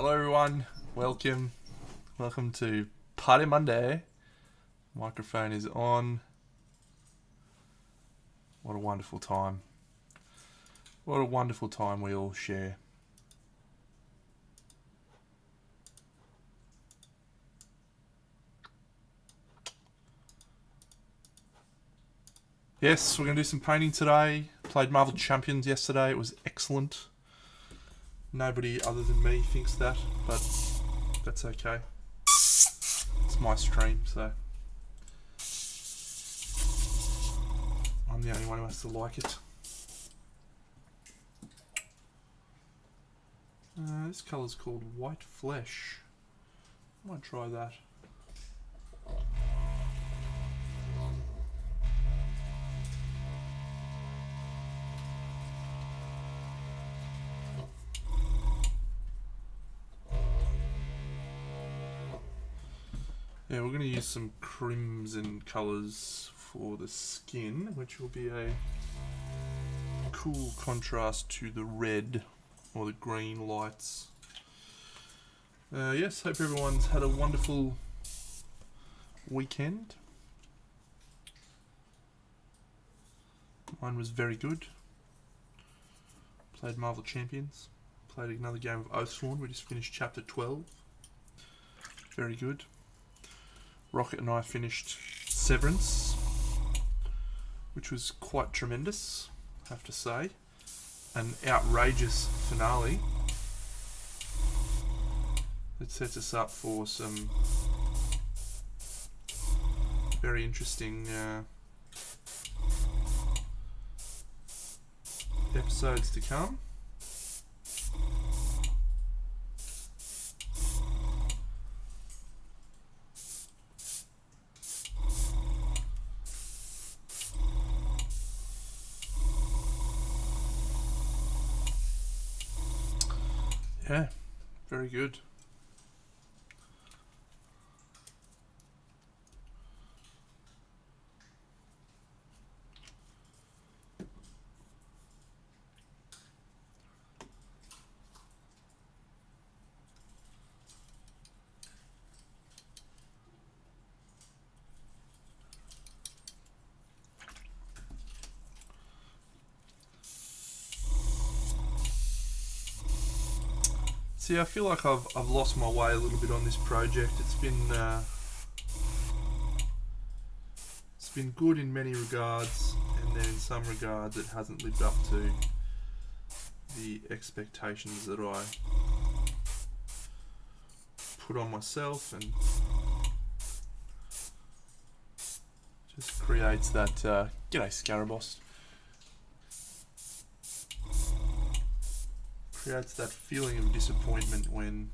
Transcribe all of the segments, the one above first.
Hello everyone, welcome to Party Monday. Microphone is on. What a wonderful time. What a wonderful time we all share. Yes, we're going to do some painting today. Played Marvel Champions yesterday, it was excellent. Nobody other than me thinks that, but that's okay. It's my stream, so I'm the only one who has to like it. This colour's called White Flesh. I might try that. Yeah, we're going to use some crimson colours for the skin, which will be a cool contrast to the red or the green lights. Yes, hope everyone's had a wonderful weekend. Mine was very good. Played Marvel Champions. Played another game of Oathsworn. We just finished chapter 12. Very good. Rocket and I finished Severance, which was quite tremendous, I have to say. An outrageous finale. It sets us up for some very interesting episodes to come. Yeah, very good. See, I feel like I've lost my way a little bit on this project. It's been good in many regards, and then in some regards it hasn't lived up to the expectations that I put on myself, and just creates that g'day Scaraboss. Creates that feeling of disappointment when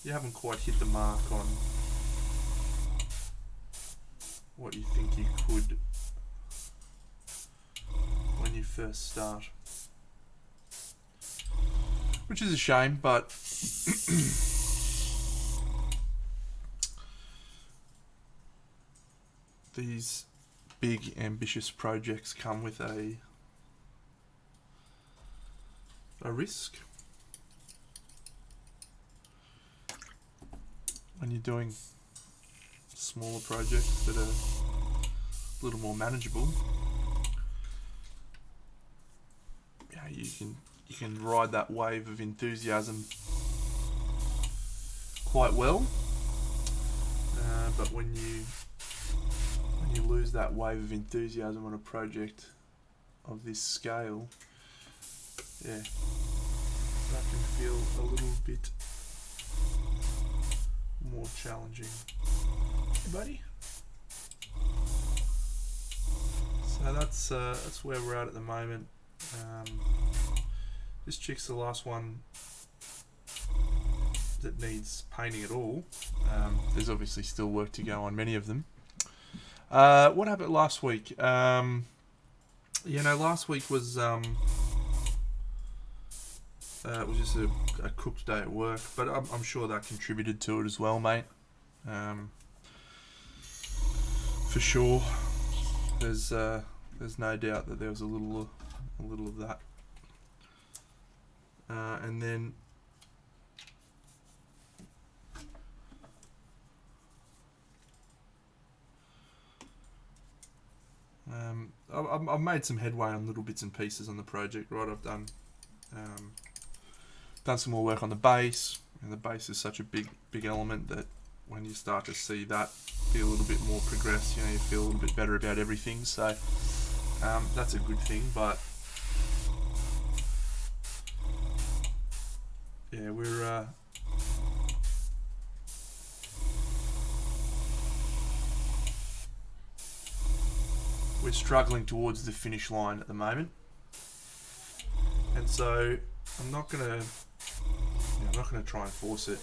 you haven't quite hit the mark on what you think you could when you first start. Which is a shame, but these big ambitious projects come with a risk. When you're doing smaller projects that are a little more manageable, yeah, you can ride that wave of enthusiasm quite well. But when you lose that wave of enthusiasm on a project of this scale, yeah, that can feel a little bit more challenging. Hey, buddy. So that's where we're at the moment. This chick's the last one that needs painting at all. There's obviously still work to go on many of them. What happened last week? Last week was it was just a cooked day at work, but I'm sure that contributed to it as well, mate. For sure, there's no doubt that there was a little of that. And then I've made some headway on little bits and pieces on the project, right? I've done some more work on the base, and the base is such a big element that when you start to see that feel a little bit more progressed, you feel a little bit better about everything. So that's a good thing. But yeah, we're struggling towards the finish line at the moment, and so I'm not gonna try and force it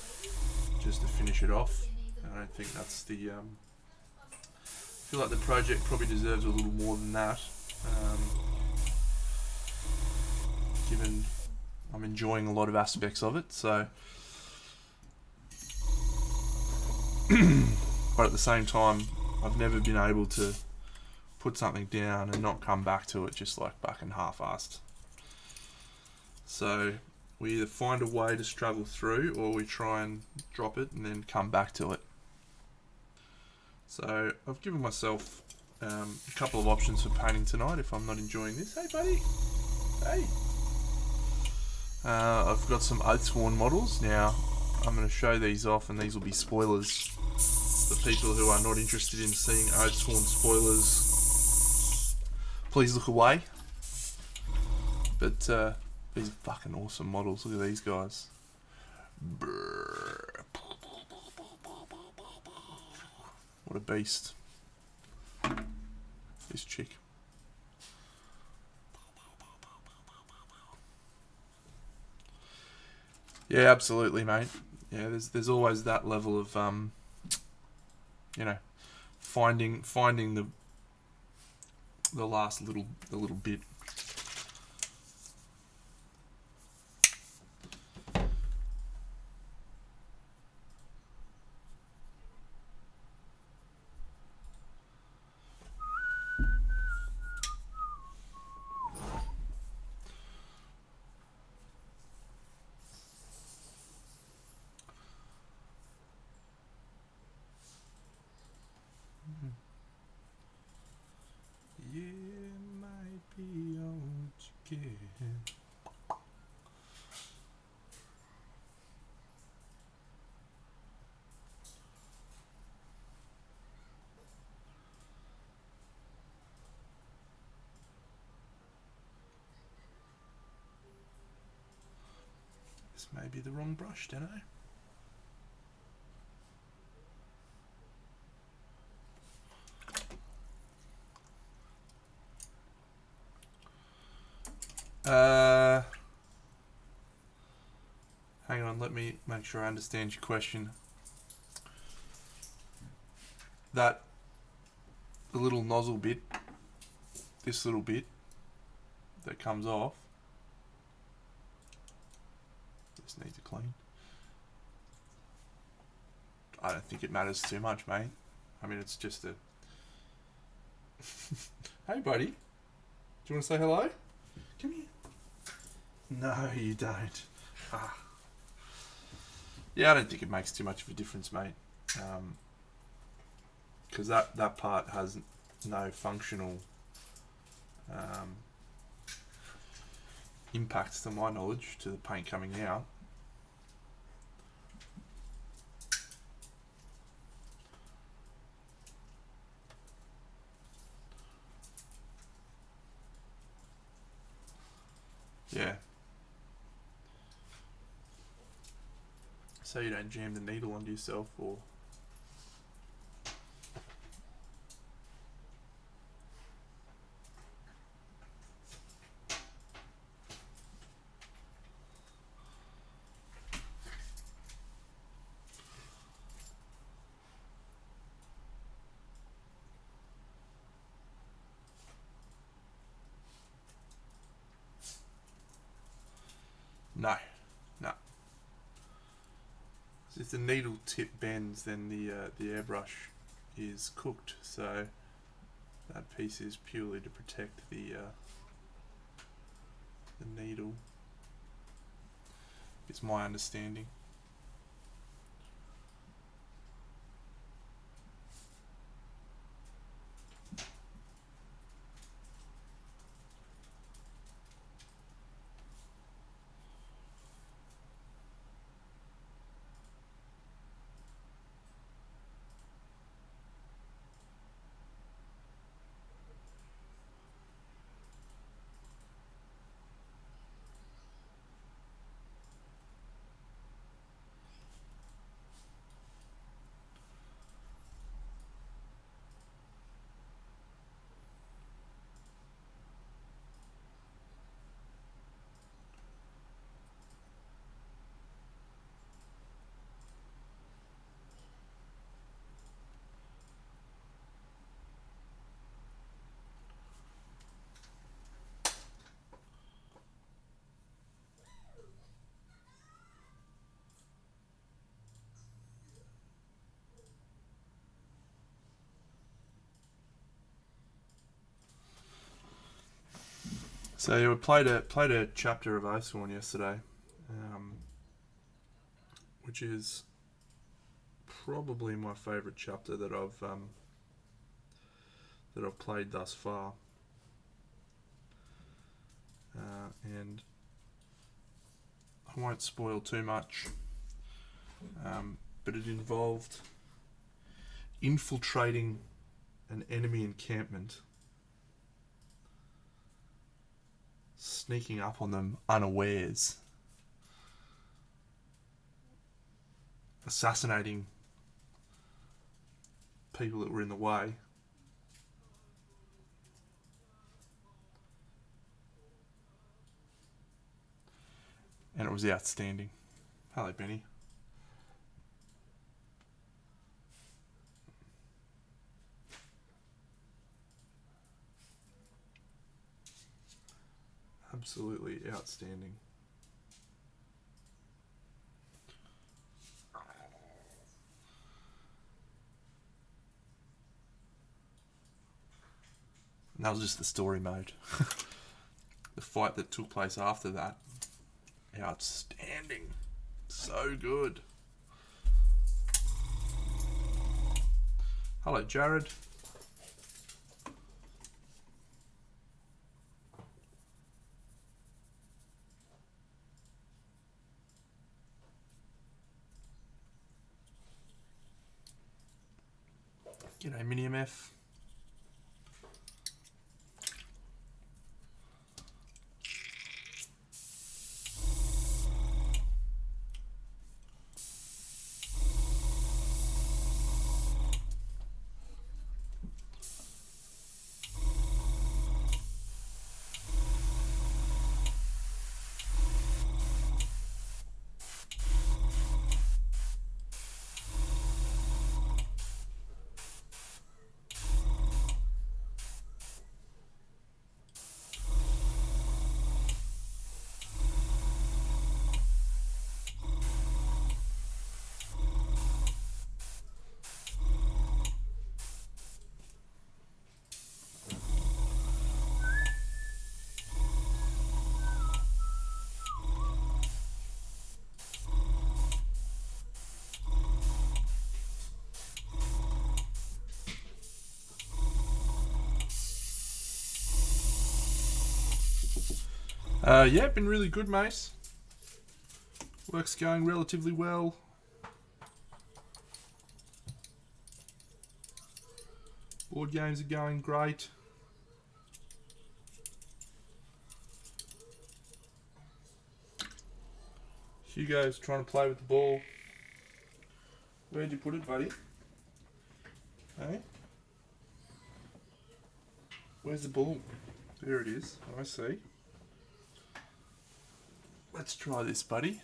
just to finish it off. I don't think that's the. I feel like the project probably deserves a little more than that, given I'm enjoying a lot of aspects of it. So, but at the same time, I've never been able to put something down and not come back to it just like fucking half-assed. So we either find a way to struggle through, or we try and drop it and then come back to it. So I've given myself a couple of options for painting tonight if I'm not enjoying this. Hey buddy! Hey! I've got some Oathsworn models. Now I'm going to show these off, and these will be spoilers for people who are not interested in seeing Oathsworn spoilers. Please look away. But these are fucking awesome models. Look at these guys. Brrr. What a beast. This chick. Yeah, absolutely, mate. Yeah, there's always that level of finding the last little bit. Yeah, might be all you get. This may be the wrong brush, don't I? Hang on, let me make sure I understand your question. The little nozzle bit, this little bit that comes off, this needs a clean. I don't think it matters too much, mate. I mean, it's just a... Hey, buddy. Do you want to say hello? Come here. No, you don't. Ah. Yeah, I don't think it makes too much of a difference, mate. Because that part has no functional impacts, to my knowledge, to the paint coming out. Yeah. So you don't jam the needle onto yourself, or... No. If the needle tip bends, then the airbrush is cooked. So that piece is purely to protect the needle. It's my understanding. So yeah, we played a chapter of Oathsworn yesterday, which is probably my favourite chapter that I've played thus far, and I won't spoil too much, but it involved infiltrating an enemy encampment, sneaking up on them unawares, assassinating people that were in the way, and it was outstanding. Hello, Benny. Absolutely outstanding. And that was just the story mode. The fight that took place after that, outstanding. So good. Hello, Jared. G'day, Mini MF. Yeah, been really good, mate. Work's going relatively well. Board games are going great. Hugo's trying to play with the ball. Where'd you put it, buddy? Hey? Where's the ball? There it is. I see. Let's try this, buddy.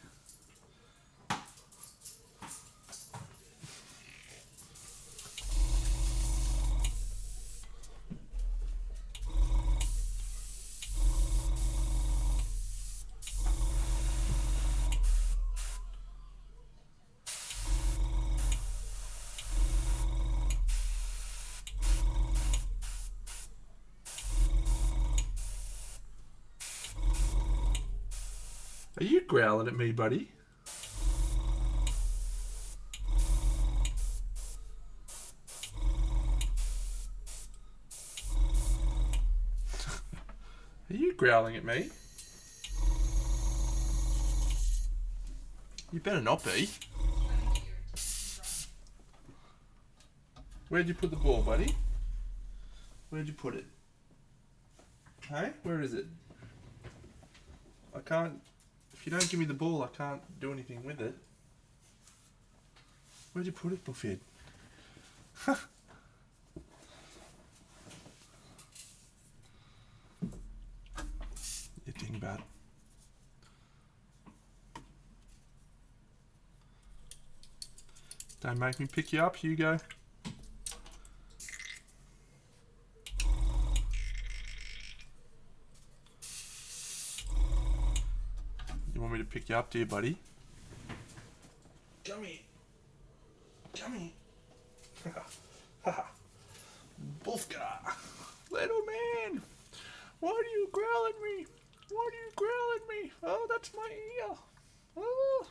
Are you growling at me, buddy? Are you growling at me? You better not be. Where'd you put the ball, buddy? Where'd you put it? Hey? Where is it? I can't... If you don't give me the ball, I can't do anything with it. Where'd you put it, Buffhead? You dingbat. Don't make me pick you up, Hugo. You want me to pick you up, dear buddy? Come here. Come here. Bufka. Little man. Why do you growl at me? hurt my ear. Oh.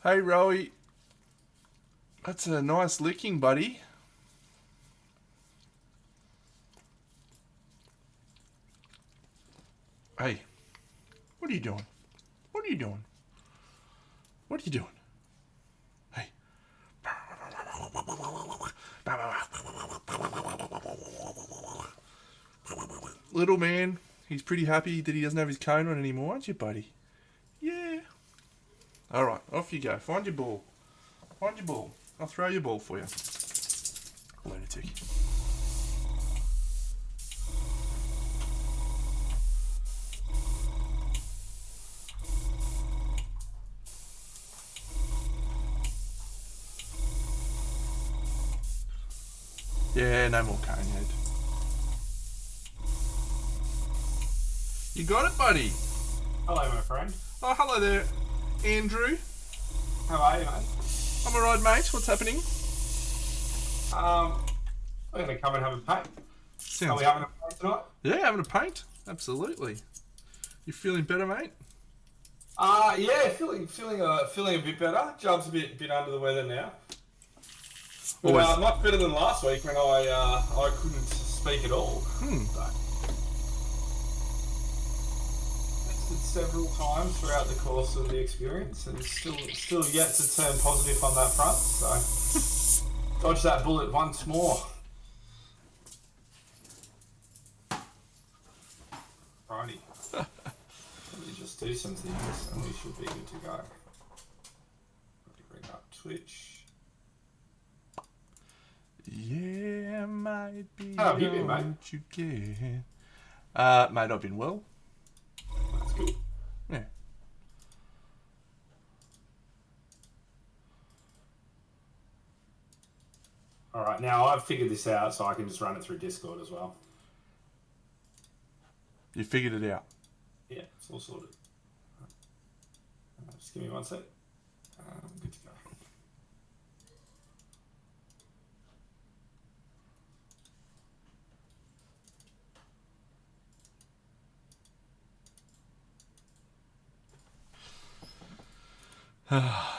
Hey, Rowie. That's a nice licking, buddy. Hey, what are you doing? What are you doing? What are you doing? Hey. Little man, he's pretty happy that he doesn't have his cone on anymore, aren't you, buddy? Yeah. Alright, off you go. Find your ball. Find your ball. I'll throw your ball for you. Lunatic. Yeah, no more Conehead. You got it, buddy. Hello, my friend. Oh, hello there, Andrew. How are you, mate? I'm alright, mate. What's happening? We're going to come and have a paint. Sounds Are we having a paint tonight? Yeah, having a paint. Absolutely. You feeling better, mate? Yeah, feeling a bit better. Jub's a bit under the weather now. But, much better than last week when I couldn't speak at all. So, tested several times throughout the course of the experience, and still yet to turn positive on that front. So, dodge that bullet once more. Righty. Let me just do some things, and we should be good to go. Let me bring up Twitch. Yeah, might be. How have you been, mate? You get. Mate, I've been well. That's good. Yeah. Alright, now I've figured this out so I can just run it through Discord as well. You figured it out. Yeah, it's all sorted. Just give me one sec. Good to go.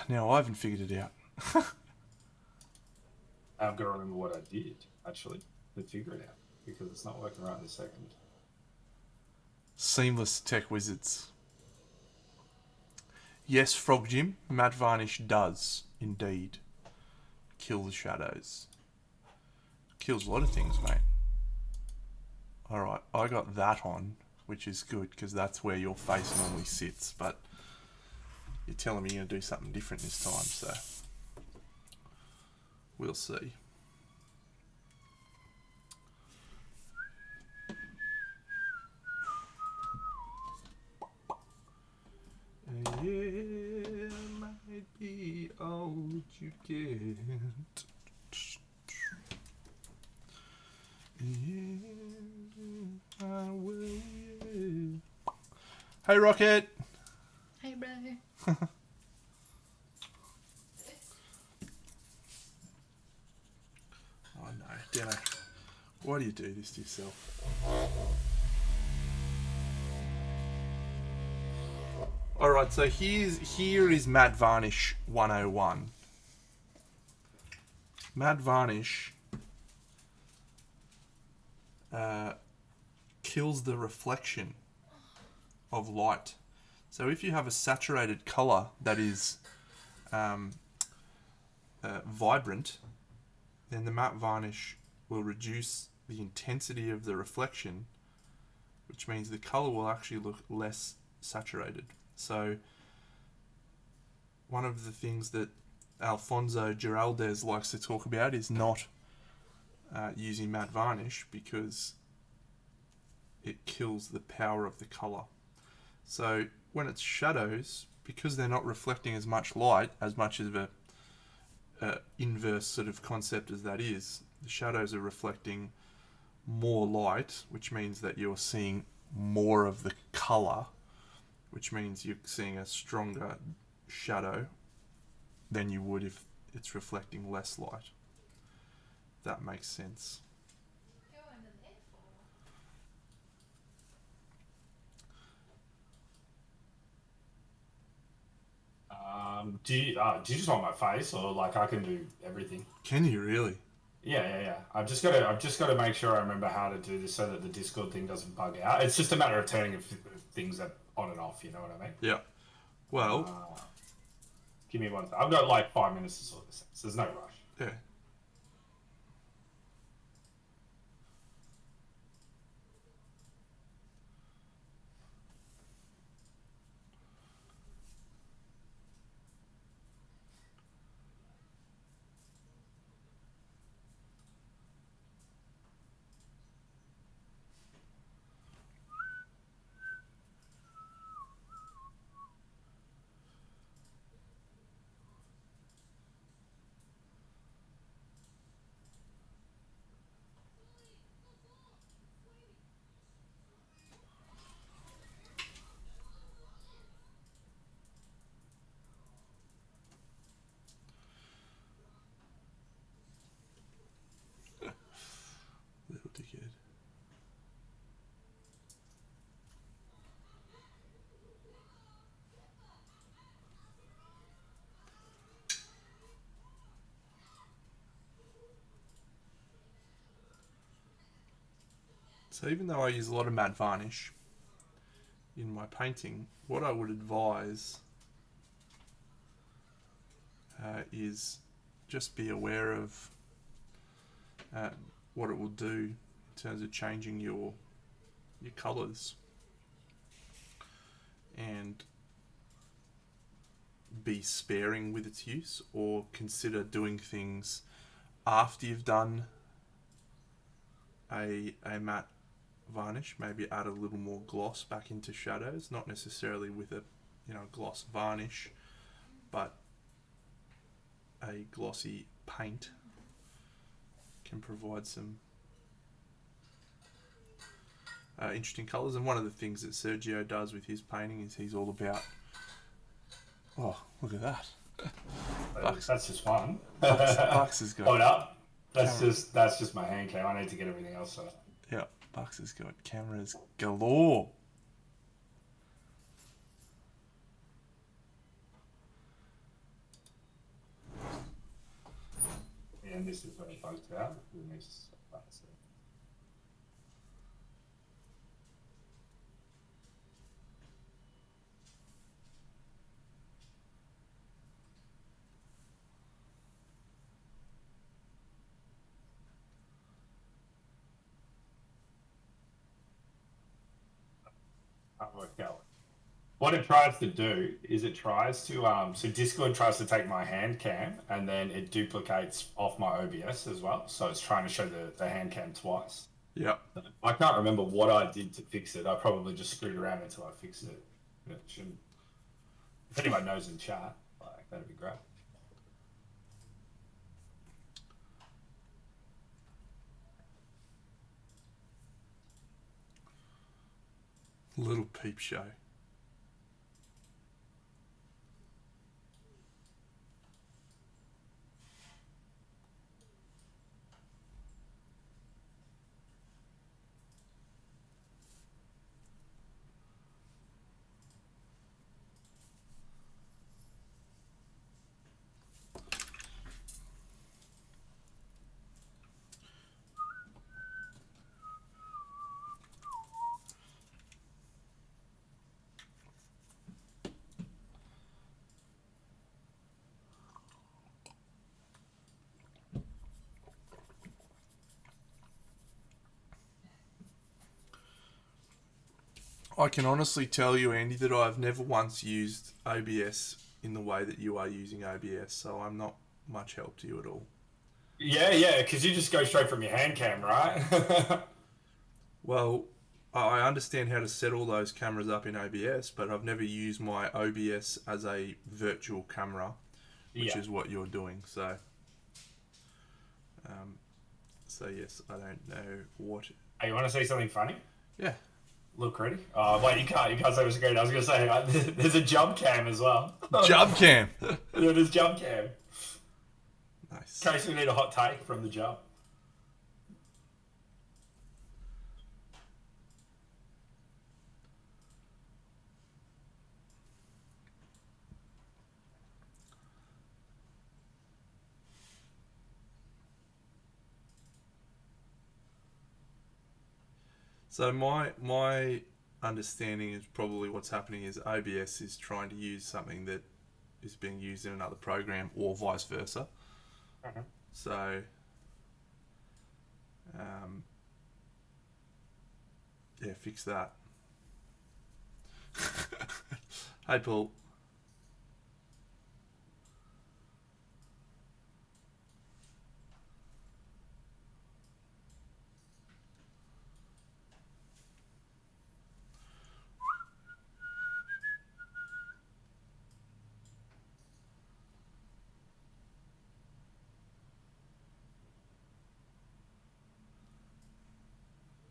Now, I haven't figured it out. I've got to remember what I did, actually, to figure it out, because it's not working right this second. Seamless Tech Wizards. Yes, Frog Jim, Matt Varnish does, indeed, kill the shadows. Kills a lot of things, mate. Alright, I got that on, which is good, because that's where your face normally sits, but you're telling me you're going to do something different this time, so we'll see. Yeah, might be all you get. Yeah, I will. Yeah. Hey, Rocket. Hey, bro. Oh no, Dano. Why do you do this to yourself? Alright, so here is Matt Varnish 101. Matt Varnish kills the reflection of light. So if you have a saturated colour that is vibrant, then the matte varnish will reduce the intensity of the reflection, which means the colour will actually look less saturated. So one of the things that Alfonso Giraldez likes to talk about is not using matte varnish, because it kills the power of the colour. So when it's shadows, because they're not reflecting as much light, as much of a inverse sort of concept as that is, the shadows are reflecting more light, which means that you're seeing more of the colour, which means you're seeing a stronger shadow than you would if it's reflecting less light. that makes sense. Do you just want my face, or like I can do everything? Can you really? Yeah. I've just got to make sure I remember how to do this so that the Discord thing doesn't bug out. It's just a matter of turning things on and off. You know what I mean? Yeah. Well, give me one. I've got like 5 minutes to sort this out, so there's no rush. yeah. Little dickhead. So even though I use a lot of matte varnish in my painting, what I would advise is just be aware of what it will do in terms of changing your colours, and be sparing with its use, or consider doing things after you've done a matte varnish. Maybe add a little more gloss back into shadows, not necessarily with a gloss varnish, but a glossy paint can provide some interesting colours. And one of the things that Sergio does with his painting is he's all about, oh, look at that. Bucks. That's just one. Bucks has got. Hold up. That's just my hand cam. I need to get everything else set up. Yeah, Bucks has got cameras galore. And this is where it goes out. The next worked out. What it tries to do is it tries to so Discord tries to take my hand cam and then it duplicates off my OBS as well. So it's trying to show the hand cam twice. Yeah. I can't remember what I did to fix it. I probably just screwed around until I fixed it. It shouldn't. If anyone knows in chat, like that'd be great. Little peep show. I can honestly tell you, Andy, that I've never once used OBS in the way that you are using OBS, so I'm not much help to you at all. Yeah, because you just go straight from your hand cam, right? Well, I understand how to set all those cameras up in OBS, but I've never used my OBS as a virtual camera, which is what you're doing. So, yes, I don't know what. Hey, you want to say something funny? Yeah. Look, ready? Oh, wait, you can't say it was great. I was going to say, there's a jump cam as well. Jump cam. Yeah, there's jump cam. Nice. In case we need a hot take from the jump. So my understanding is probably what's happening is OBS is trying to use something that is being used in another program, or vice versa. Mhm. So, um, yeah, fix that. Hey, Paul.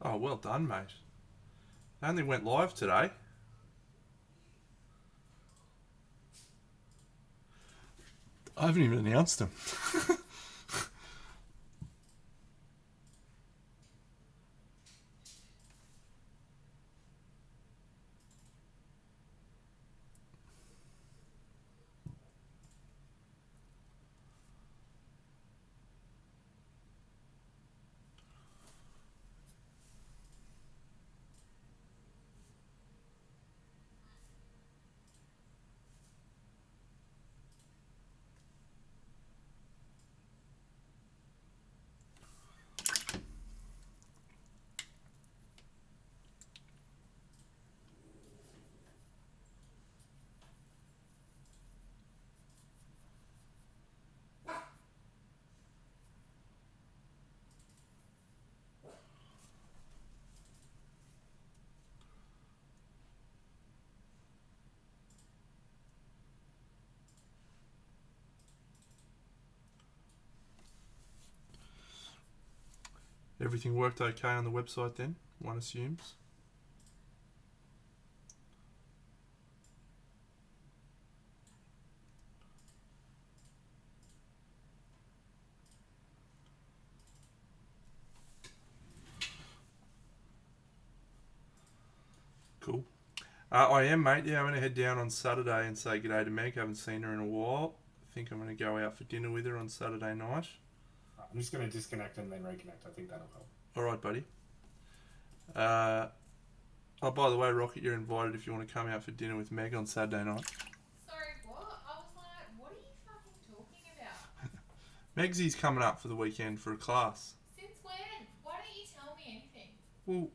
Oh, well done, mate. I only went live today. I haven't even announced them. Everything worked okay on the website then, one assumes. Cool. I am, mate. Yeah, I'm going to head down on Saturday and say g'day to Meg. Haven't seen her in a while. I think I'm going to go out for dinner with her on Saturday night. I'm just going to disconnect and then reconnect. I think that'll help. All right, buddy. Oh, by the way, Rocket, you're invited if you want to come out for dinner with Meg on Saturday night. Sorry, what? I was like, what are you fucking talking about? Megsy's coming up for the weekend for a class. Since when? Why don't you tell me anything? Well,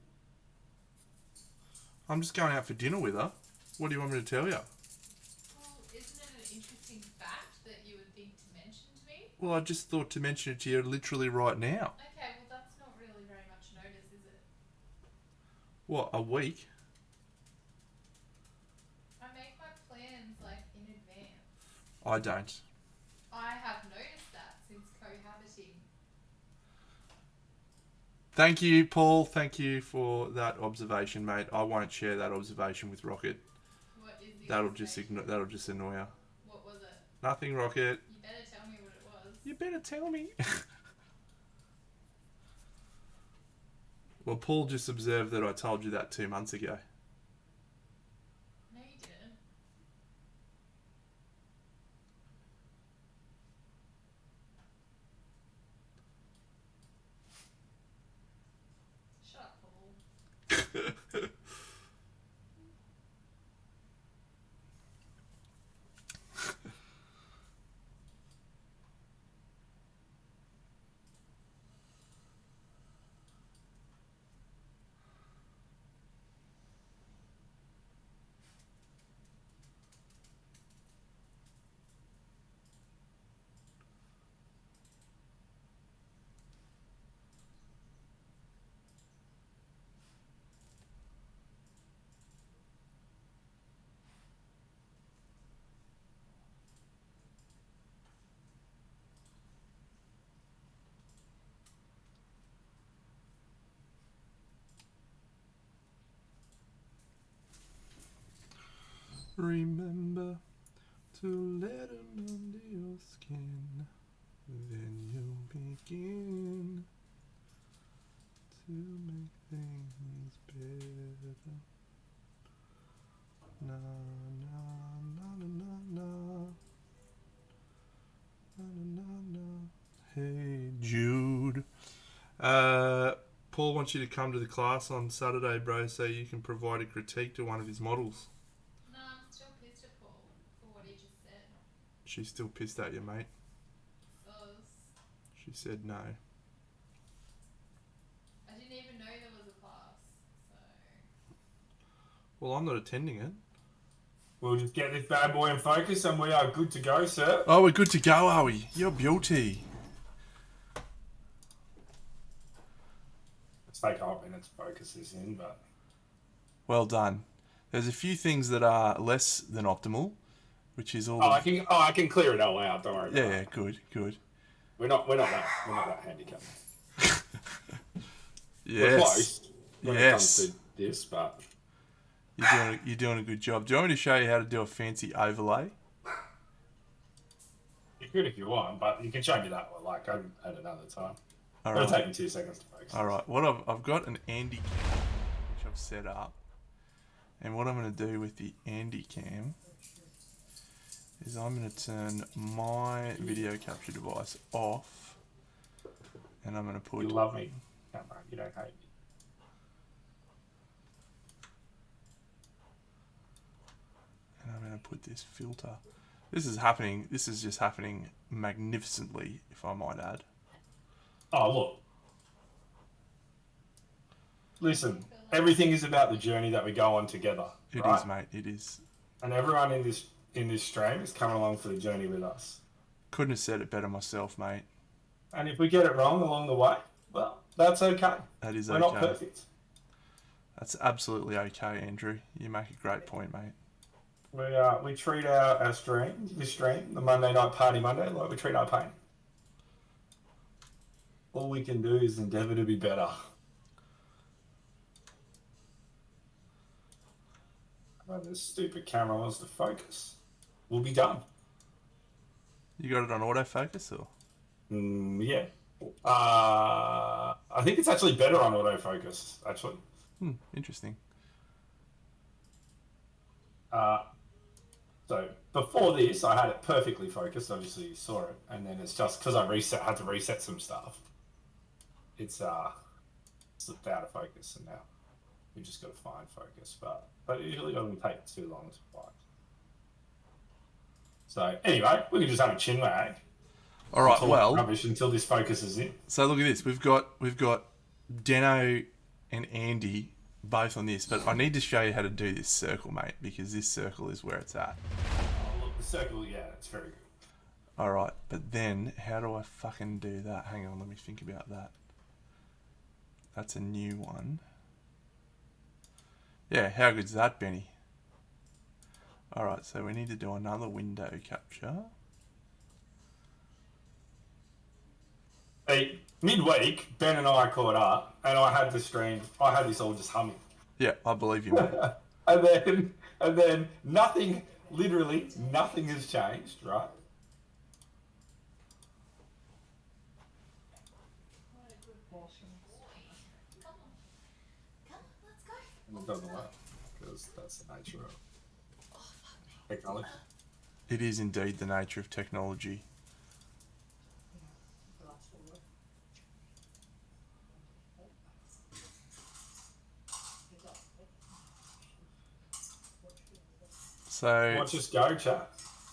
I'm just going out for dinner with her. What do you want me to tell you? Well, isn't it an interesting fact that you would think to mention to me? Well, I just thought to mention it to you literally right now. Okay, well, that's not really very much notice, is it? What, a week? I make my plans, like, in advance. I don't. I have noticed that since cohabiting. Thank you, Paul. Thank you for that observation, mate. I won't share that observation with Rocket. What is the That'll just observation? that'll just annoy her. What was it? Nothing, Rocket. You better tell me what it was. You better tell me. Well, Paul just observed that I told you that 2 months ago. No, you didn't. Shut up, Paul. Remember to let him under your skin. Then you'll begin to make things better. Na na na na na na. Na na na na. Hey Jude. Paul wants you to come to the class on Saturday, bro, so you can provide a critique to one of his models. No, I'm still pissed at Paul for what he just said. She's still pissed at you, mate. She said no. I didn't even know there was a class, so... Well, I'm not attending it. We'll just get this bad boy in focus and we are good to go, sir. Oh, we're good to go, are we? You're beauty. Let's take a hot minute to focus this in, but... Well done. There's a few things that are less than optimal, which is all... I can clear it all out, don't worry about Yeah, it. good. We're not that handicapped. Yes. We're close when it comes Yes. to this, but... You're doing a good job. Do you want me to show you how to do a fancy overlay? You could if you want, but you can show me that one, like, at another time. All It'll right. take me 2 seconds to focus. All right. What I've got an Andy cam which I've set up, and what I'm going to do with the Andy cam is I'm going to turn my video capture device off, and I'm going to put. You love me, camera. You don't hate me. And I'm going to put this filter. This is happening. This is just happening magnificently, if I might add. Oh, look. Listen, everything is about the journey that we go on together. It is, right? mate. It is. And everyone in this stream is coming along for the journey with us. Couldn't have said it better myself, mate. And if we get it wrong along the way, well, that's okay. That is We're okay. not perfect. That's absolutely okay, Andrew. You make a great point, mate. We treat our stream, the Monday Night Party Monday, like we treat our pain. All we can do is endeavour to be better. When this stupid camera wants to focus, we'll be done. You got it on autofocus, or? Yeah. I think it's actually better on autofocus, actually. Interesting. So before this, I had it perfectly focused. Obviously, you saw it, and then it's just because I had to reset some stuff. It's slipped out of focus, and now we just got to find focus. But it usually doesn't take too long to find. So anyway, we can just have a chin wag. All right. Talk Well, rubbish until this focuses in. so look at this. We've got Deno and Andy both on this, but I need to show you how to do this circle, mate, because this circle is where it's at. Oh, look, the circle, yeah, it's very good. All right, but then how do I fucking do that? Hang on, let me think about that. That's a new one. Yeah, how good's that, Benny? All right, so we need to do another window capture. Hey, midweek, Ben and I caught up, and I had this all just humming. Yeah, I believe you, mate. and then nothing, literally nothing has changed, right? What a good boy. Come on, let's go. And it doesn't work, because that's the nature of technology. It is indeed the nature of technology. So Watch us go, chat.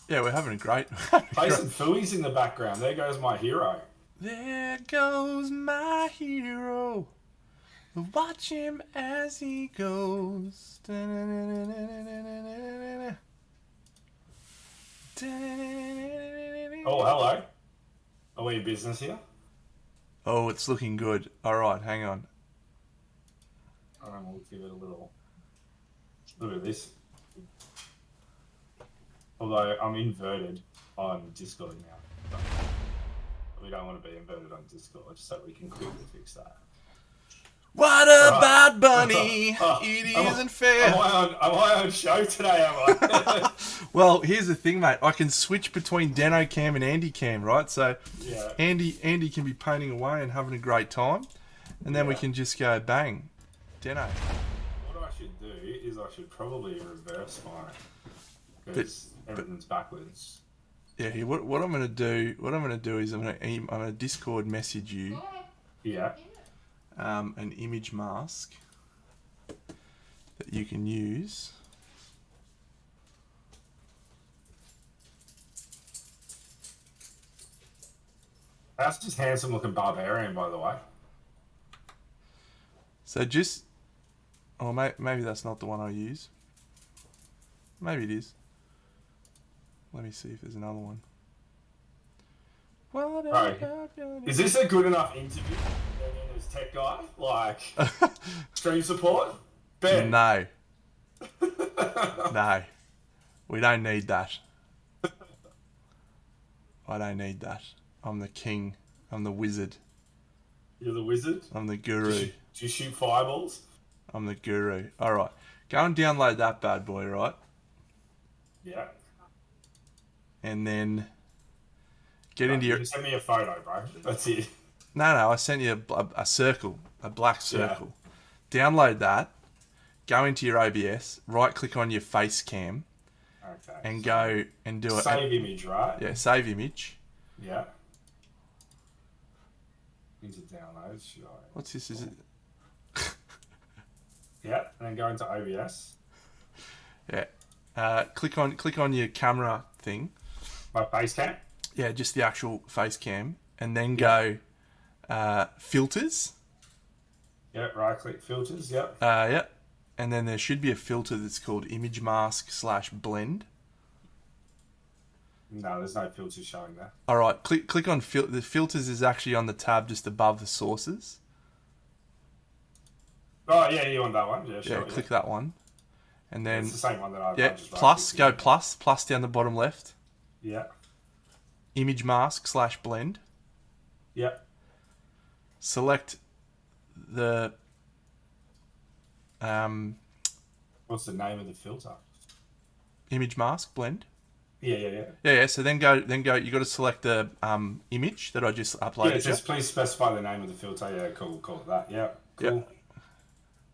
yeah, we're having a great. Play some Fooey's in the background. There goes my hero. There goes my hero. Watch him as he goes. Oh, hello. Are we in business here? Oh, it's looking good. All right, hang on. We'll give it a little. Look at this. Although I'm inverted on Discord now. We don't want to be inverted on Discord, so we can quickly fix that. What about Bunny? Oh, It am I- isn't fair. Am I on show today, am I? Well, here's the thing, mate. I can switch between Deno Cam and Andy Cam, right? So Yeah. Andy can be painting away and having a great time, and then we Yeah. can just go bang, Deno. What I should do is I should probably reverse mine. Because everything's backwards. Yeah. Here, what I'm gonna do is I'm gonna Discord message you, Go ahead. Yeah. an image mask that you can use. That's just handsome looking barbarian, by the way. So just, oh, maybe that's not the one I use. Maybe it is. Let me see if there's another one. What Right. about your- Is this a good enough interview? As tech guy, like stream support. Ben. No. No. We don't need that. I don't need that. I'm the king. I'm the wizard. You're the wizard. I'm the Do guru. you shoot fireballs? I'm the guru. Alright. Go and download that bad boy, right? Yeah. And then get into your... You send me a photo, bro. That's it. No, I sent you a circle. A black circle. Download that. Go into your OBS. Right click on your face cam. Okay. And go and do it. Save image, right? Yeah, save image. Yeah. Into downloads. Should I? What's this? Is it? Yeah, and then go into OBS. Yeah. Click on your camera thing. My face cam. Yeah, just the actual face cam, and then go filters. Yeah, right click filters. Yep. Yeah, and then there should be a filter that's called image mask / blend. No, there's no filters showing there. All right, click on the filters is actually on the tab just above the sources. Oh yeah, you want that one? Yeah, sure. Yeah, click that one, and then It's the same one that I've yeah, just plus right-clicked. go plus down the bottom left. Yeah. Image mask / blend. Yeah. Select the What's the name of the filter? image mask blend. Yeah. Yeah. So then go. You got to select the image that I just uploaded. Yeah, just please specify the name of the filter. Yeah, cool. Call it that. Yeah, cool.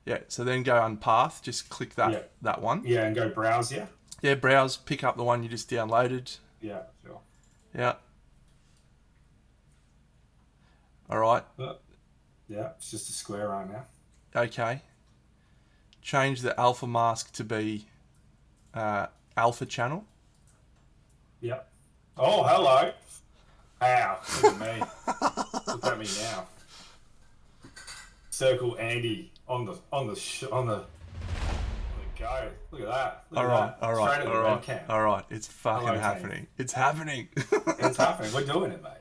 Yeah. So then go on path. Just click that Yeah. that one. Yeah, and go browse. Yeah. Yeah. Browse. Pick up the one you just downloaded. Yeah, sure. Yeah. All right. Yeah, it's just a square right now. Okay. Change the alpha mask to be alpha channel. Yep. Oh, hello. Ow, look at me. Look at me now. Circle Andy on the go. Look at that. Look All at right. that. All right. Straight at All the right. webcam. All right. It's fucking Hello, team. happening. It's happening. It's happening. We're doing it, mate.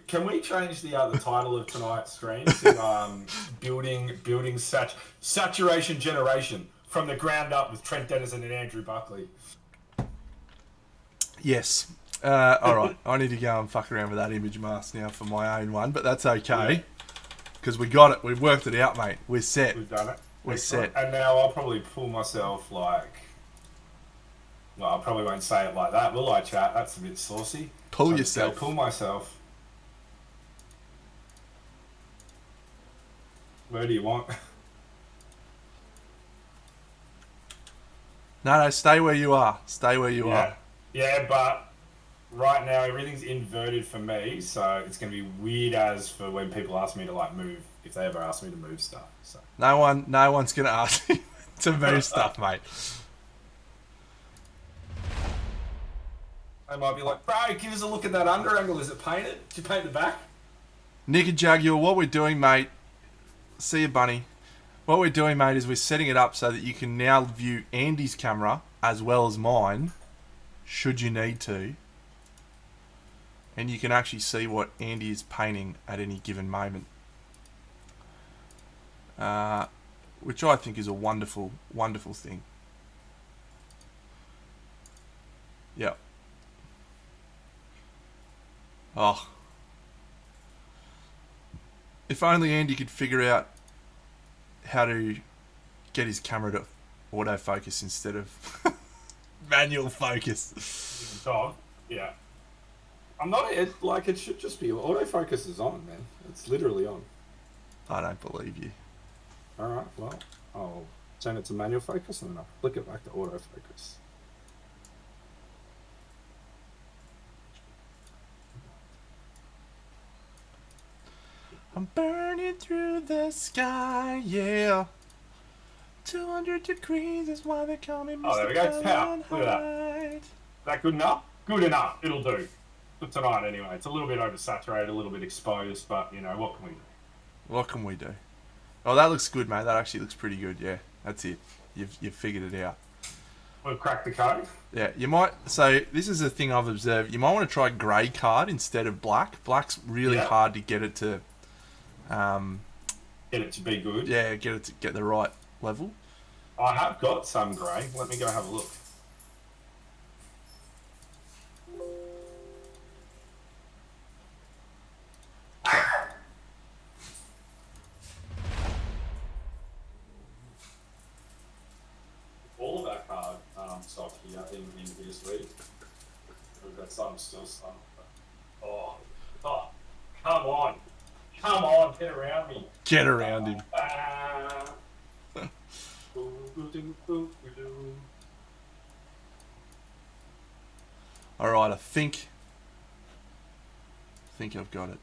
Can we change the title of tonight's stream to building saturation generation from the ground up with Trent Dennison and Andrew Buckley? Yes. All right. I need to go and fuck around with that image mask now for my own one, but that's okay because we got it. We've worked it out, mate. We're set. We've done it. We're Excellent. set. And now I'll probably pull myself like. Well, I probably won't say it like that, will I, chat? That's a bit saucy. Pull I'll yourself. pull myself. Where do you want? No, stay where you are. Stay where you are. Yeah, but right now everything's inverted for me, so it's going to be weird as for when people ask me to like move, if they ever ask me to move stuff. So No one's gonna ask you to move stuff, mate. they might be like, bro, give us a look at that under angle. Is it painted? Did you paint the back? Nick and Jaguar, what we're doing, mate. See you, Bunny. What we're doing, mate, is we're setting it up so that you can now view Andy's camera as well as mine, should you need to. And you can actually see what Andy is painting at any given moment. Which I think is a wonderful, wonderful thing. Yeah. Oh. If only Andy could figure out how to get his camera to autofocus instead of manual focus. Dog. Yeah. I'm not. It should just be autofocus is on, man. It's literally on. I don't believe you. All right. Well, I'll turn it to manual focus and then I'll flick it back to autofocus. I'm burning through the sky, yeah. 200 degrees is why they call me Mr. Oh, there we go. Pow. Look at that. Fahrenheit. Is that good enough? Good enough. It'll do. For tonight, anyway. It's a little bit oversaturated, a little bit exposed, but, you know, what can we do? What can we do? Oh, that looks good, mate. That actually looks pretty good, yeah. That's it. You've figured it out. We'll crack the code. Yeah, you might... So, this is a thing I've observed. You might want to try grey card instead of black. Black's really hard to get it to... Get it to be good. Yeah, get it to get the right level. I have got some grey. Let me go have a look. All of our card stock here in this league. We've got some still some. Oh, come on. Come on, get around me. Get around him. Alright, I think I've got it.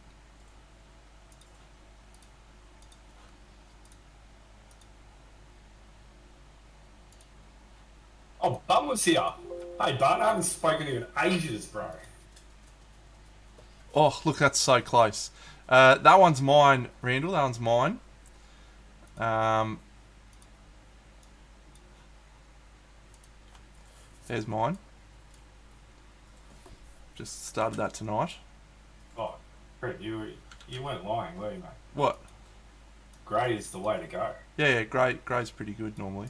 Oh, Bun was here. Hey, Bun, I haven't spoken to you in ages, bro. Oh, look, that's so close. That one's mine, Randall. That one's mine. There's mine. Just started that tonight. Oh, Brett, you weren't lying, were you, mate? What? Grey is the way to go. Yeah, grey's pretty good normally.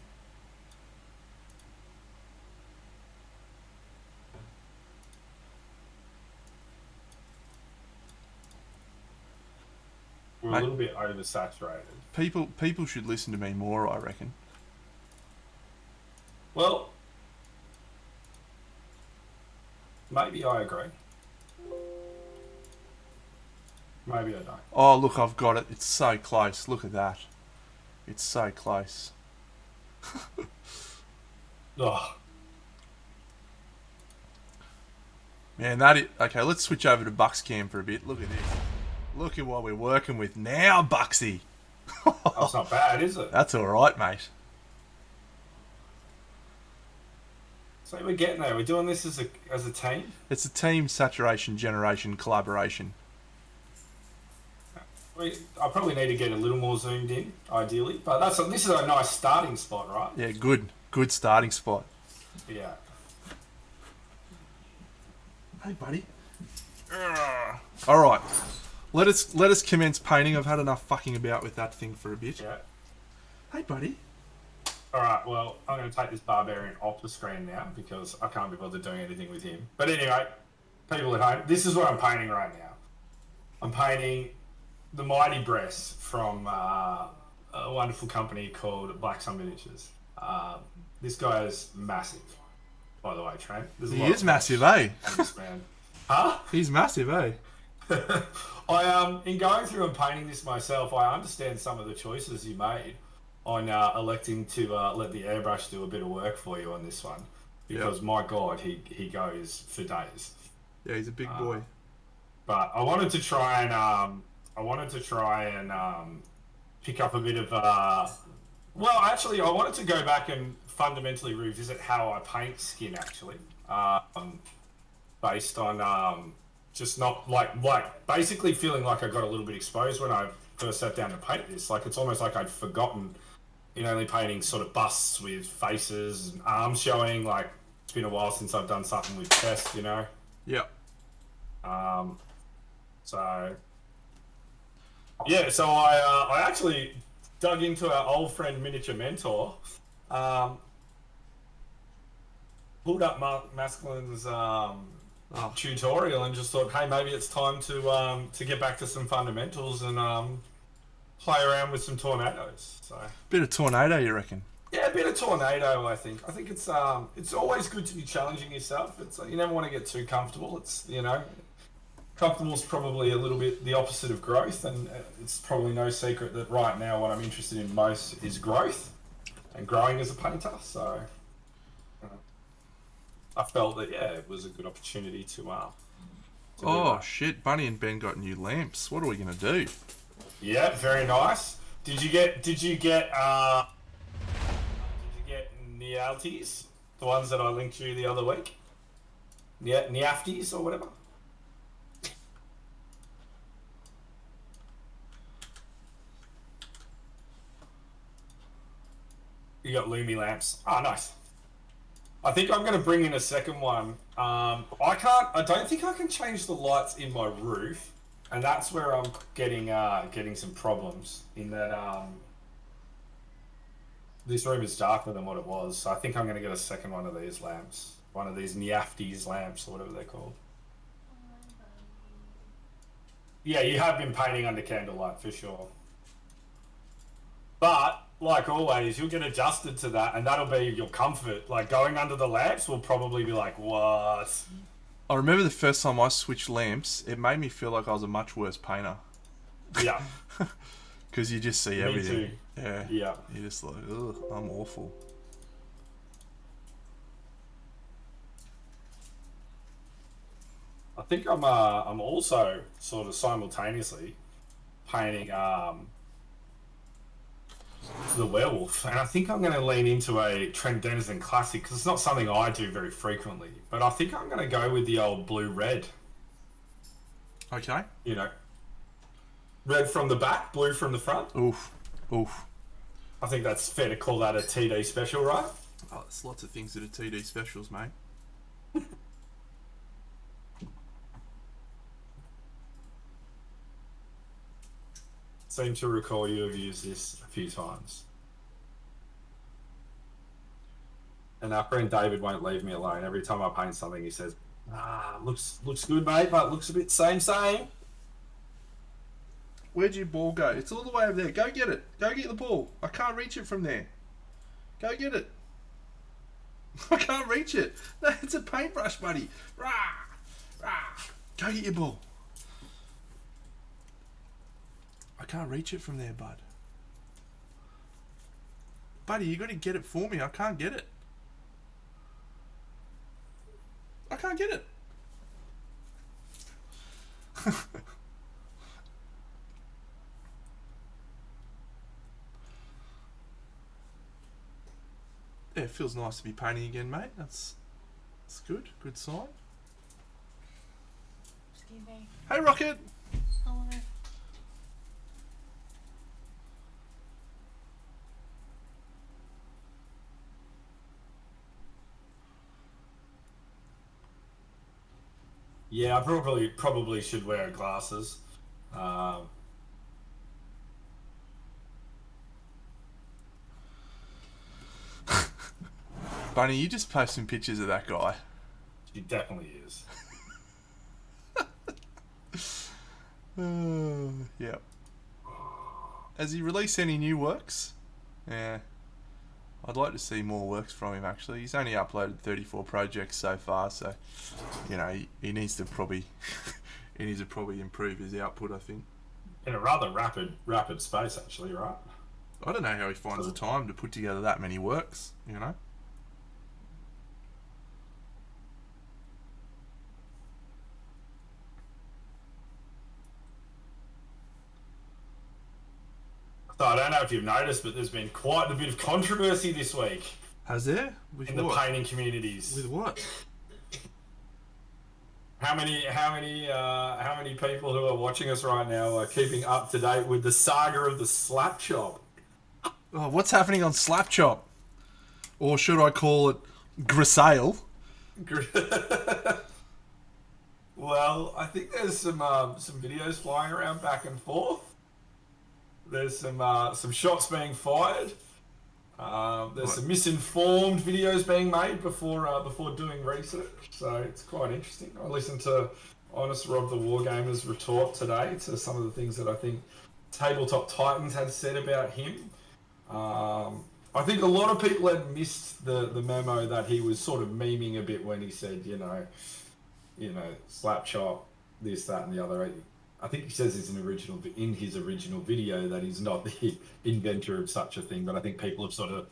We're a little bit oversaturated. People should listen to me more, I reckon. Well, maybe I agree. Maybe I don't. Oh, look, I've got it. It's so close. Look at that. It's so close. Oh, Man, that is... Okay, let's switch over to Bucks Cam for a bit. Look at this. Look at what we're working with now, Bucksy. that's not bad, is it? That's alright, mate. So we're getting there. We're doing this as a team. It's a team saturation generation collaboration. I probably need to get a little more zoomed in, ideally. But this is a nice starting spot, right? Yeah, good starting spot. Yeah. Hey, buddy. All right, let us commence painting. I've had enough fucking about with that thing for a bit. Yeah. Hey, buddy. All right. Well, I'm going to take this barbarian off the screen now because I can't be bothered doing anything with him. But anyway, people at home, this is what I'm painting right now. I'm painting the Mighty Breast from a wonderful company called Black Sun Miniatures. This guy is massive, by the way, Trent. He is massive, eh? This man. Huh? He's massive, eh? In going through and painting this myself, I understand some of the choices you made on electing to let the airbrush do a bit of work for you on this one, because my God, he goes for days. Yeah, he's a big boy. But I wanted to try and pick up a bit of well, actually, I wanted to go back and fundamentally revisit how I paint skin, actually, based on just not like basically feeling like I got a little bit exposed when I first sat down to paint this. Like, it's almost like I'd forgotten in only painting sort of busts with faces and arms showing. Like, it's been a while since I've done something with chest, you know. Yeah. So yeah, so I actually dug into our old friend Miniature Mentor, pulled up Mark Masculine's tutorial and just thought, hey, maybe it's time to get back to some fundamentals and play around with some tornadoes. So Bit of tornado, you reckon? yeah, a bit of tornado. I think it's always good to be challenging yourself. It's you never want to get too comfortable. It's comfortable is probably a little bit the opposite of growth, and it's probably no secret that right now what I'm interested in most is growth and growing as a painter. So I felt that it was a good opportunity to do that. Shit, Bunny and Ben got new lamps. What are we gonna do? Yeah, very nice. Did you get Nialties? The ones that I linked you the other week? Niafties or whatever? You got Lumi lamps. Oh, nice. I think I'm going to bring in a second one. I don't think I can change the lights in my roof, and that's where I'm getting some problems. In that this room is darker than what it was, so I think I'm going to get a second one of these lamps, one of these Niafties lamps or whatever they're called. Yeah, you have been painting under candlelight for sure. But like always, you'll get adjusted to that, and that'll be your comfort. Like going under the lamps will probably be like, what? I remember the first time I switched lamps, it made me feel like I was a much worse painter. Yeah. Because you just see Me everything. too. Yeah. Yeah. You're just like, ugh, I'm awful. I think I'm also sort of simultaneously painting the werewolf, and I think I'm going to lean into a Trent Denizen classic because it's not something I do very frequently. But I think I'm going to go with the old blue-red. Okay. You know, red from the back, blue from the front. Oof. Oof. I think that's fair to call that a TD special, right? Oh, there's lots of things that are TD specials, mate. Seem to recall you have used this a few times. And our friend David won't leave me alone. Every time I paint something, he says, looks good, mate, but looks a bit same. Where'd your ball go? It's all the way over there. Go get it. Go get the ball. I can't reach it from there. Go get it. I can't reach it. No, it's a paintbrush, buddy. Rah! Rah! Go get your ball. I can't reach it from there, bud. Buddy, you got to get it for me. I can't get it. I can't get it. Yeah, it feels nice to be painting again, mate. That's good. Good sign. Excuse me. Hey, Rocket. Hello. Yeah, I probably should wear glasses. Bunny, you just posting pictures of that guy. He definitely is. Yep. Has he released any new works? Yeah. I'd like to see more works from him, actually. He's only uploaded 34 projects so far, so, you know, he needs to probably improve his output, I think. In a rather rapid space, actually, right? I don't know how he finds the time to put together that many works, you know? So I don't know if you've noticed, but there's been quite a bit of controversy this week Has there? With in the what? painting communities. With what? How many people who are watching us right now are keeping up to date with the saga of the slap chop? Oh, what's happening on Slapchop? Or should I call it Grisaille? Well, I think there's some videos flying around back and forth. There's some shots being fired. There's some misinformed videos being made before doing research. So it's quite interesting. I listened to Honest Rob the Wargamer's retort today to some of the things that I think Tabletop Titans had said about him. I think a lot of people had missed the memo that he was sort of memeing a bit when he said, you know, slap chop, this, that, and the other. I think he says in his original video that he's not the inventor of such a thing, but I think people have sort of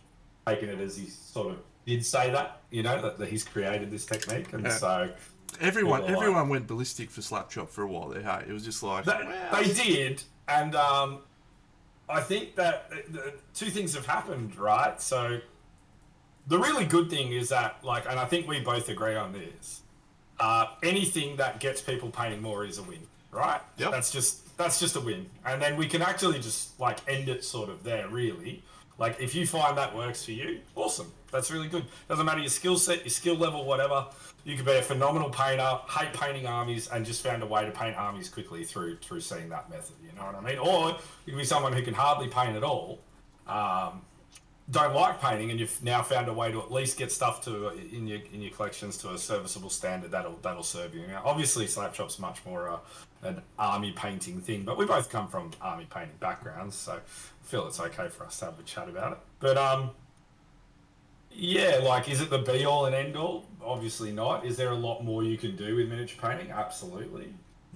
taken it as he sort of did say that, you know, that he's created this technique, and so Everyone went ballistic for Slapchop for a while there. Hey, it was just like they did, And I think that two things have happened, right? So the really good thing is that, like, and I think we both agree on this. Anything that gets people painting more is a win, right? Yep. That's just a win, and then we can actually just like end it sort of there, really. Like, if you find that works for you, awesome. That's really good. Doesn't matter your skill set, your skill level, whatever. You could be a phenomenal painter, hate painting armies, and just found a way to paint armies quickly through seeing that method. You know what I mean? Or you could be someone who can hardly paint at all, don't like painting, and you've now found a way to at least get stuff to in your collections to a serviceable standard that'll serve you. Now, obviously, Slapshot's much more an army painting thing, but we both come from army painting backgrounds, so I feel it's okay for us to have a chat about it. But yeah, like, is it the be all and end all? Obviously not. Is there a lot more you can do with miniature painting? Absolutely.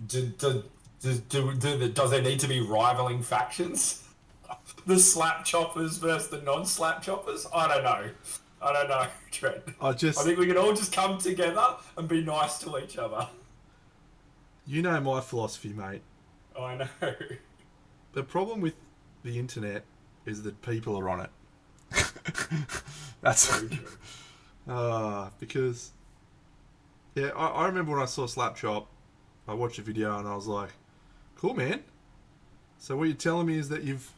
Does there need to be rivaling factions? The slap choppers versus the non-slap choppers? I don't know, Trent. I think we can all just come together and be nice to each other. You know my philosophy, mate. I know. The problem with the internet is that people are on it. That's very true. Because yeah, I remember when I saw Slapchop, I watched a video and I was like, cool, man. So what you're telling me is that you've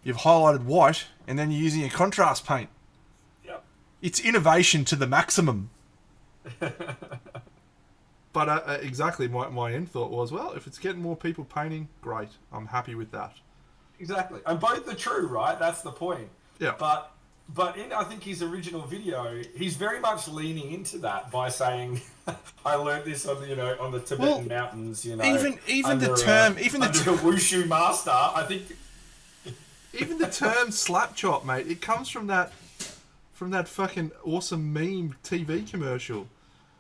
highlighted white and then you're using a contrast paint. Yep. It's innovation to the maximum. But exactly, my end thought was, well, if it's getting more people painting, great. I'm happy with that. Exactly. And both are true, right? That's the point. Yeah. But in, I think, his original video, he's very much leaning into that by saying, "I learned this on the Tibetan mountains." Even under a wushu master. I think even the term slap chop, mate, it comes from that fucking awesome meme TV commercial.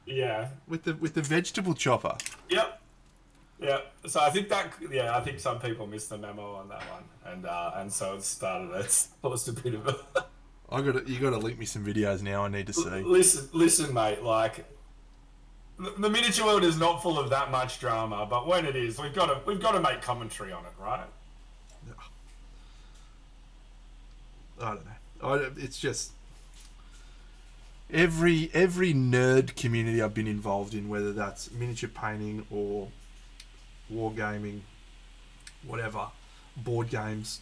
Yeah. With the vegetable chopper. Yep. Yeah. So I think I think some people missed the memo on that one, and so it's caused a bit of a. You gotta link me some videos now. I need to see. Listen, mate. Like, the miniature world is not full of that much drama, but when it is, we've got to make commentary on it, right? I don't know. It's just every nerd community I've been involved in, whether that's miniature painting or wargaming, whatever, board games,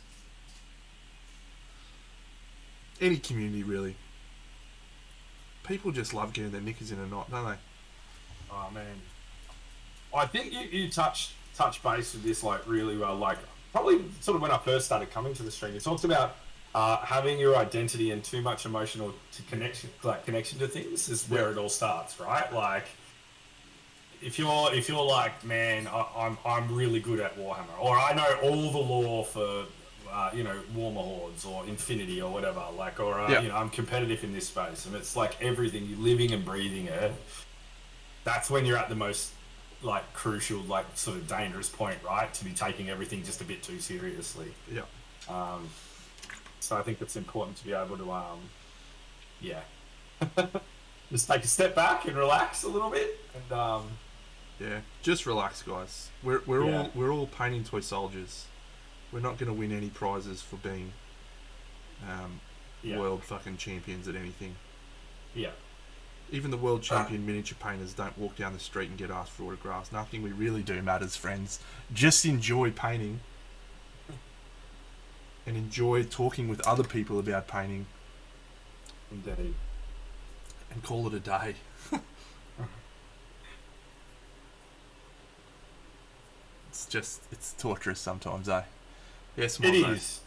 any community really. People just love getting their knickers in a knot, don't they? Oh man, I think you touch base with this like really well. Like, probably sort of when I first started coming to the stream, you talked about having your identity and too much emotional connection to things is where it all starts, right? Like, if you're like, man, I'm really good at Warhammer, or I know all the lore for Warmer Hordes or Infinity or whatever, like, or I'm competitive in this space, and it's like everything, you're living and breathing it. That's when you're at the most like crucial, like sort of dangerous point, right? To be taking everything just a bit too seriously. Yeah. So I think it's important to be able to, just take a step back and relax a little bit, and yeah, just relax, guys. We're all painting toy soldiers. We're not going to win any prizes for being world fucking champions at anything. Yeah. Even the world champion miniature painters don't walk down the street and get asked for autographs. Nothing we really do matters, friends. Just enjoy painting. And enjoy talking with other people about painting. Indeed. And call it a day. It's torturous sometimes, eh? Yes, it is.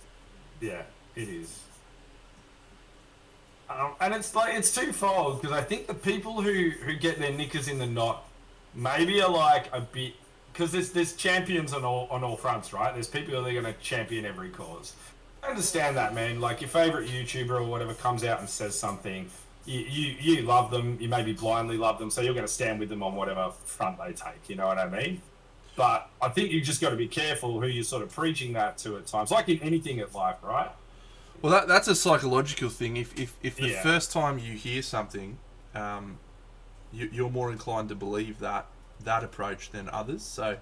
Yeah, it is. And it's twofold, because I think the people who get their knickers in the knot maybe are like a bit, because there's champions on all fronts, right? There's people who are going to champion every cause. I understand that, man. Like, your favorite YouTuber or whatever comes out and says something, you love them, you maybe blindly love them, so you're going to stand with them on whatever front they take. You know what I mean? But I think you just got to be careful who you're sort of preaching that to at times, like in anything in life, right? Well, that's a psychological thing. If the first time you hear something, you're more inclined to believe that approach than others. So,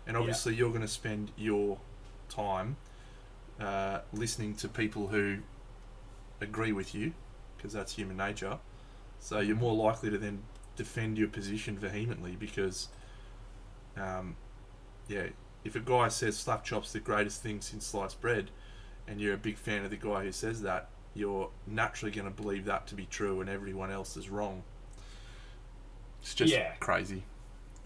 and obviously you're going to spend your time listening to people who agree with you, because that's human nature. So you're more likely to then defend your position vehemently because, if a guy says slap chop's the greatest thing since sliced bread, and you're a big fan of the guy who says that, you're naturally going to believe that to be true and everyone else is wrong. It's just crazy,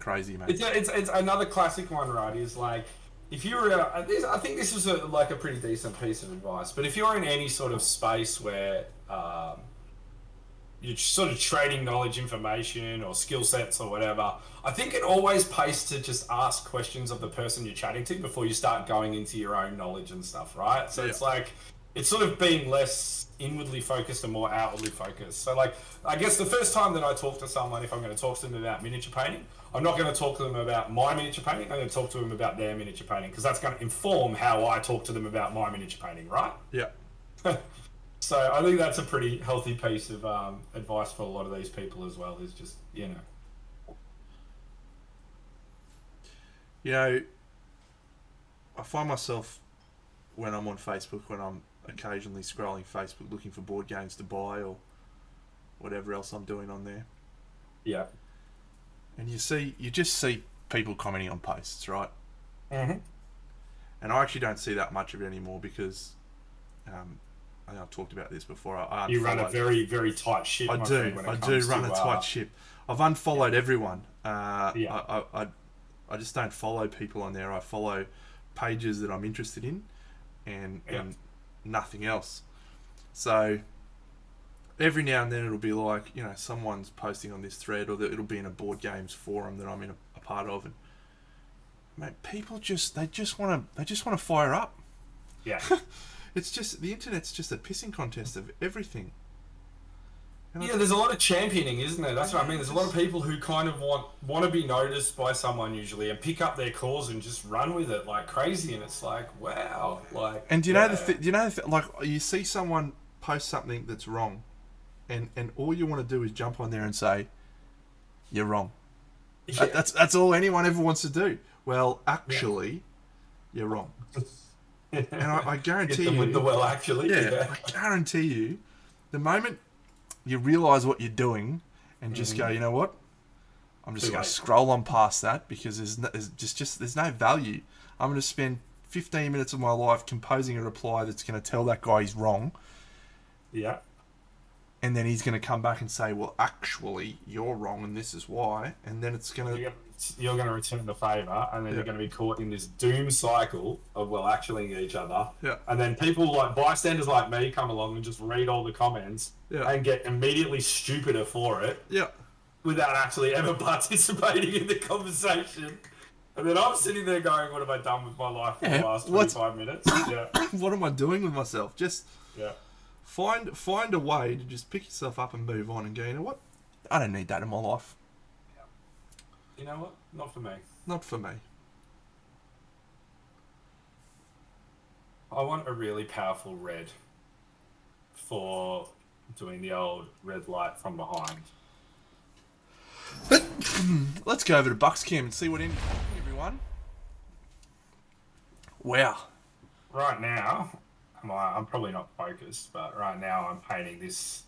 mate. It's another classic one, right? Is like, if you're, I think this is a pretty decent piece of advice. But if you're in any sort of space where you're sort of trading knowledge, information, or skill sets or whatever, I think it always pays to just ask questions of the person you're chatting to before you start going into your own knowledge and stuff, right? So it's like, it's sort of being less inwardly focused and more outwardly focused. So like, I guess the first time that I talk to someone, if I'm going to talk to them about miniature painting, I'm not going to talk to them about my miniature painting. I'm going to talk to them about their miniature painting, because that's going to inform how I talk to them about my miniature painting, right? Yeah. So I think that's a pretty healthy piece of advice for a lot of these people as well, is just, I find myself, when I'm on Facebook, when I'm occasionally scrolling Facebook looking for board games to buy or whatever else I'm doing on there. Yeah. And you just see people commenting on posts, right? Mm-hmm. And I actually don't see that much of it anymore because, I think I've talked about this before. You run a very, very tight ship. I do run a tight ship. I've unfollowed everyone. I just don't follow people on there. I follow pages that I'm interested in, and nothing else. So every now and then it'll be like, someone's posting on this thread, or that it'll be in a board games forum that I'm in a part of, and mate, people just want to fire up. Yeah. It's just, the internet's just a pissing contest of everything. There's a lot of championing, isn't there? That's what I mean. There's a lot of people who kind of want to be noticed by someone usually, and pick up their cause and just run with it like crazy. And it's like, wow, like. And do you know like, you see someone post something that's wrong, and all you want to do is jump on there and say, "You're wrong." Yeah. That's all anyone ever wants to do. Well, actually, you're wrong. And I guarantee you, with the actually, I guarantee you, the moment you realise what you're doing and just go, you know what, I'm just going to scroll on past that, because there's no value. I'm going to spend 15 minutes of my life composing a reply that's going to tell that guy he's wrong. Yeah. And then he's going to come back and say, well, actually, you're wrong and this is why. And then it's going to... You're going to return the favour, and then you're going to be caught in this doom cycle of, actually each other. Yeah. And then people like bystanders like me come along and just read all the comments and get immediately stupider for it. Yeah. Without actually ever participating in the conversation. And then I'm sitting there going, what have I done with my life for the last 25 minutes? Yeah. What am I doing with myself? Just... Yeah. Find a way to just pick yourself up and move on and go, you know what? I don't need that in my life. You know what? Not for me. Not for me. I want a really powerful red for doing the old red light from behind. Let's go over to Buckscam and see what ended everyone. Wow. Right now, I'm probably not focused, but right now I'm painting this.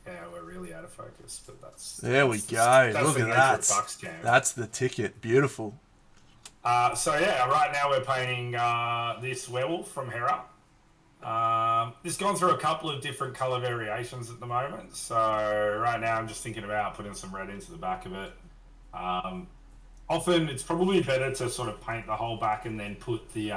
Yeah, we're really out of focus, but that's... There we go. Look at that. That's the ticket. Beautiful. Right now we're painting this werewolf from Hera. This has gone through a couple of different colour variations at the moment. So right now I'm just thinking about putting some red into the back of it. Often it's probably better to sort of paint the whole back and then put the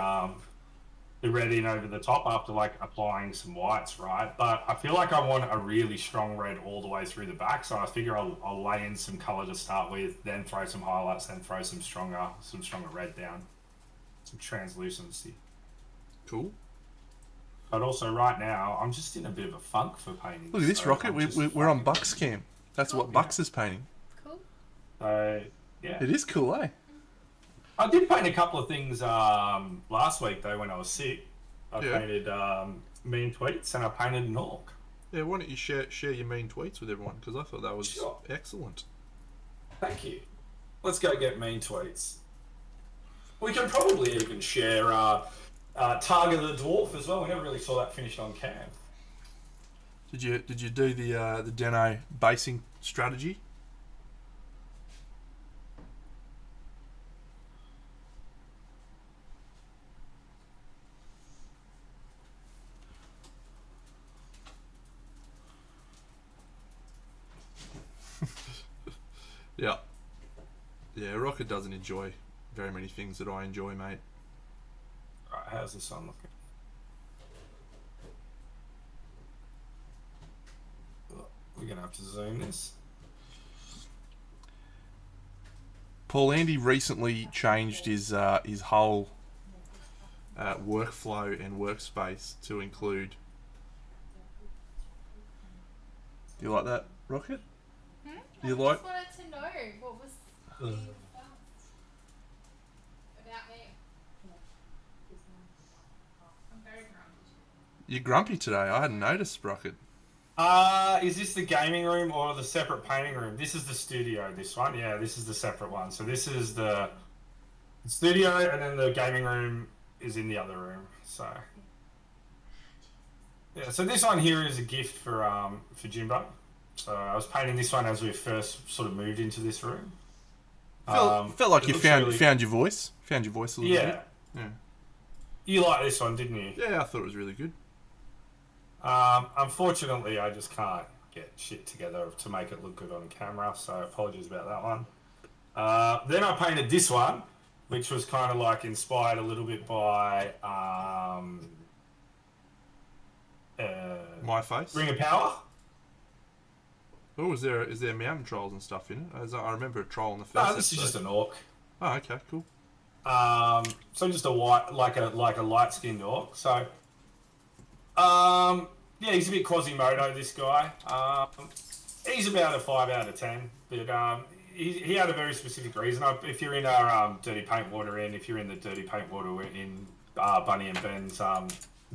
red in over the top after applying some whites, right? But I feel like I want a really strong red all the way through the back, so I figure I'll lay in some colour to start with, then throw some highlights, then throw some stronger red down, some translucency. Cool. But also right now I'm just in a bit of a funk for painting. Look at this, Rocket. We're on Buckscam. That's what Bucks is painting. Cool. So yeah, it is cool, eh? I did paint a couple of things last week, though, when I was sick. I painted mean tweets, and I painted an orc. Yeah, why don't you share your mean tweets with everyone? Because I thought that was excellent. Thank you. Let's go get mean tweets. We can probably even share Targa the Dwarf as well. We never really saw that finished on cam. Did you do the Deno basing strategy? Yeah. Yeah, Rocket doesn't enjoy very many things that I enjoy, mate. Right, how's this one looking? We're gonna have to zoom this. Paul Andy recently changed his whole workflow and workspace to include. Do you like that, Rocket? You I like? just wanted to know what was being discussed about me. I'm very grumpy. You're grumpy today. I hadn't noticed, Rocket. Is this the gaming room or the separate painting room? This is the studio, this one. Yeah, this is the separate one. So this is the studio, and then the gaming room is in the other room. So yeah, so this one here is a gift for Jimbo. So I was painting this one as we first sort of moved into this room. Felt like it you looks found really- found your voice. Found your voice a little Yeah, bit. Yeah. you like this one, didn't you? Yeah, I thought it was really good. Unfortunately, I just can't get shit together to make it look good on camera, so apologies about that one. Then I painted this one, which was kind of like inspired a little bit by My face. Ring of Power. Oh, is there mountain trolls and stuff in it? As I remember a troll in the first No, episode. this is just an orc. Oh, okay, cool. So just a white, like a light skinned orc. So, yeah, he's a bit Quasimodo. This guy. He's about a 5 out of 10, but he had a very specific reason. If you're in our Dirty Paint Water if you're in the Dirty Paint Water in Bunny and Ben's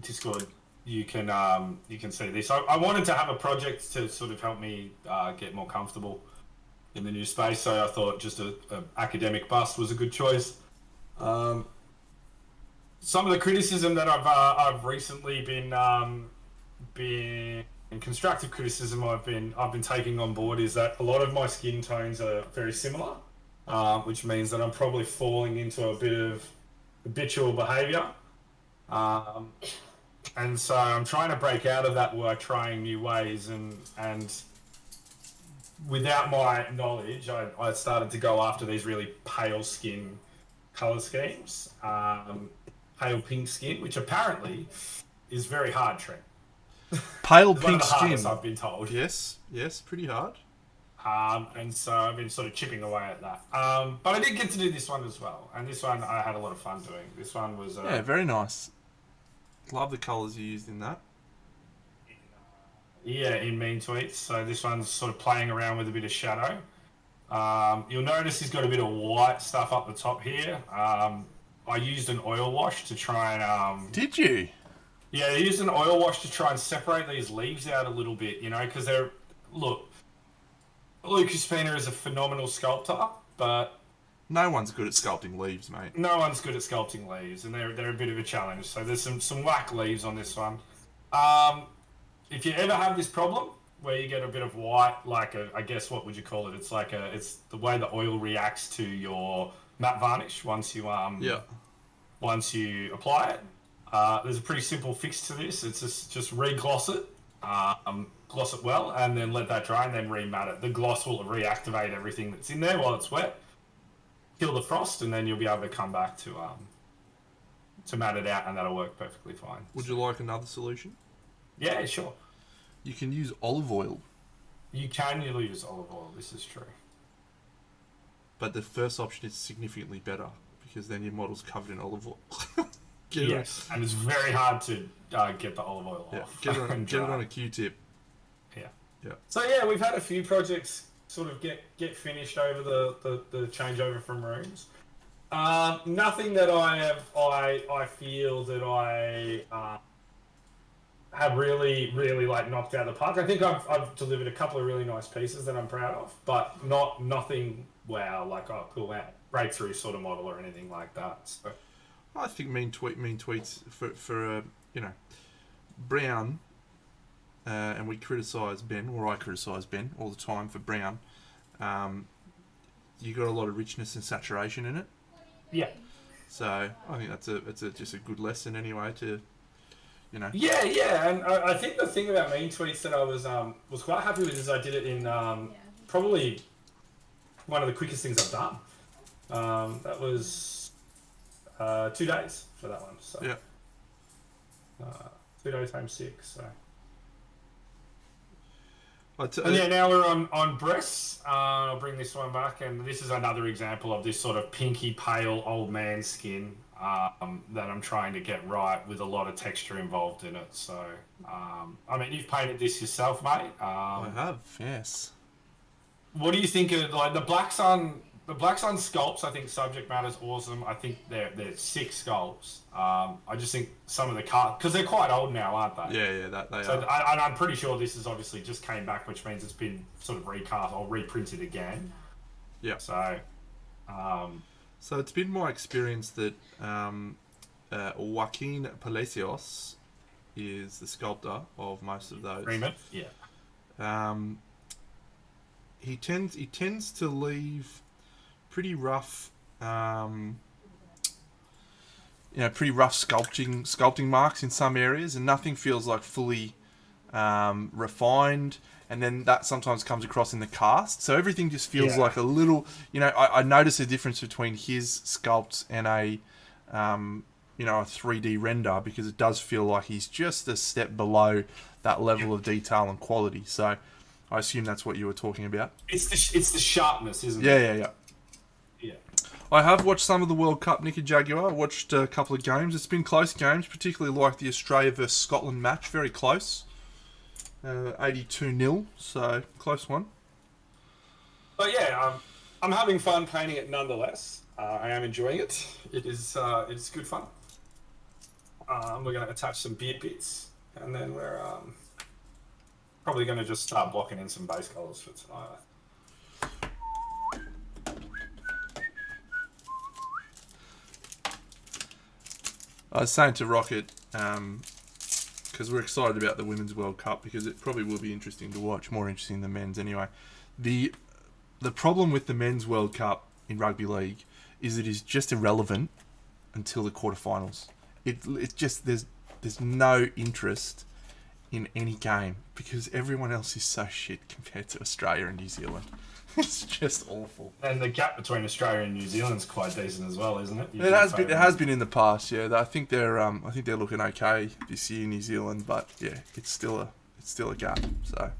Discord, you can see this. I wanted to have a project to sort of help me get more comfortable in the new space, so I thought just a academic bust was a good choice. Some of the criticism that I've recently been and constructive criticism I've been taking on board is that a lot of my skin tones are very similar, which means that I'm probably falling into a bit of habitual behaviour. And so I'm trying to break out of that by trying new ways, and without my knowledge, I started to go after these really pale skin colour schemes. Pale pink skin, which apparently is very hard, Trent. Pale One of pink the skin. hardest, I've been told. Yes, pretty hard. And so I've been sort of chipping away at that. But I did get to do this one as well, and this one I had a lot of fun doing. This one was Yeah, very nice. Love the colours you used in that. in Mean Tweets. So this one's sort of playing around with a bit of shadow. You'll notice he's got a bit of white stuff up the top here. I used an oil wash to try and Did you? yeah, I used an oil wash to try and separate these leaves out a little bit, because Lucas Spina is a phenomenal sculptor, but No one's good at sculpting leaves, mate. no one's good at sculpting leaves, and they're a bit of a challenge. So there's some whack leaves on this one. If you ever have this problem where you get a bit of white, I guess what would you call it? It's the way the oil reacts to your matte varnish once you Yeah. once you apply it. There's a pretty simple fix to this. It's just re-gloss it, gloss it well, and then let that dry, and then re-matte it. The gloss will reactivate everything that's in there while it's wet, kill the frost, and then you'll be able to come back to matte it out, and that'll work perfectly fine. Would you like another solution? Yeah, sure. You can use olive oil, You can use olive oil. This is true. but the first option is significantly better because then your model's covered in olive oil. Get it- Yes, and it's very hard to get the olive oil Yeah, off. get it and get it dry. on a Q-tip. Yeah. Yeah. So yeah, we've had a few projects sort of get finished over the changeover from rooms. Nothing that I feel that I have really knocked out of the park. I think I've delivered a couple of really nice pieces that I'm proud of, but nothing wow, cool out. breakthrough sort of model or anything like that. So. I think mean tweets for Brown, and we criticise Ben, or I criticise Ben all the time for Brown. You got a lot of richness and saturation in it. Yeah. So I think it's just a good lesson anyway to, Yeah, and I think the thing about mean tweets that I was quite happy with is I did it in probably one of the quickest things I've done. That was 2 days for that one. So yeah. 2 days times 6. So. And yeah, now we're on breasts. I'll bring this one back, and this is another example of this sort of pinky pale old man skin that I'm trying to get right with a lot of texture involved in it. So, I mean, you've painted this yourself, mate. I have, yes. What do you think of like the Black Sun? The Black Sun sculpts, I think subject matter's awesome. I think they're sick sculpts. I just think some of the cards, because they're quite old now, aren't they? Yeah, that they so are. I'm pretty sure this is obviously just came back, which means it's been sort of recast or reprinted again. Yeah. So, so it's been my experience that Joaquin Palacios is the sculptor of most of those. Freeman? Yeah. He tends to leave pretty rough, pretty rough sculpting marks in some areas, and nothing feels like fully refined. And then that sometimes comes across in the cast, so everything just feels like a little. I notice a difference between his sculpts and a 3D render, because it does feel like he's just a step below that level of detail and quality. So I assume that's what you were talking about. It's the sharpness, isn't it? Yeah. Yeah. I have watched some of the World Cup, Nicky Jaguar. I watched a couple of games. It's been close games, particularly like the Australia versus Scotland match. Very close. 82-0, so close one. But yeah, I'm having fun painting it nonetheless. I am enjoying it. It's good fun. We're going to attach some beard bits, and then we're probably going to just start blocking in some base colours for tonight. I was saying to Rocket, because we're excited about the Women's World Cup, because it probably will be interesting to watch, more interesting than men's anyway. The problem with the Men's World Cup in rugby league is it is just irrelevant until the quarterfinals. It just there's no interest in any game because everyone else is so shit compared to Australia and New Zealand. It's just awful. And the gap between Australia and New Zealand is quite decent as well, isn't it? It has been in the past, yeah. I think they're looking okay this year, New Zealand, but yeah, it's still a gap. So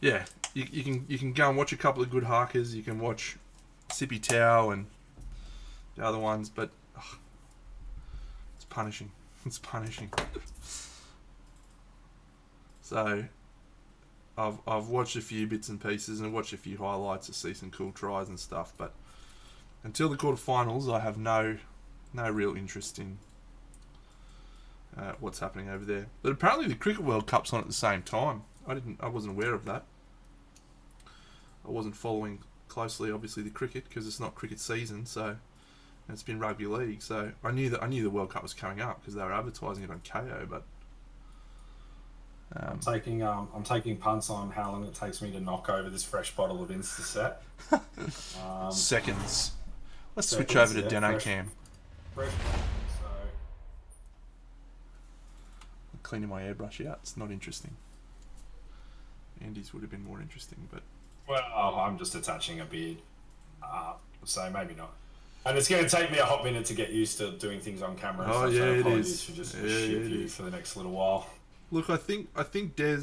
yeah, you can go and watch a couple of good harkers. You can watch Sippy Tau and the other ones, but it's punishing. It's punishing. So I've watched a few bits and pieces and watched a few highlights to see some cool tries and stuff, but until the quarterfinals, I have no real interest in what's happening over there. But apparently the Cricket World Cup's on at the same time. I wasn't aware of that. I wasn't following closely, obviously, the cricket because it's not cricket season, so it's been rugby league. So I knew the World Cup was coming up because they were advertising it on KO, but. I'm taking punts on how long it takes me to knock over this fresh bottle of Instaset. Seconds. Let's switch over to DenoCam. Fresh. So I'm cleaning my airbrush out. It's not interesting. Andy's would have been more interesting, but. Well, I'm just attaching a beard, so maybe not. And it's going to take me a hot minute to get used to doing things on camera. Oh yeah, it is. For just shit you for the next little while. Look, I think Des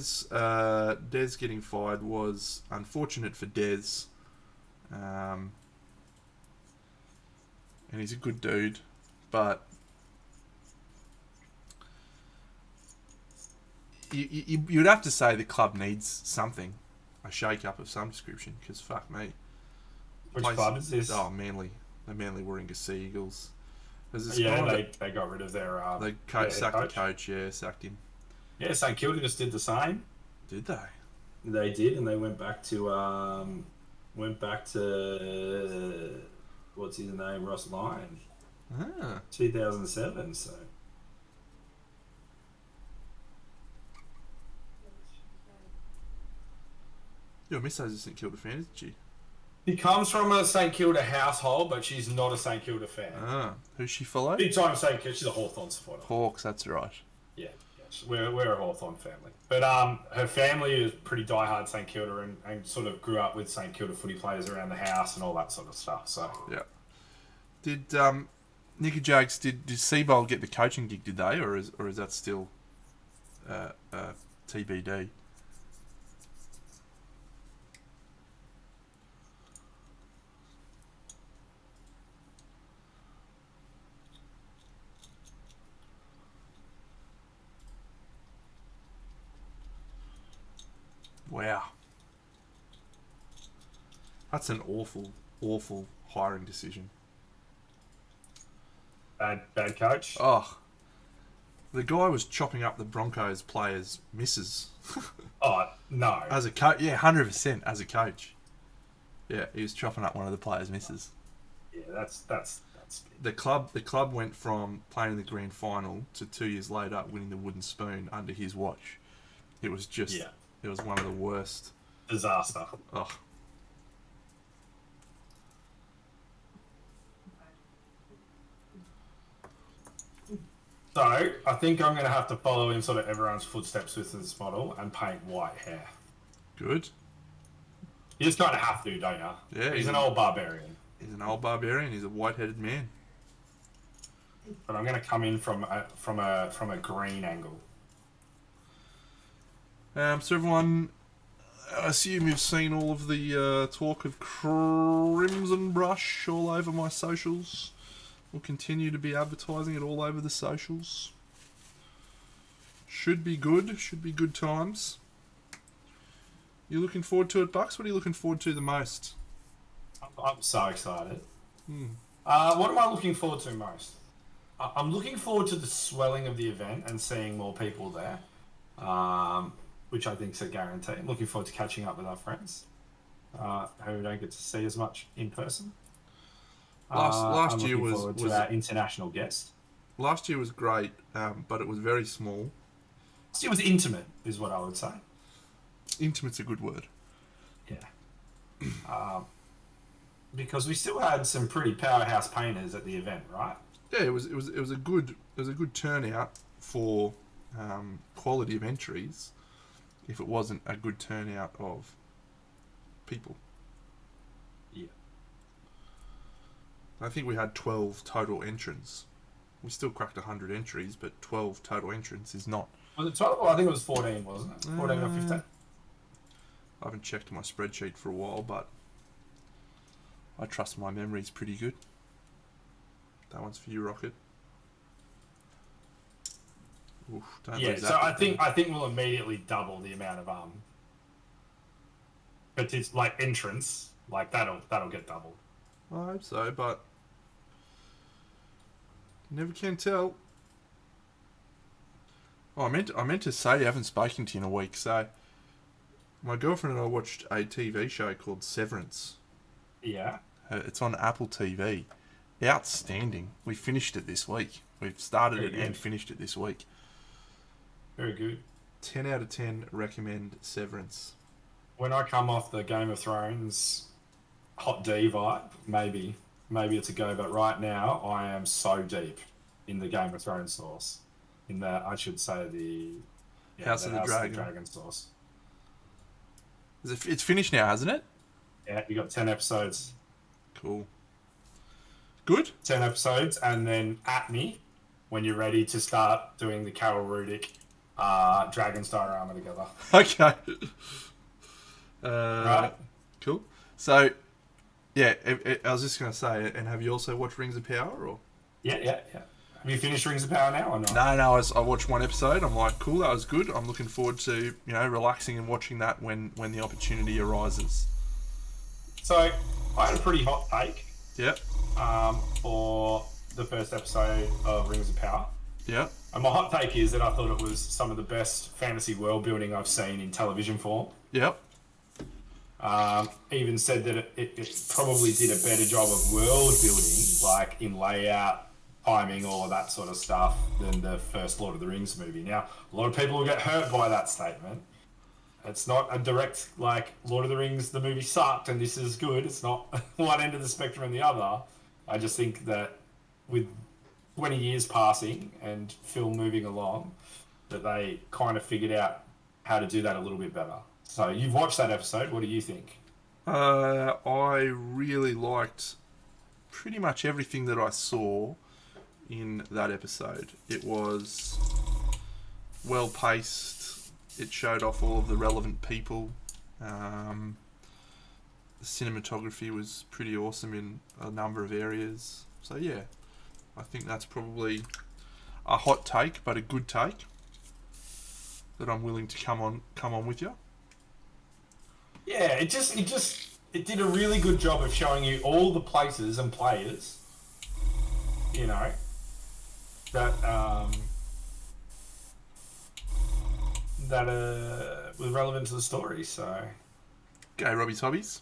getting fired was unfortunate for Des, and he's a good dude, but you'd have to say the club needs something, a shake-up of some description, because fuck me. Which club is this? Oh, Manly. The Manly Warringah Sea Eagles. They got rid of their sacked the coach, sacked him. Yeah, St Kilda just did the same. Did they? They did, and they went back to Went back to what's his name, Ross Lyon, Ah, 2007. So your missus is a St Kilda fan, isn't she? he comes from a St Kilda household, but she's not a St Kilda fan. Ah, who's she follow? Big time St Kilda. She's a Hawthorn supporter. Hawks, that's right. Yeah, we're a Hawthorn family. But her family is pretty diehard St Kilda and sort of grew up with St Kilda footy players around the house and all that sort of stuff. So Yeah. Did Nicky Jags did Seabold get the coaching gig? Did they, or is that still TBD? Wow. That's an awful hiring decision. bad coach. Oh, the guy was chopping up the Broncos players' misses Oh no. as a coach. Yeah, 100% as a coach. Yeah, he was chopping up one of the players' misses. Yeah, that's The club went from playing in the grand final to 2 years later winning the wooden spoon under his watch. It was just, Yeah. it was one of the worst. disaster. Oh, So I think I'm going to have to follow in sort of everyone's footsteps with this model and paint white hair. good. You just kind of have to, don't you? Yeah, He's an old barbarian. He's an old barbarian. He's a white-headed man. But I'm going to come in from a green angle. So everyone, I assume you've seen all of the talk of Crimson Brush all over my socials. We'll continue to be advertising it all over the socials. Should be good. Should be good times. You looking forward to it, Bucks? What are you looking forward to the most? I'm so excited. Hmm. What am I looking forward to most? I'm looking forward to the swelling of the event and seeing more people there, which I think is a guarantee. I'm looking forward to catching up with our friends who we don't get to see as much in person. Last I'm year looking was forward to our international guest. last year was great, but it was very small. It was intimate, is what I would say. Intimate's a good word. Yeah. Because we still had some pretty powerhouse painters at the event, right? Yeah, it was a good turnout for quality of entries. If it wasn't a good turnout of people, Yeah. I think we had 12 total entrants. We still cracked 100 entries, but 12 total entrants is not. Was it 12? I think it was 14, wasn't it? 14 or 15? I haven't checked my spreadsheet for a while, but I trust my memory's pretty good. That one's for you, Rocket. Oof, don't Yeah, lose so that I bit think we'll immediately double the amount of but it's like entrance, like that'll get doubled. there. I hope so, but you never can tell. Oh, I meant to say I haven't spoken to you in a week. So my girlfriend and I watched a TV show called Severance. Yeah. It's on Apple TV. Outstanding. We finished it this week. We've started Very it good. and finished it this week. Very good. 10 out of 10 recommend Severance. When I come off the Game of Thrones hot D vibe, maybe it's a go, but right now I am so deep in the Game of Thrones sauce. In the, I should say, the House of the Dragon. Dragon sauce. It's finished now, hasn't it? Yeah, you got 10 episodes. Cool. Good? 10 episodes, and then at me when you're ready to start doing the Carol Rudick Dragon's diorama together. Okay. Right? Cool. So, yeah, I was just going to say, and have you also watched Rings of Power? Or Yeah. Have you finished Rings of Power now or not? No, I watched one episode. I'm like, cool, that was good. I'm looking forward to, relaxing and watching that when the opportunity arises. So, I had a pretty hot take Yep. for the first episode of Rings of Power. Yep. And my hot take is that I thought it was some of the best fantasy world building I've seen in television form. Yep. Even said that it probably did a better job of world building, like in layout, timing, all of that sort of stuff, than the first Lord of the Rings movie. Now, a lot of people will get hurt by that statement. It's not a direct, like, Lord of the Rings, the movie sucked and this is good. It's not one end of the spectrum and the other. I just think that with 20 years passing and film moving along, that they kind of figured out how to do that a little bit better. So you've watched that episode. What do you think? I really liked pretty much everything that I saw in that episode. It was well paced. It showed off all of the relevant people. The cinematography was pretty awesome in a number of areas. So yeah, I think that's probably a hot take, but a good take that I'm willing to come on with you. Yeah, it did a really good job of showing you all the places and players, you know, that was relevant to the story. So, Okay, Robbie's hobbies.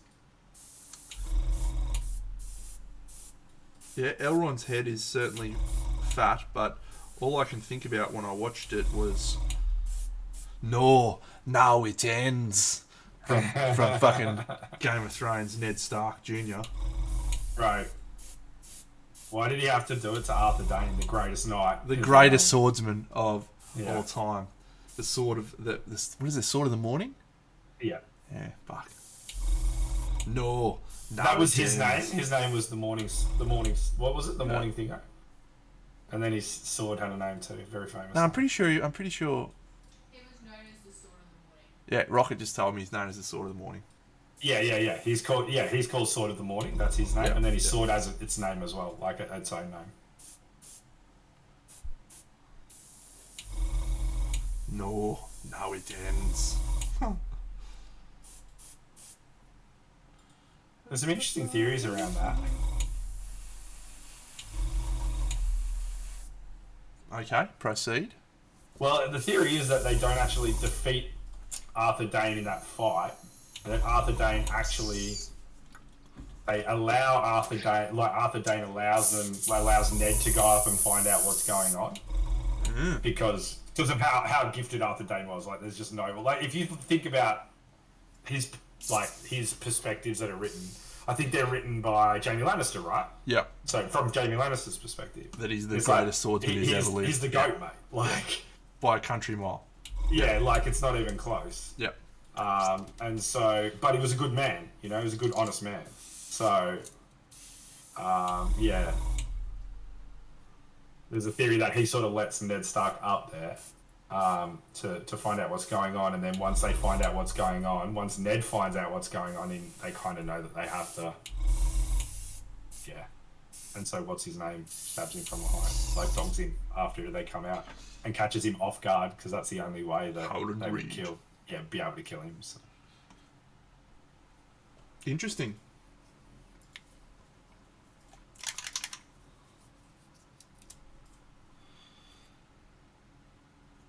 Yeah, Elrond's head is certainly fat, but all I can think about when I watched it was, no, now it ends. From fucking Game of Thrones, Ned Stark Jr. Right. Why did he have to do it to Arthur Dane, the greatest knight? The greatest swordsman of Yeah. all time. The sword of the what is it? Sword of the morning? Yeah. Yeah, fuck. No, That was it his name. ends. His name was the morning. What was it? The morning thinger. And then his sword had a name too. Very famous. No, I'm pretty sure. He was known as the Sword of the Morning. Yeah, Rocket just told me he's known as the Sword of the Morning. Yeah. He's called Sword of the Morning. That's his name. Yeah, And then his yeah. sword has its name as well, like its own name. No, now it ends. There's some interesting theories around that. Okay, proceed. Well, the theory is that they don't actually defeat Arthur Dane in that fight. And that Arthur Dane actually... They allow Arthur Dane... Like, Arthur Dane allows Ned to go up and find out what's going on. Because of how gifted Arthur Dane was. Like, there's just no... Like, if you think about his perspectives that are written, I think they're written by Jaime Lannister, right? Yep, So, from Jaime Lannister's perspective... that he's the it's greatest swordsman who's ever lived. He's the GOAT, mate. Like... By a country mile. Yeah, like it's not even close. Yep. And so, but he was a good man, you know, he was a good, honest man. So, yeah. There's a theory that he sort of lets Ned Stark up there to find out what's going on. And then once they find out what's going on, once Ned finds out what's going on, they kind of know that they have to, yeah. And so what's his name stabs him from behind, like dogs him after they come out. And catches him off guard because that's the only way that Howland they would Reed. be able to kill him. So. Interesting.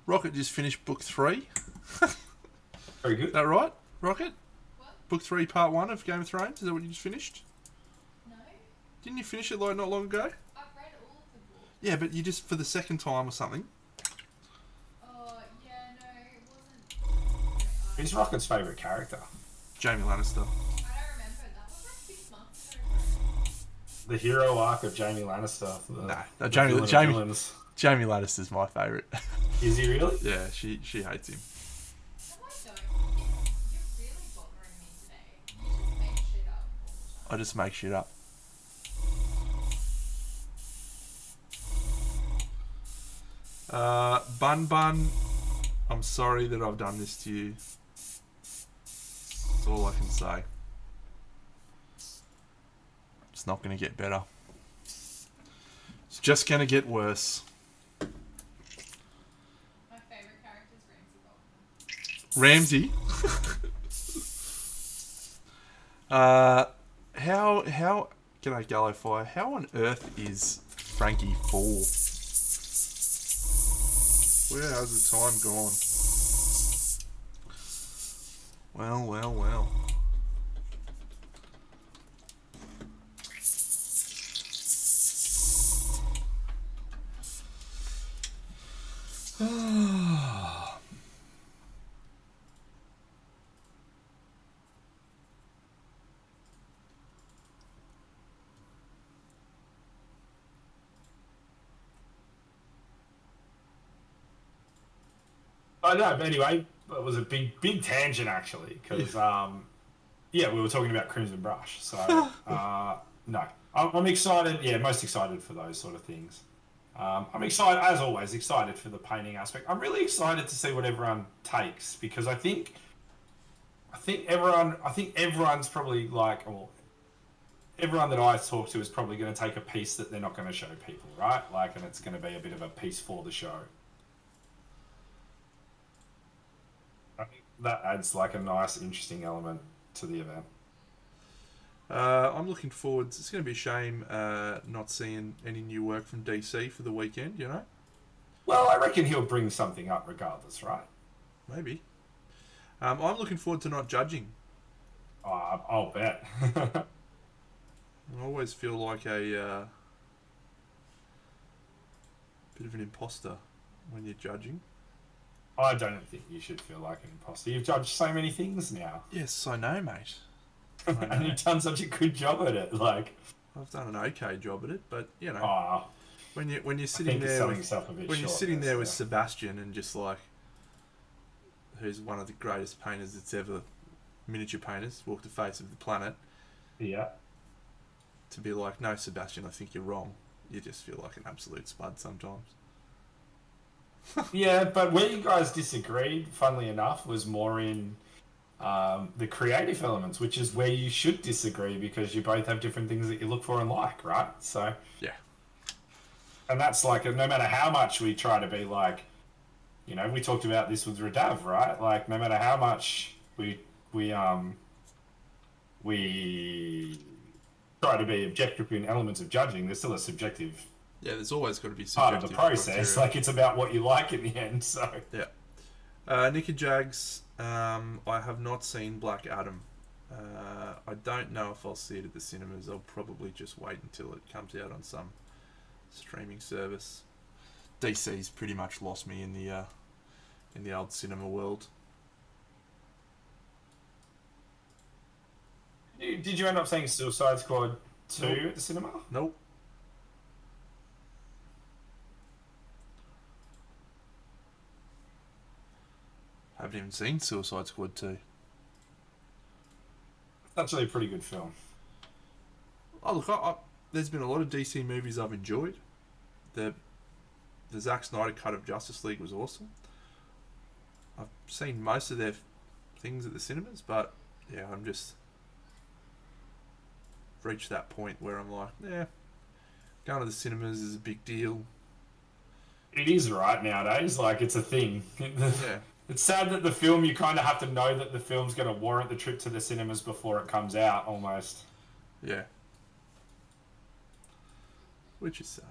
Rocket just finished book 3. Very good. Is that right, Rocket? What? Book 3, part 1 of Game of Thrones. Is that what you just finished? No? Didn't you finish it like not long ago? I've read all of the books. Yeah, but you just for the second time or something. Oh, yeah, no, it wasn't. Who's Rocket's favourite character? Jamie Lannister. I don't remember. That was like 6 months ago. The hero arc of Jaime Lannister. No, villain of villains. Jamie Lannister's my favourite. Is he really? Yeah, she hates him. No, I don't. You're really bothering me today. You just make shit up all the time. I just make shit up. Bun Bun, I'm sorry that I've done this to you. That's all I can say. It's not going to get better. It's just going to get worse. My favourite character is Ramsay Bolton. Ramsey. How g'day Gallowfire, how on earth is Frankie 4? Where has the time gone? Well. I know, but anyway, it was a big tangent actually, because yeah, we were talking about Crimson Brush. So no, I'm excited. Yeah, most excited for those sort of things. I'm excited, as always, excited for the painting aspect. I'm really excited to see what everyone takes, because I think everyone's probably like, well, everyone that I talk to is probably going to take a piece that they're not going to show people, right? Like, and it's going to be a bit of a piece for the show. I think that adds like a nice, interesting element to the event. I'm looking forward. It's going to be a shame not seeing any new work from DC for the weekend, you know? Well, I reckon he'll bring something up regardless, right? Maybe. I'm looking forward to not judging. I'll bet. I always feel like a bit of an imposter when you're judging. I don't think you should feel like an imposter. You've judged so many things now. Yes, I know, mate. And you've done such a good job at it. Like, I've done an okay job at it, but you know, oh, when you're I sitting think you're there selling with, yourself a bit when you're short sitting there with yeah. Sebastian and just like, who's one of the greatest painters that's ever, miniature painters, walked the face of the planet, Yeah. to be like, no, Sebastian, I think you're wrong. You just feel like an absolute spud sometimes. Yeah, but where you guys disagreed, funnily enough, was more in the creative elements, which is where you should disagree, because you both have different things that you look for and like, right? So Yeah. and that's like, no matter how much we try to be like, you know, we talked about this with Radav, right? Like, no matter how much we try to be objective in elements of judging, there's still a subjective Yeah, there's always got to be part of subjective the process. criteria. Like, it's about what you like in the end. So Yeah. Nick and Jags, I have not seen Black Adam. I don't know if I'll see it at the cinemas. I'll probably just wait until it comes out on some streaming service. DC's pretty much lost me in the old cinema world. did you end up seeing Suicide Squad 2 Nope. at the cinema? Nope. Haven't even seen Suicide Squad 2. It's actually a pretty good film. Oh look, there's been a lot of DC movies I've enjoyed. The Zack Snyder cut of Justice League was awesome. I've seen most of their things at the cinemas, but yeah, I'm just reached that point where I'm like, yeah, going to the cinemas is a big deal. It is right nowadays. Like, it's a thing. Yeah, It's sad that the film, you kind of have to know that the film's going to warrant the trip to the cinemas before it comes out, almost. yeah, which is sad.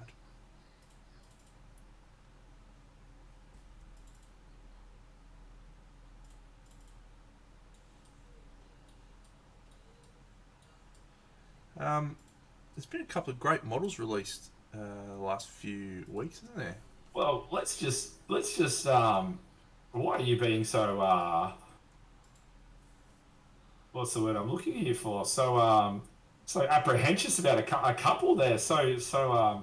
There's been a couple of great models released the last few weeks, isn't there? Well, let's just why are you being so what's the word I'm looking here for? So so apprehensive about a couple there. So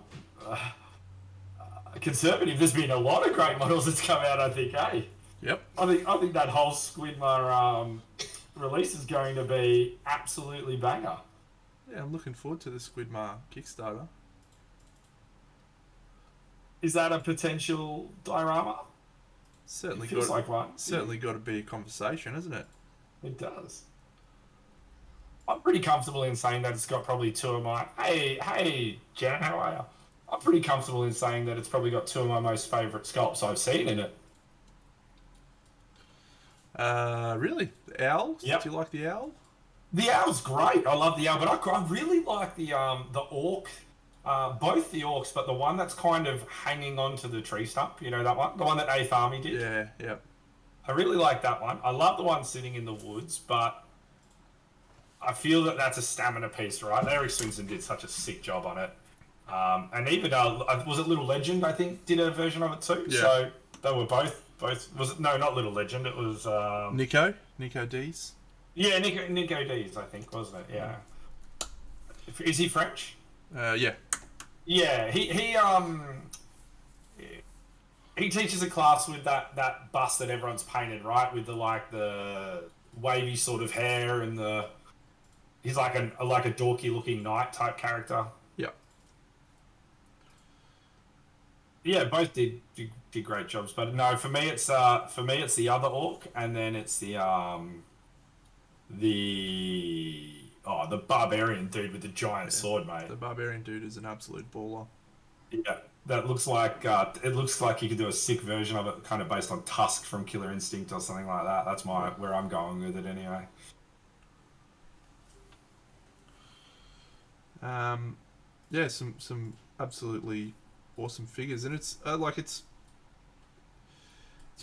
conservative. There's been a lot of great models that's come out, I think. Yep. I think that whole Squidmar release is going to be absolutely banger. Yeah, I'm looking forward to the Squidmar Kickstarter. Is that a potential diorama? Certainly It feels got like one. certainly got to be a conversation, isn't it? It does. I'm pretty comfortable in saying that it's got probably two of my... Hey, Jan, how are you? I'm pretty comfortable in saying that it's probably got two of my most favourite sculpts I've seen in it. Really? The owl? Yep. Do you like the owl? The owl's great. I love the owl, but I really like the orc. Both the orcs, but the one that's kind of hanging onto the tree stump. You know that one? The one that 8th Army did? Yeah, yep. I really like that one. I love the one sitting in the woods, but I feel that that's a stamina piece, right? Eric Swinson did such a sick job on it. And even, was it Little Legend, I think, did a version of it too? Yeah. So they were both, was it, no, not Little Legend, it was... Nico Dees. Yeah, Nico Dees, I think, wasn't it? Yeah. Is he French? Yeah. Yeah, He teaches a class with that bust that everyone's painted, right? With the wavy sort of hair and the he's like a dorky looking knight type character. Yeah. Yeah, both did great jobs, but no, for me it's the other orc, and then it's the barbarian dude with the giant sword, mate. The barbarian dude is an absolute baller. Yeah, that looks like it looks like you could do a sick version of it, kind of based on Tusk from Killer Instinct or something like that. That's where I'm going with it anyway. Yeah, some absolutely awesome figures, and it's it's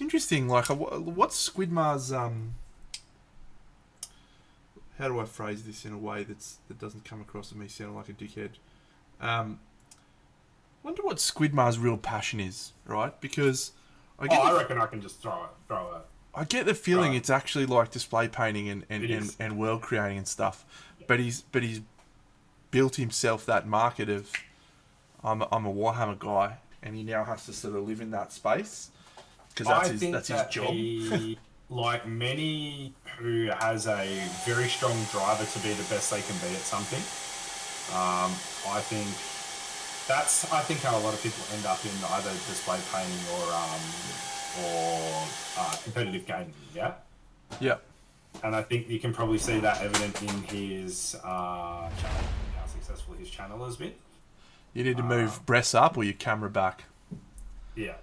interesting. Like, what's Squidmar's how do I phrase this in a way that doesn't come across as me sounding like a dickhead? Wonder what Squidmar's real passion is, right? Because I reckon I can just throw it. I get the feeling Right. it's actually like display painting and world creating and stuff, but he's built himself that market of I'm a Warhammer guy, and he now has to sort of live in that space because that's his job. He, like many who has a very strong driver to be the best they can be at something, I think how a lot of people end up in either display painting or competitive gaming. Yeah. Yeah. And I think you can probably see that evident in his channel, how successful his channel has been. You need to move Bress up or your camera back. Yeah.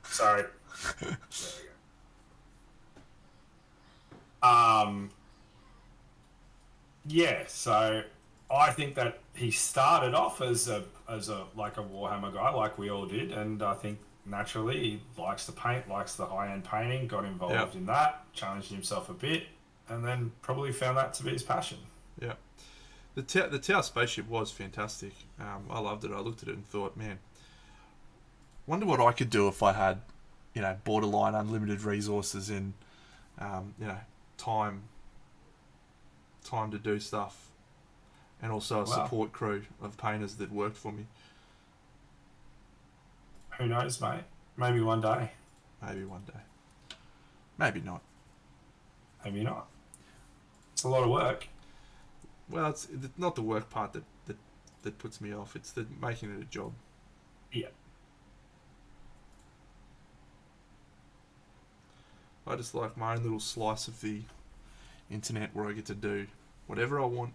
Sorry. There we go. Yeah, so I think that he started off as a Warhammer guy, like we all did, and I think naturally he likes to paint, likes the high-end painting, got involved in that, challenged himself a bit, and then probably found that to be his passion. Yeah. The Tau spaceship was fantastic. I loved it. I looked at it and thought, man, wonder what I could do if I had, borderline unlimited resources and, time to do stuff, and also a support crew of painters that worked for me. Who knows, mate? Maybe one day. Maybe one day. Maybe not. Maybe not. It's a lot of work. Well, it's not the work part that puts me off. It's the making it a job. Yeah. I just like my own little slice of the internet where I get to do whatever I want.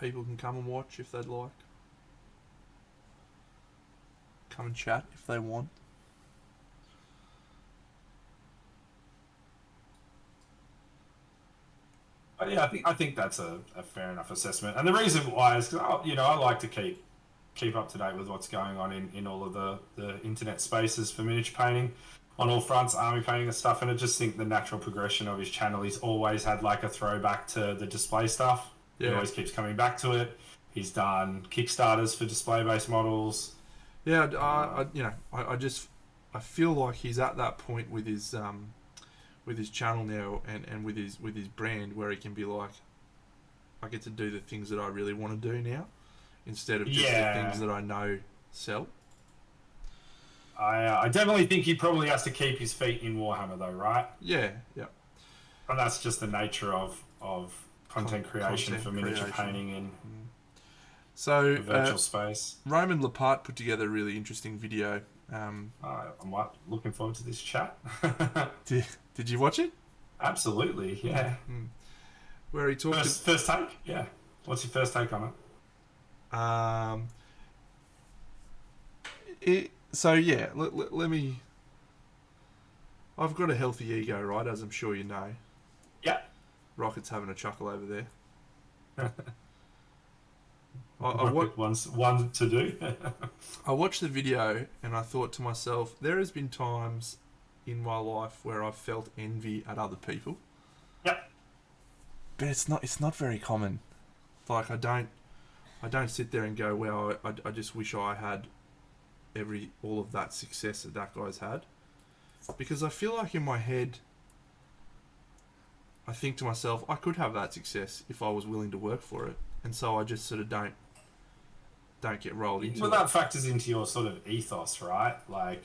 People can come and watch if they'd like. Come and chat if they want. But yeah, I think that's a fair enough assessment. And the reason why is because I like to keep up to date with what's going on in all of the internet spaces for miniature painting on all fronts, army painting and stuff. And I just think the natural progression of his channel, he's always had like a throwback to the display stuff. Yeah. He always keeps coming back to it. He's done Kickstarters for display-based models. Yeah, I feel like he's at that point with his channel now and with his brand where he can be like, I get to do the things that I really want to do now, instead of just the things that I know sell. I definitely think he probably has to keep his feet in Warhammer though, right? Yeah. And that's just the nature of content creation for miniature painting in so virtual space. Roman Lepart put together a really interesting video. I'm looking forward to this chat. Did you watch it? Absolutely, yeah. Where he talked first take? Yeah. What's your first take on it? Let me... I've got a healthy ego, right, as I'm sure you know. Yeah. Rocket's having a chuckle over there. One to do. I watched the video and I thought to myself, there has been times in my life where I've felt envy at other people. Yep. But it's not very common. Like I don't sit there and go, well, I just wish I had all of that success that guy's had. Because I feel like in my head, I think to myself, I could have that success if I was willing to work for it. and so I just sort of don't get rolled into Well, it. that factors into your sort of ethos, right? Like,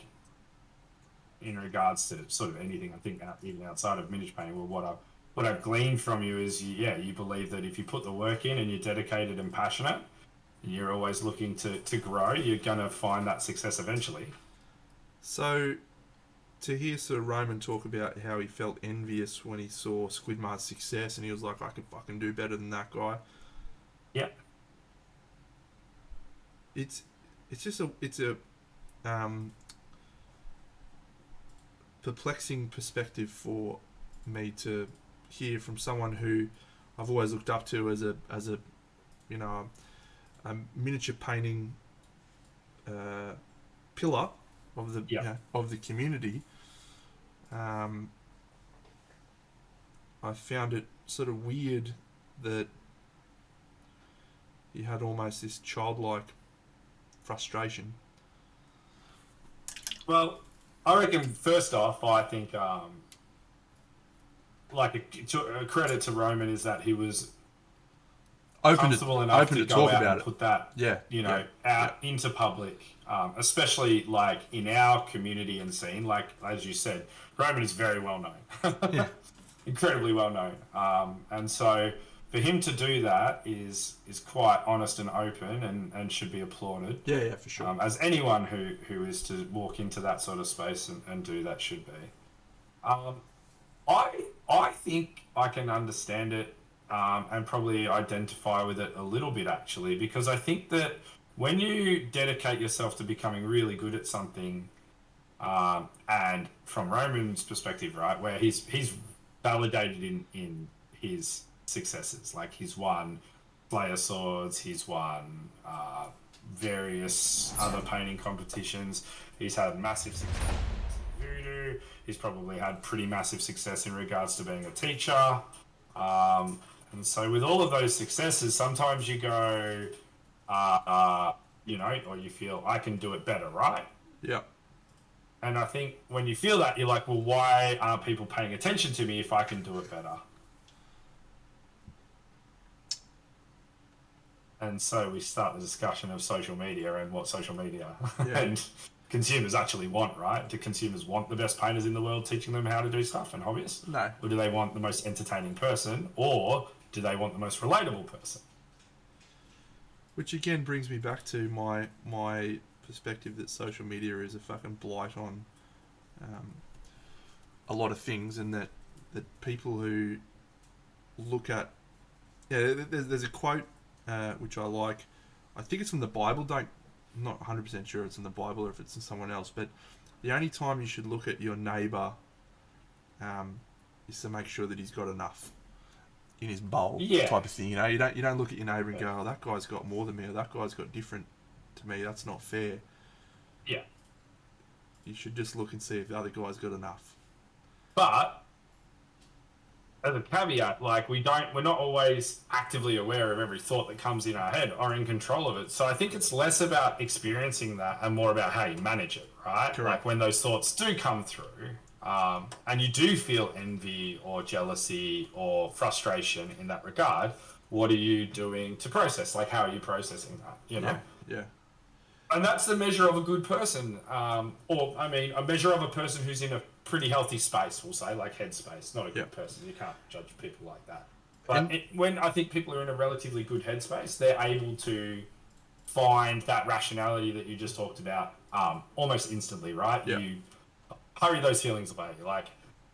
in regards to sort of anything, I think even outside of miniature painting, well, what I've gleaned from you is, you believe that if you put the work in and you're dedicated and passionate, and you're always looking to grow, you're going to find that success eventually. So, to hear Sir Roman talk about how he felt envious when he saw Squidmar's success, and he was like, I could fucking do better than that guy. Yeah. It's just a perplexing perspective for me to hear from someone who I've always looked up to as a a miniature painting pillar of the of the community. I found it sort of weird that he had almost this childlike frustration. Well, I reckon first off, I think a credit to Roman is that he was comfortable enough to go out and put that, out into public, especially like in our community and scene. Like as you said, Roman is very well known, incredibly well known, and so for him to do that is quite honest and open and should be applauded. Yeah, for sure. As anyone who is to walk into that sort of space and do that should be. I think I can understand it and probably identify with it a little bit actually, because I think that when you dedicate yourself to becoming really good at something, and from Roman's perspective, right, where he's validated in his successes, like he's won Slayer Swords, he's won various other painting competitions, he's had massive success in Voodoo, he's probably had pretty massive success in regards to being a teacher, and so with all of those successes, sometimes you go, or you feel, I can do it better, right? Yeah. And I think when you feel that, you're like, well, why aren't people paying attention to me if I can do it better? And so we start the discussion of social media and what social media and consumers actually want, right? Do consumers want the best painters in the world teaching them how to do stuff and hobbyists? No. Or do they want the most entertaining person? Or do they want the most relatable person? Which again brings me back to my perspective that social media is a fucking blight on a lot of things, and that people who look at... there's a quote which I like. I think it's from the Bible. I'm not 100% sure it's in the Bible or if it's in someone else, but the only time you should look at your neighbour is to make sure that he's got enough in his bowl, type of thing. You don't look at your neighbour and go, oh, that guy's got more than me, or that guy's got different to me. That's not fair. Yeah. You should just look and see if the other guy's got enough. But as a caveat, like we're not always actively aware of every thought that comes in our head or in control of it. So I think it's less about experiencing that and more about how you manage it, right? Correct. Like when those thoughts do come through, and you do feel envy or jealousy or frustration in that regard, what are you doing to process? Like, how are you processing that? You know? Yeah. And that's the measure of a good person, a measure of a person who's in a pretty healthy space, we'll say, like headspace. Not a good person. You can't judge people like that. But when I think people are in a relatively good headspace, they're able to find that rationality that you just talked about almost instantly, right? Yeah. You hurry those feelings away. You're like,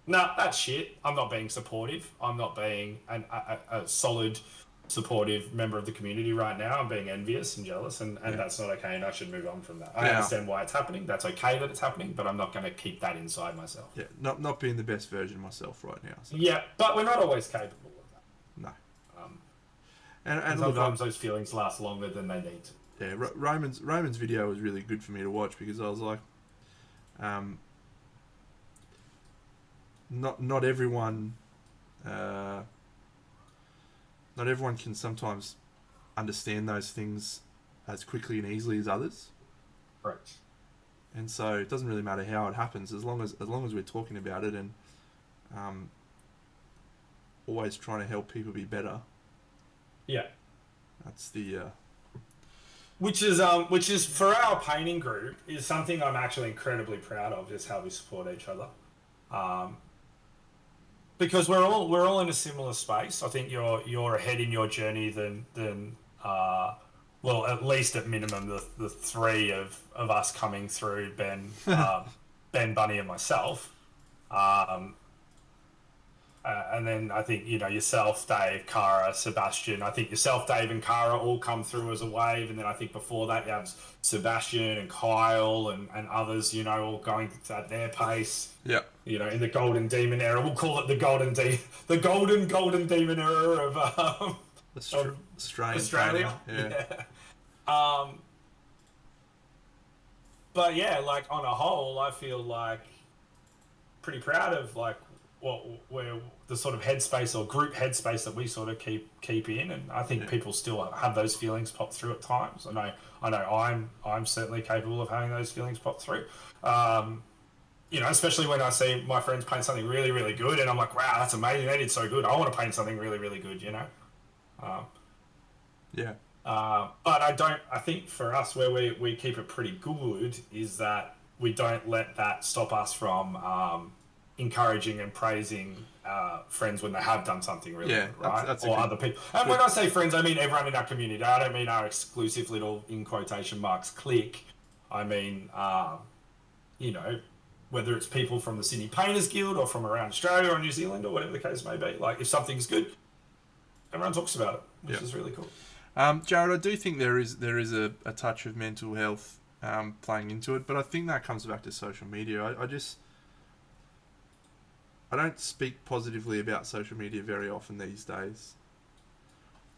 nah, that's shit. I'm not being supportive. I'm not being a solid, supportive member of the community right now. I'm being envious and jealous, and that's not okay, and I should move on from that. I understand why it's happening. That's okay that it's happening, but I'm not going to keep that inside myself. Yeah, not being the best version of myself right now. So. Yeah, but we're not always capable of that. No. And sometimes those feelings last longer than they need to. Yeah, Roman's video was really good for me to watch, because I was like, not everyone can sometimes understand those things as quickly and easily as others. Right. And so it doesn't really matter how it happens, as long as we're talking about it and always trying to help people be better. Yeah. That's the Which is for our painting group is something I'm actually incredibly proud of. Is how we support each other, because we're all in a similar space. I think you're ahead in your journey than well, at least at minimum the three of us coming through, Ben, Ben, Bunny, and myself. And then I think, yourself, Dave, Cara, Sebastian. I think yourself, Dave, and Cara all come through as a wave. And then I think before that, you have Sebastian and Kyle and others, all going at their pace. yeah. In the Golden Demon era. We'll call it the Golden Demon era of Australian Australia. painting, yeah. But yeah, like on a whole, I feel like pretty proud of like where the sort of headspace or group headspace that we sort of keep in, and I think people still have those feelings pop through at times. I know I'm certainly capable of having those feelings pop through. Especially when I see my friends paint something really, really good, and I'm like, wow, that's amazing. They did so good. I want to paint something really, really good. Yeah. But I think for us, where we keep it pretty good is that we don't let that stop us from encouraging and praising friends when they have done something really good, right? That's or other people. And when I say friends, I mean everyone in our community. I don't mean our exclusive little, in quotation marks, clique. I mean, whether it's people from the Sydney Painters Guild or from around Australia or New Zealand or whatever the case may be. Like, if something's good, everyone talks about it, which is really cool. Jared, I do think there is a touch of mental health playing into it, but I think that comes back to social media. I don't speak positively about social media very often these days.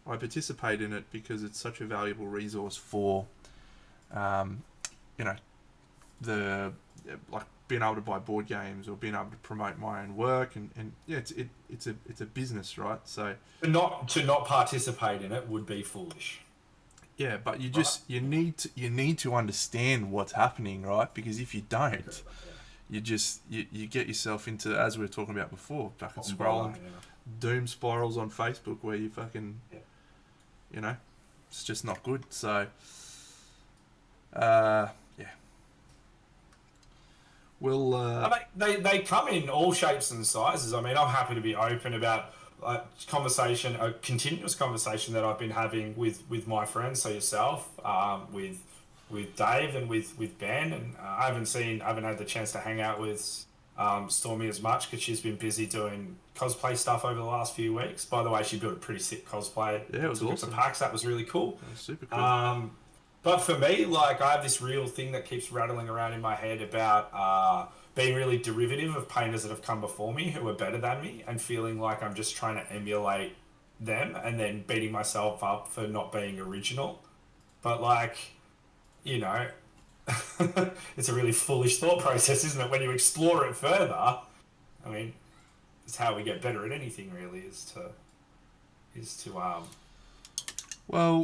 I participate in it because it's such a valuable resource for, being able to buy board games or being able to promote my own work, and it's a business, right? So to not participate in it would be foolish. Yeah, but you need to understand what's happening, right? Because if you don't, you get yourself into, as we were talking about before, fucking scrolling doom spirals on Facebook where you fucking it's just not good. So we'll they come in all shapes and sizes. I mean, I'm happy to be open about a continuous conversation that I've been having with my friends, so yourself, with Dave and with Ben, and I haven't had the chance to hang out with Stormy as much because she's been busy doing cosplay stuff over the last few weeks. By the way, she built a pretty sick cosplay. Yeah, it was awesome. Packs, that was really cool. That was super cool. But for me, like, I have this real thing that keeps rattling around in my head about being really derivative of painters that have come before me who are better than me, and feeling like I'm just trying to emulate them and then beating myself up for not being original. But like, it's a really foolish thought process, isn't it? When you explore it further, I mean, it's how we get better at anything, really, is to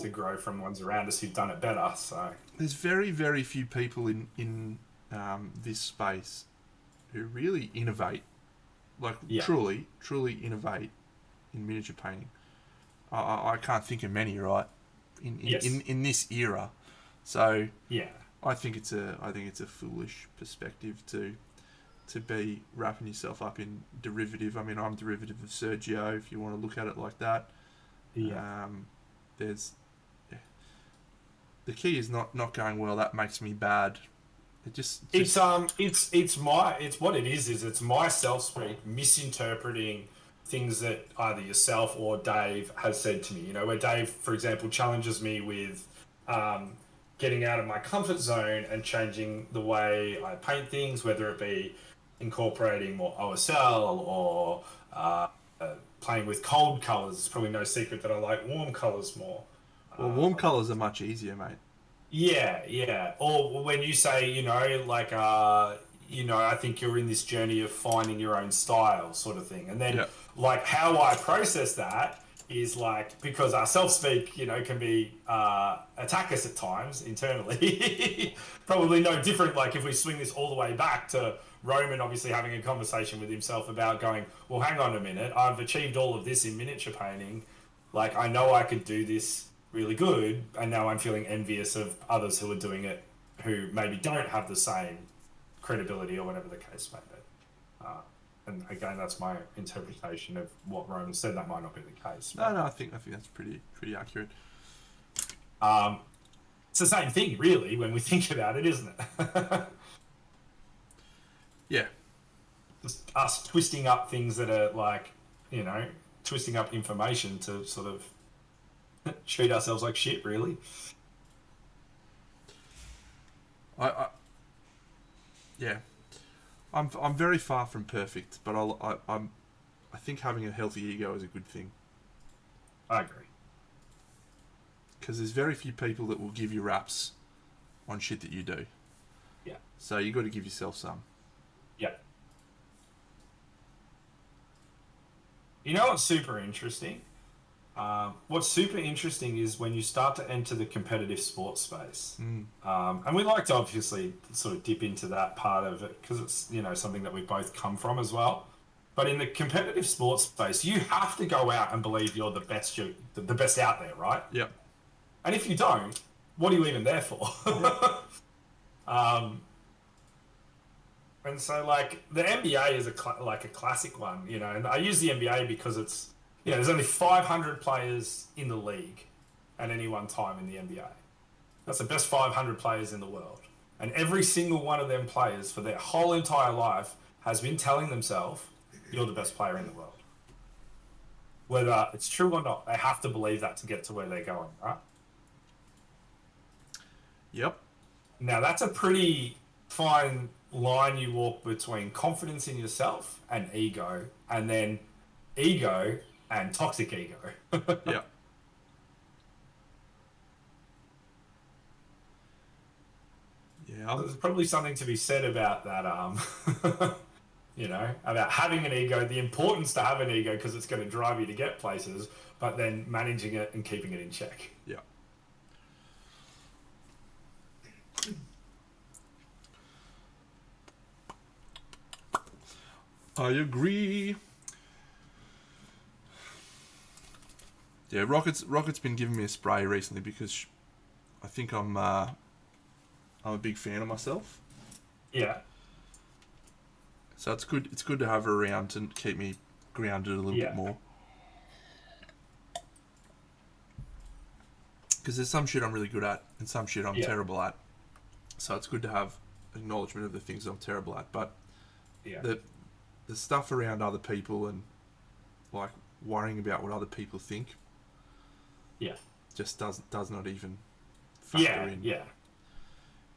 grow from ones around us who've done it better. So there's very, very few people in this space who really innovate, truly innovate in miniature painting. I can't think of many, right? In this era. So yeah, I think it's a foolish perspective to be wrapping yourself up in derivative. I mean, I'm derivative of Sergio, if you want to look at it like that. Yeah. The key is not going, well, that makes me bad. It's what it is it's my self-speak misinterpreting things that either yourself or Dave has said to me. Where Dave, for example, challenges me with getting out of my comfort zone and changing the way I paint things, whether it be incorporating more OSL or playing with cold colours. It's probably no secret that I like warm colours more. Well, warm colours are much easier, mate. Yeah. Or when you say, I think you're in this journey of finding your own style, sort of thing. And then, how I process that is because our self-speak, can be attack us at times internally. Probably no different. Like if we swing this all the way back to Roman, obviously having a conversation with himself about going, well, hang on a minute, I've achieved all of this in miniature painting. Like, I know I could do this really good, and now I'm feeling envious of others who are doing it who maybe don't have the same credibility or whatever the case may be. And again, that's my interpretation of what Roman said. That might not be the case. No, I think that's pretty accurate. It's the same thing, really, when we think about it, isn't it? Yeah. Just us twisting up things that are like, you know, twisting up information to sort of treat ourselves like shit, really. Yeah. I'm very far from perfect, but I think having a healthy ego is a good thing. I agree. Because there's very few people that will give you raps on shit that you do. Yeah. So you got to give yourself some. Yeah. You know what's super interesting? What's super interesting is when you start to enter the competitive sports space. And we like to obviously sort of dip into that part of it because it's, you know, something that we both come from as well. But in the competitive sports space, you have to go out and believe you're the best out there, right? Yeah. And if you don't, what are you even there for? And so, like, the NBA is a classic one, you know. And I use the NBA because it's, you know, there's only 500 players in the league at any one time in the NBA. That's the best 500 players in the world. And every single one of them players for their whole entire life has been telling themselves, you're the best player in the world. Whether it's true or not, they have to believe that to get to where they're going, right? Yep. Now, that's a pretty fine line you walk between confidence in yourself and ego, and then ego and toxic ego. Yeah. Yeah. There's probably something to be said about that, you know, about having an ego, the importance to have an ego because it's going to drive you to get places, but then managing it and keeping it in check. Yeah. I agree. Yeah, Rocket's been giving me a spray recently because I think I'm a big fan of myself. Yeah. So it's good. It's good to have her around to keep me grounded a little bit more. Because there's some shit I'm really good at and some shit I'm terrible at. So it's good to have acknowledgement of the things I'm terrible at. But the stuff around other people and like worrying about what other people think, just does not even factor in. Yeah.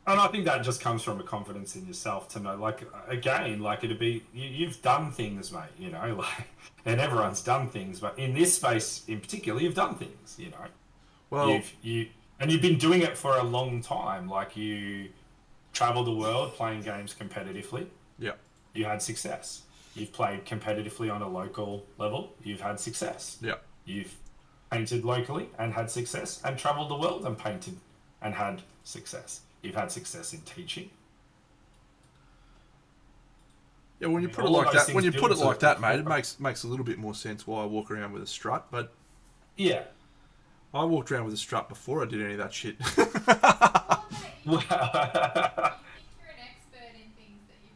And I think that just comes from a confidence in yourself to know, like, again, like it'd be, you've done things, mate, you know, like, and everyone's done things, but in this space in particular, you've done things, you know. Well, you've been doing it for a long time. Like, you traveled the world playing games competitively. Yeah. You had success. You've played competitively on a local level. You've had success. Yeah. You've painted locally and had success, and traveled the world and painted and had success. You've had success in teaching. Yeah, when you put it like that, mate, it makes a little bit more sense why I walk around with a strut. But yeah, I walked around with a strut before I did any of that shit.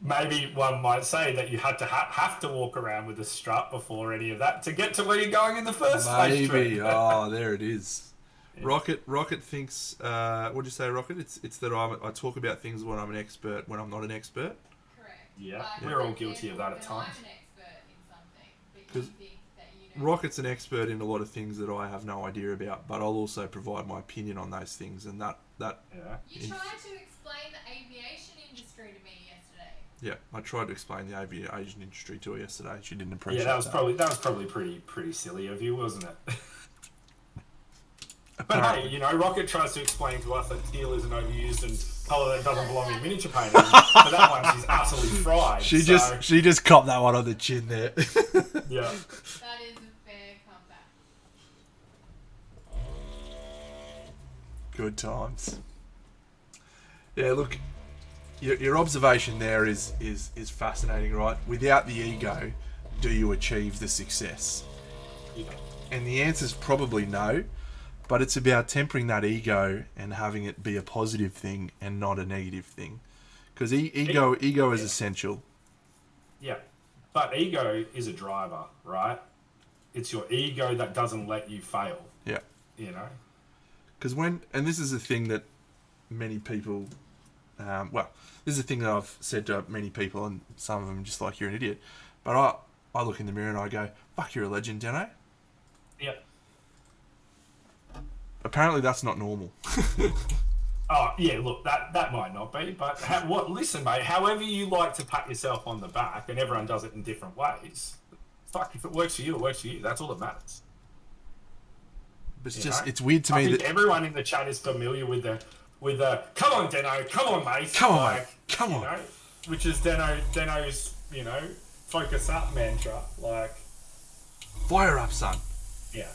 Maybe one might say that you had to have to walk around with a strut before any of that to get to where you're going in the first place. Maybe. Oh, there it is. Yeah. Rocket thinks. What do you say, Rocket? It's that I talk about things when I'm an expert when I'm not an expert. Correct. Yeah, we're all guilty of that at times. I'm an expert in something, but you think that you know. Rocket's an expert in a lot of things that I have no idea about, but I'll also provide my opinion on those things, and that. You tried to explain the aviation industry to me yesterday. Yeah, I tried to explain the aviation industry to her yesterday. She didn't appreciate that. Yeah, that was probably pretty silly of you, wasn't it? But hey, you know, Rocket tries to explain to us that steel isn't overused and colour that doesn't belong in miniature painting. For that one, she's utterly fried. She just copped that one on the chin there. Yeah. That is a fair comeback. Good times. Yeah, look, your observation there is fascinating, right? Without the ego, do you achieve the success? Yeah. And the answer is probably no. But it's about tempering that ego and having it be a positive thing and not a negative thing. Because ego is essential. Yeah. But ego is a driver, right? It's your ego that doesn't let you fail. Yeah. You know? Because and this is a thing that many people, this is a thing that I've said to many people, and some of them just like, you're an idiot. But I look in the mirror and I go, fuck, you're a legend, Deno. Yep. Apparently that's not normal. Oh, yeah, look, that might not be, but listen, mate, however you like to pat yourself on the back, and everyone does it in different ways, fuck, if it works for you, it works for you. That's all that matters. But it's weird to me think that everyone in the chat is familiar with the come on, Deno, come on, mate. Come on, come on. You know, which is Deno's, focus up mantra, like... Fire up, son. Yeah.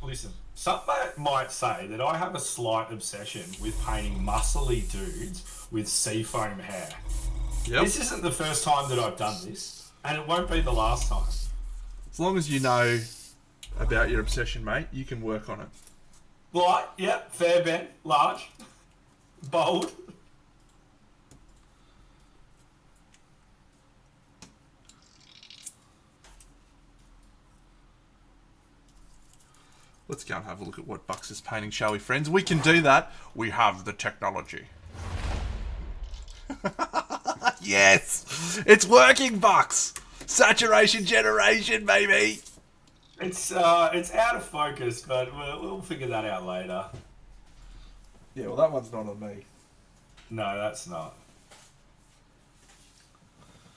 Listen, some might say that I have a slight obsession with painting muscly dudes with seafoam hair. Yep. This isn't the first time that I've done this, and it won't be the last time. As long as you know about your obsession, mate, you can work on it. Light, yeah, fair bet, large, bold. Let's go and have a look at what Bucks is painting, shall we, friends? We can do that. We have the technology. Yes! It's working, Bucks! Saturation generation, baby! It's out of focus, but we'll figure that out later. Yeah, well, that one's not on me. No, that's not.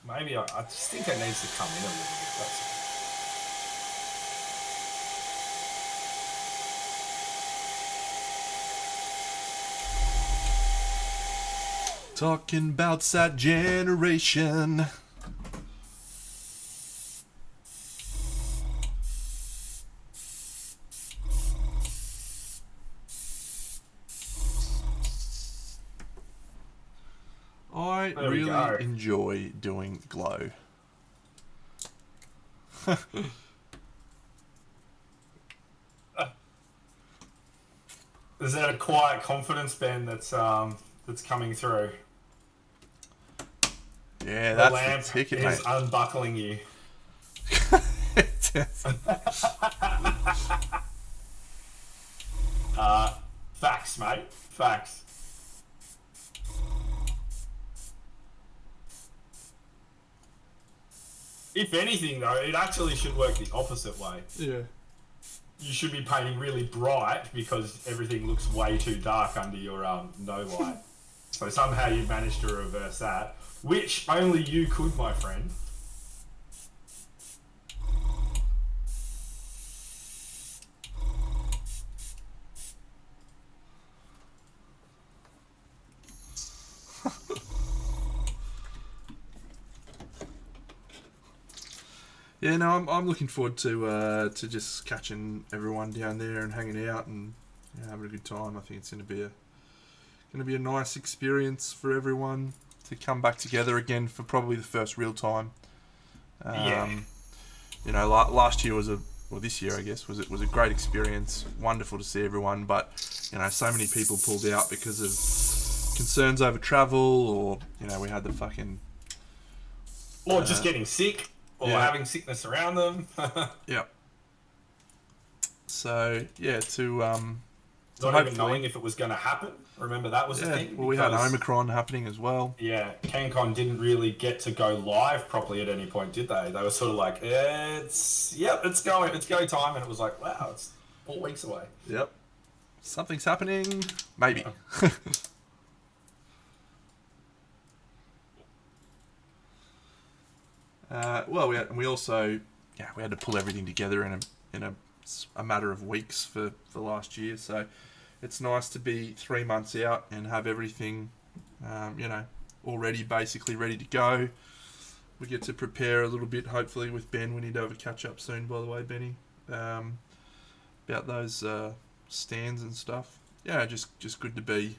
Maybe I just think it needs to come in a little bit. That's all. Talking about sat generation. I There we really go. enjoy doing glow. Is that a quiet confidence, Ben, that's coming through? Yeah, The that's lamp the ticket, is mate. unbuckling you. Facts, mate. Facts. If anything, though, it actually should work the opposite way. Yeah. You should be painting really bright because everything looks way too dark under your no light. So somehow you managed to reverse that, which only you could, my friend. Yeah, no, I'm looking forward to just catching everyone down there and hanging out and having a good time. I think it's going to be a nice experience for everyone to come back together again for probably the first real time. Yeah. Last year this year I guess was a great experience. Wonderful to see everyone, but so many people pulled out because of concerns over travel, or we had the fucking Or just getting sick. Or having sickness around them. yeah. So yeah, Not even knowing if it was going to happen. Remember, that was the thing. Well, we had Omicron happening as well. Yeah, CanCon didn't really get to go live properly at any point, did they? They were sort of like, it's go time, and it was like, wow, it's 4 weeks away. Yep. Something's happening. Maybe. We also had to pull everything together in a matter of weeks for last year. So it's nice to be 3 months out and have everything, already basically ready to go. We get to prepare a little bit, hopefully, with Ben. We need to have a catch up soon, by the way, Benny, about those stands and stuff. Yeah, just good to be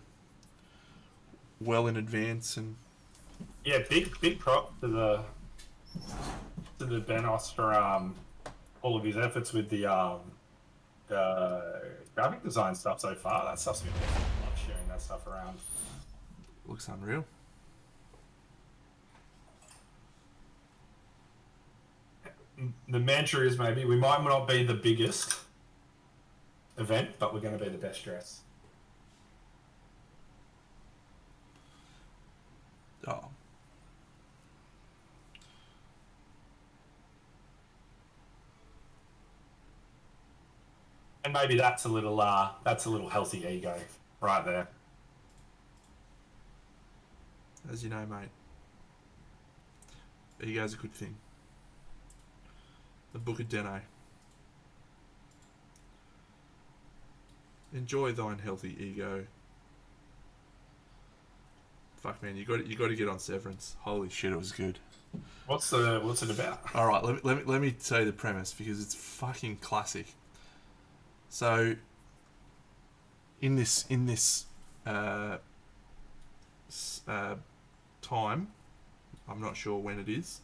well in advance and Yeah, big prop to the Benos for all of his efforts with the graphic design stuff so far. That stuff's been awesome. I love sharing that stuff around. Looks unreal. The mantra is maybe we might not be the biggest event, but we're going to be the best dressed. Oh. And maybe that's a little healthy ego right there. As you know, mate, ego's a good thing. The Book of Dene. Enjoy thine healthy ego. Fuck, man, you got to get on Severance. Holy shit, it was good. What's it about? All right, let me tell you the premise because it's fucking classic. So, in this time, I'm not sure when it is.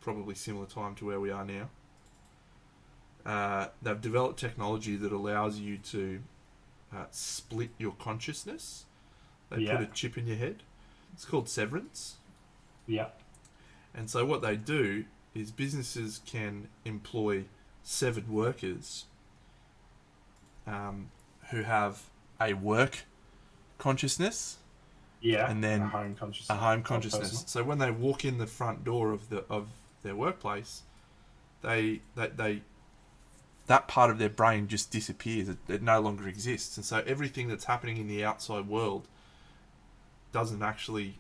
Probably similar time to where we are now. They've developed technology that allows you to split your consciousness. They put a chip in your head. It's called Severance. Yeah. And so what they do is businesses can employ severed workers who have a work consciousness, and then a home consciousness. So when they walk in the front door of their workplace, they that part of their brain just disappears. It no longer exists, and so everything that's happening in the outside world doesn't actually.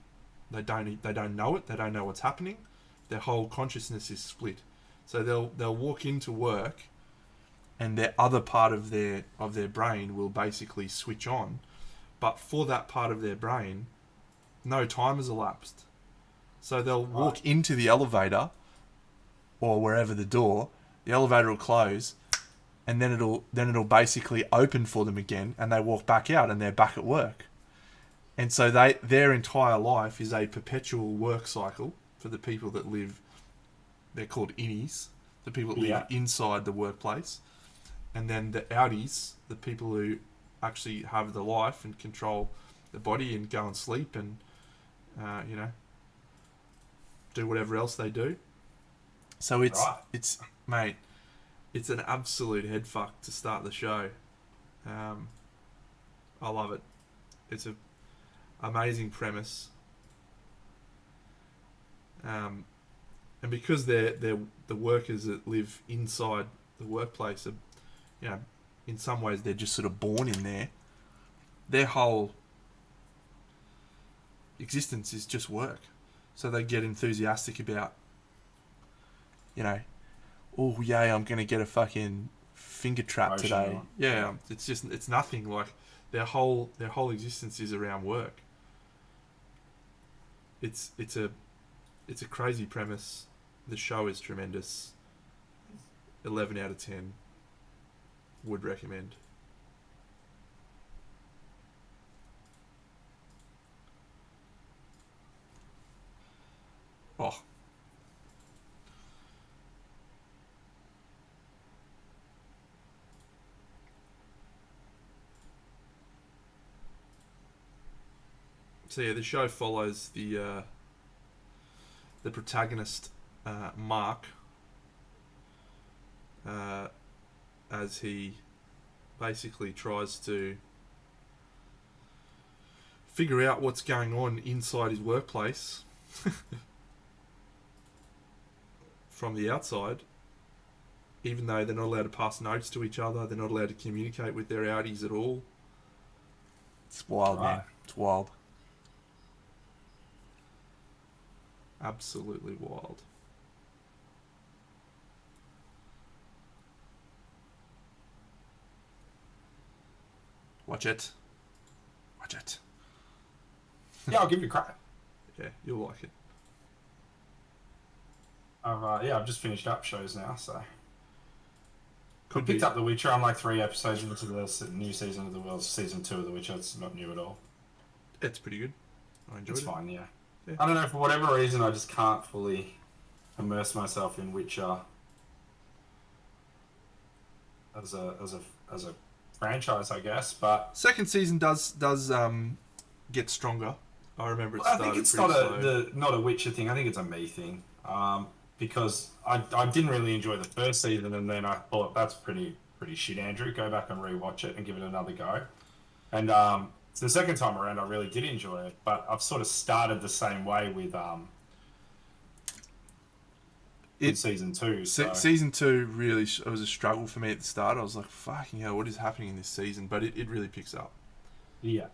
They don't know it. They don't know what's happening. Their whole consciousness is split. So they'll walk into work, and their other part of their brain will basically switch on, but for that part of their brain, no time has elapsed. So they'll walk into the elevator, or wherever the door, the elevator will close, and then it'll basically open for them again, and they walk back out, and they're back at work. And so their entire life is a perpetual work cycle for the people that live. They're called innies, the people that live inside the workplace, and then the outies, the people who actually have the life and control the body and go and sleep and do whatever else they do. So it's mate, it's an absolute head fuck to start the show. I love it. It's a amazing premise. And because they're the workers that live inside the workplace are, in some ways they're just sort of born in there. Their whole existence is just work. So they get enthusiastic about, oh yay, I'm gonna get a fucking finger trap today. Yeah, it's nothing. Like their whole existence is around work. It's a crazy premise. The show is tremendous. 11 out of 10. Would recommend. Oh. So yeah, the show follows the protagonist, Mark, as he basically tries to figure out what's going on inside his workplace from the outside, even though they're not allowed to pass notes to each other, they're not allowed to communicate with their outies at all. It's wild, man. It's wild. Absolutely wild. Watch it. Watch it. Yeah, I'll give it a crack. Yeah, you'll like it. I've just finished up shows now, so. I Could picked be. up The Witcher. I'm like 3 episodes into the new season of season 2 of The Witcher. It's not new at all. It's pretty good. I enjoyed It's it. fine, yeah. I don't know, for whatever reason, I just can't fully immerse myself in Witcher as a franchise, I guess. But Second season does get stronger. I remember it I started think it's pretty not slow. not a Witcher thing. I think it's a me thing. Because I didn't really enjoy the first season, and then I thought that's pretty shit, Andrew. Go back and rewatch it and give it another go. And so the second time around, I really did enjoy it. But I've sort of started the same way with It season two. So season two really it was a struggle for me at the start. I was like, fucking hell, what is happening in this season? But it really picks up. yeah.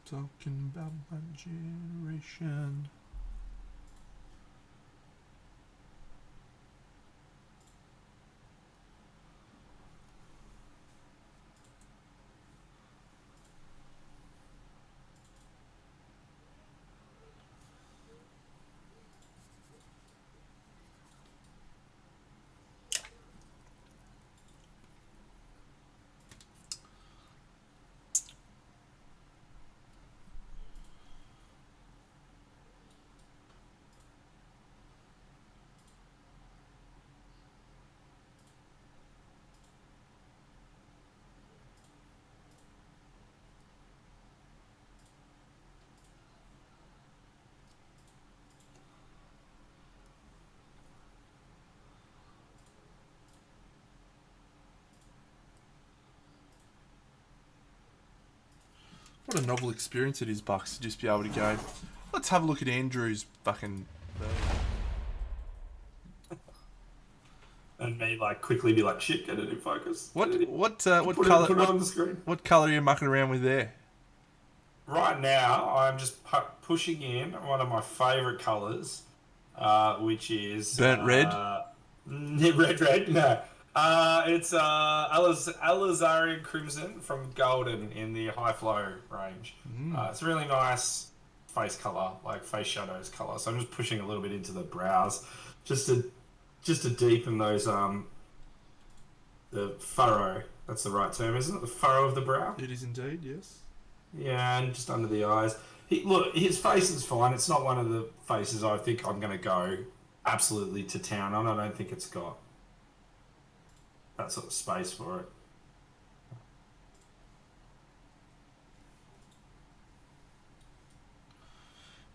Talking about my generation. What a novel experience it is, Bucks, to just be able to go, let's have a look at Andrew's fucking... And me like quickly be like, shit, get it in focus. What Put it on the screen. what colour are you mucking around with there? Right now, I'm just pushing in one of my favourite colours, which is Burnt red? red. No, it's Alizarian Crimson from Golden in the High Flow range. It's a really nice face colour, like face shadows colour. So I'm just pushing a little bit into the brows, just to deepen those the furrow. That's the right term, isn't it? The furrow of the brow. It is indeed, yes. Yeah, and just under the eyes. Look, his face is fine. It's not one of the faces I think I'm going to go absolutely to town on. I don't think it's got that sort of space for it.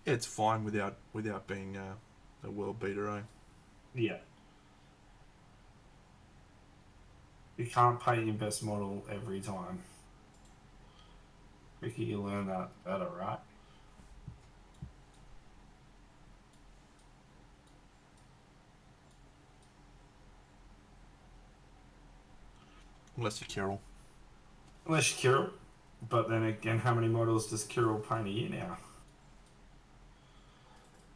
It's fine without being a world beater, eh? Yeah. You can't pay your best model every time. Ricky, you learn that better, right? Unless you're Kirill. Unless you're Kirill. But then again, how many models does Kirill paint a year now?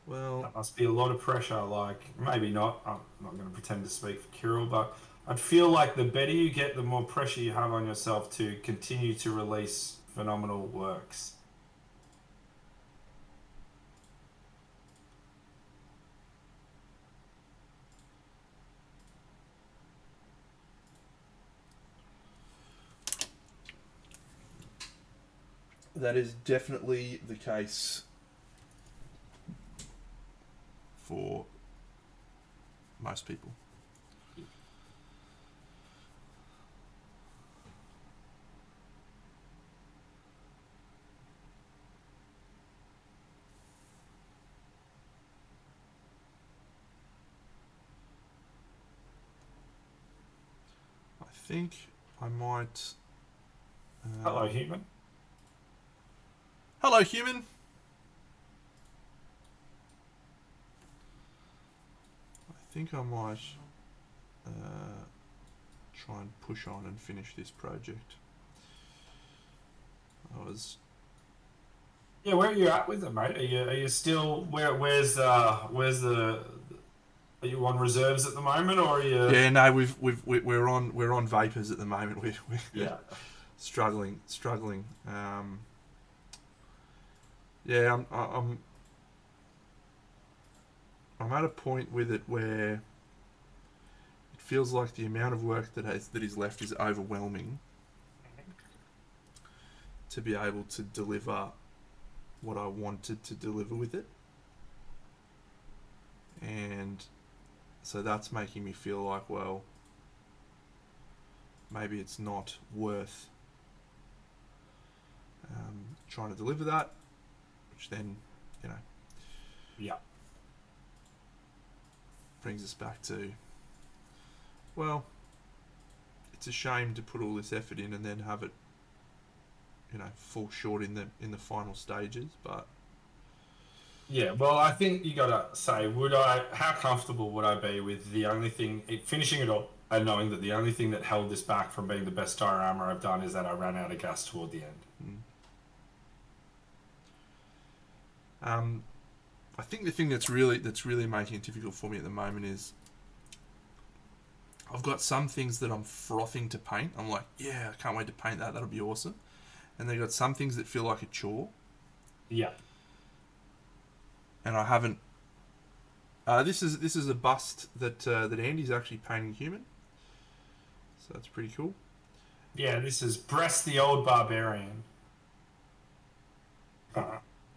Well, That must be a lot of pressure. Like, maybe not. I'm not going to pretend to speak for Kirill, but I'd feel like the better you get, the more pressure you have on yourself to continue to release phenomenal works. that is definitely the case for most people. I think I might... Hello, human. Hello, human! I think I might try and push on and finish this project. Yeah, where are you at with it, mate? Are you still where's the are you on reserves at the moment, or are you? Yeah, no, we're on vapors at the moment. We're Yeah. struggling. Yeah, I'm at a point with it where it feels like the amount of work that is left is overwhelming to be able to deliver what I wanted to deliver with it. And so that's making me feel like, well, maybe it's not worth trying to deliver that, which then, you know, Yeah. brings us back to, well, it's a shame to put all this effort in and then have it, you know, fall short in the final stages. But Yeah, well, I think you gotta say, how comfortable would I be with the only thing, finishing it all, and knowing that the only thing that held this back from being the best diorama I've done is that I ran out of gas toward the end. I think the thing that's really making it difficult for me at the moment is I've got some things that I'm frothing to paint. I'm like, yeah, I can't wait to paint that. That'll be awesome. And then got some things that feel like a chore. Yeah. And I haven't. This is a bust that Andy's actually painting human. So that's pretty cool. Yeah, this is Breast the Old Barbarian.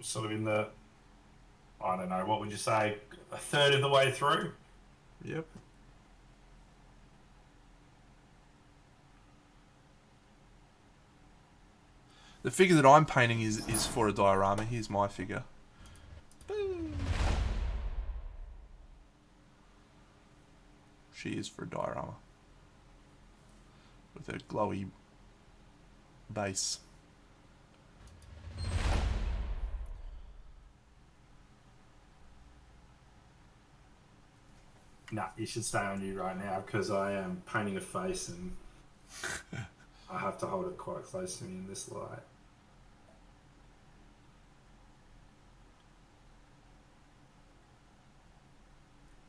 Sort of in the, I don't know, what would you say, a third of the way through? Yep. The figure that I'm painting is for a diorama. Here's my figure. Boom. She is for a diorama. With a glowy base. Nah, you should stay on you right now because I am painting a face and I have to hold it quite close to me in this light.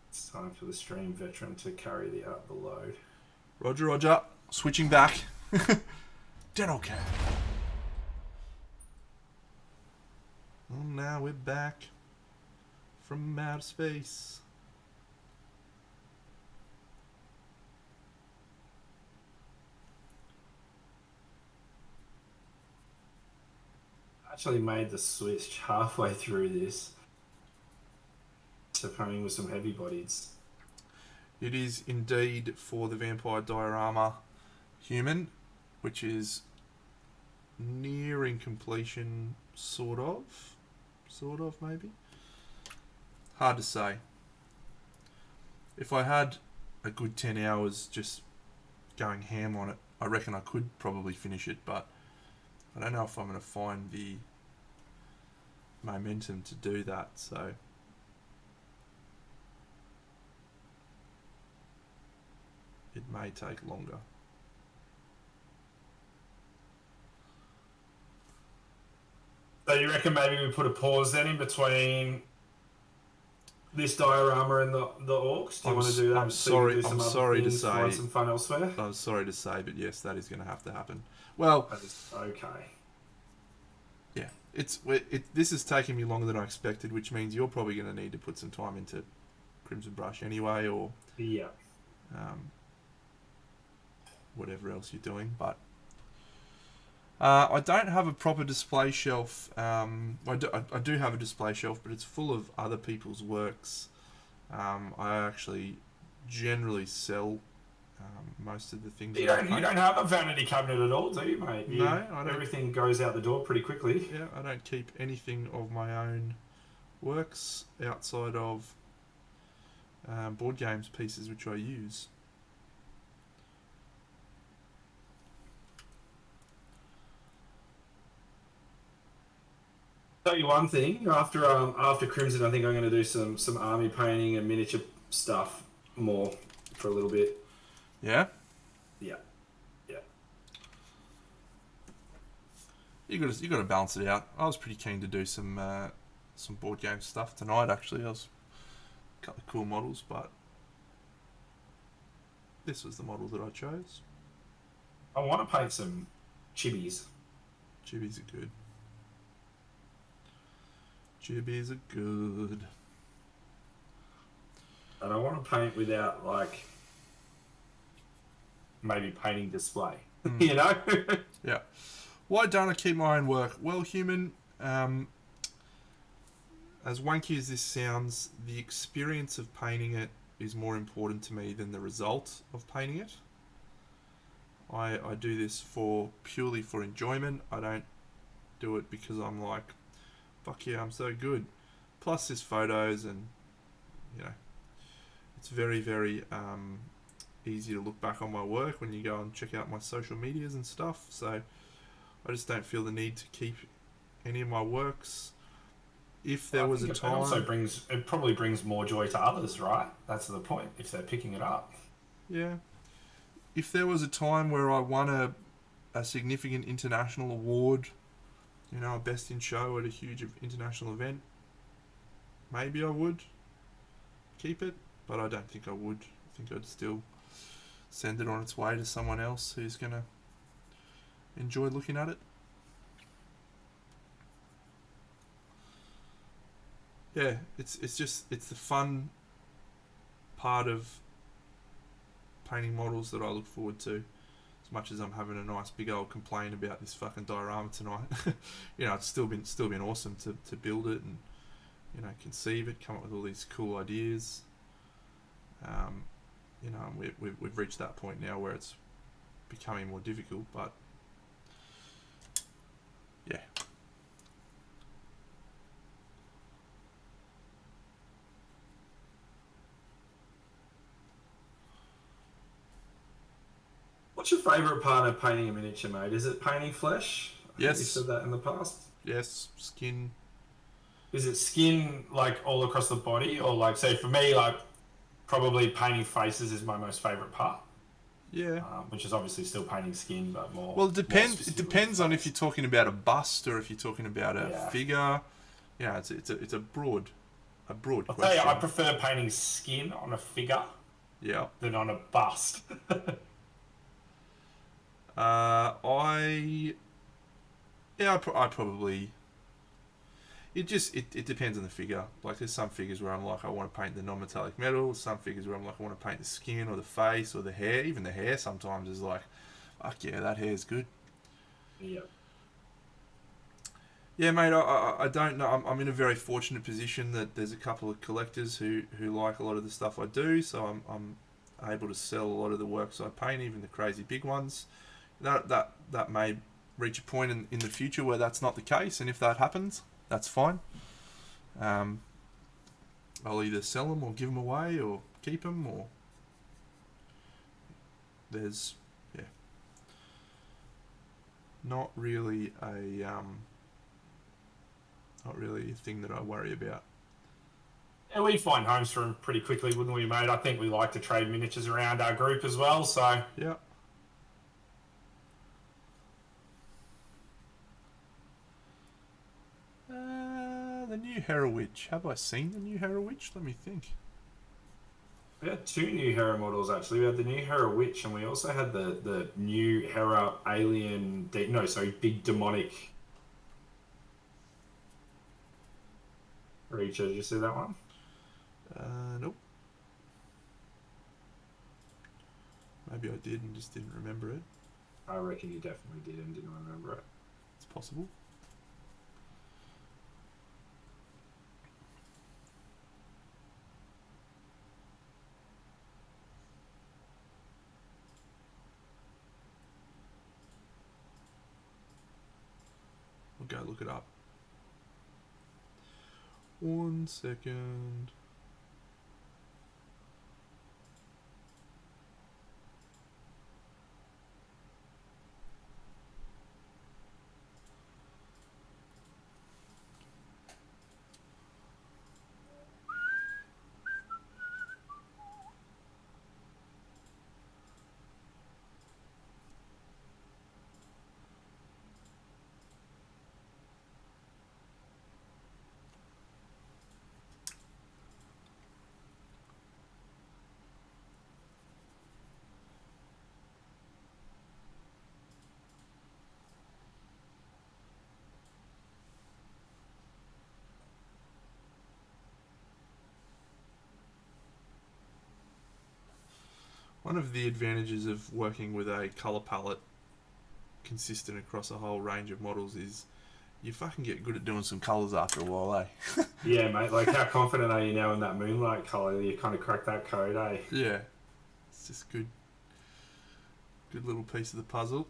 It's time for the stream veteran to carry the load. Roger, Roger. Switching back. Dental cat. Well, now we're back from outer space. I actually made the switch halfway through this to painting with some heavy bodies. It is indeed for the vampire diorama human, which is nearing completion, sort of maybe. Hard to say. If I had a good 10 hours just going ham on it, I reckon I could probably finish it, but I don't know if I'm going to find the momentum to do that, so it may take longer. So you reckon maybe we put a pause then in between this diorama and the orcs? Do you want to do that? I'm sorry to say. Find some fun elsewhere. I'm sorry to say, but yes, that is going to have to happen. Well, That is okay. yeah, this is taking me longer than I expected, which means you're probably going to need to put some time into Crimson Brush anyway, or Yeah. whatever else you're doing. But I don't have a proper display shelf. I do have a display shelf, but it's full of other people's works. I actually generally sell most of the things. You don't have a vanity cabinet at all, do you, mate? No, I don't. Everything goes out the door pretty quickly. Yeah, I don't keep anything of my own works outside of board games pieces which I use. Tell you one thing, after Crimson, I think I'm going to do some army painting and miniature stuff more for a little bit. Yeah? Yeah. Yeah. You got to balance it out. I was pretty keen to do some board game stuff tonight. Actually, I was a couple of cool models, but this was the model that I chose. I want to paint some chibis. Chibis are good. Chibis are good. And I want to paint without, like, maybe painting display. You know? Yeah. Why don't I keep my own work? Well, human, as wanky as this sounds, the experience of painting it is more important to me than the result of painting it. I do this purely for enjoyment. I don't do it because I'm like, fuck yeah, I'm so good. Plus, there's photos, and you know, it's very, very easy to look back on my work when you go and check out my social medias and stuff. So I just don't feel the need to keep any of my works. If there was a time, it probably brings more joy to others, right? That's the point. If they're picking it up, yeah. If there was a time where I won a significant international award, you know, a best in show at a huge international event, maybe I would keep it, but I don't think I would. I think I'd still send it on its way to someone else who's going to enjoy looking at it. Yeah, it's the fun part of painting models that I look forward to. As much as I'm having a nice big old complaint about this fucking diorama tonight, you know, it's still been awesome to build it and, you know, conceive it, come up with all these cool ideas. You know, we've reached that point now where it's becoming more difficult, but yeah. what's your favourite part of painting a miniature, mate? Is it painting flesh? Yes. You said that in the past. Yes, skin. Is it skin, like, all across the body, or, like, say for me, like, probably painting faces is my most favourite part. Yeah. Which is obviously still painting skin, but more. Well, it depends. It depends on if you're talking about a bust or if you're talking about a figure. Yeah, it's a broad question. I'll tell you, I prefer painting skin on a figure. Yeah. Than on a bust. I probably. It depends on the figure. Like, there's some figures where I'm like, I want to paint the non-metallic metal. Some figures where I'm like, I want to paint the skin or the face or the hair. Even the hair sometimes is like, fuck yeah, that hair's good. Yeah. Yeah, mate. I don't know. I'm in a very fortunate position that there's a couple of collectors who like a lot of the stuff I do. So I'm able to sell a lot of the works I paint, even the crazy big ones. That may reach a point in the future where that's not the case, and if that happens, that's fine. I'll either sell them or give them away or keep them, or there's not really a thing that I worry about. Yeah, we'd find homes for them pretty quickly, wouldn't we, mate? I think we like to trade miniatures around our group as well, so... Yeah. The new Herowitch. Have I seen the new Herowitch? Let me think. We had two new Hera models, actually. We had the new Hera Witch, and we also had the new Hera Alien... big demonic creature. Did you see that one? Nope. Maybe I did and just didn't remember it. I reckon you definitely did and didn't remember it. It's possible. I'll go look it up. 1 second. One of the advantages of working with a colour palette consistent across a whole range of models is you fucking get good at doing some colours after a while, eh? Yeah, mate. Like, how confident are you now in that moonlight color? You kind of cracked that code, eh? Yeah. It's just good. Good little piece of the puzzle.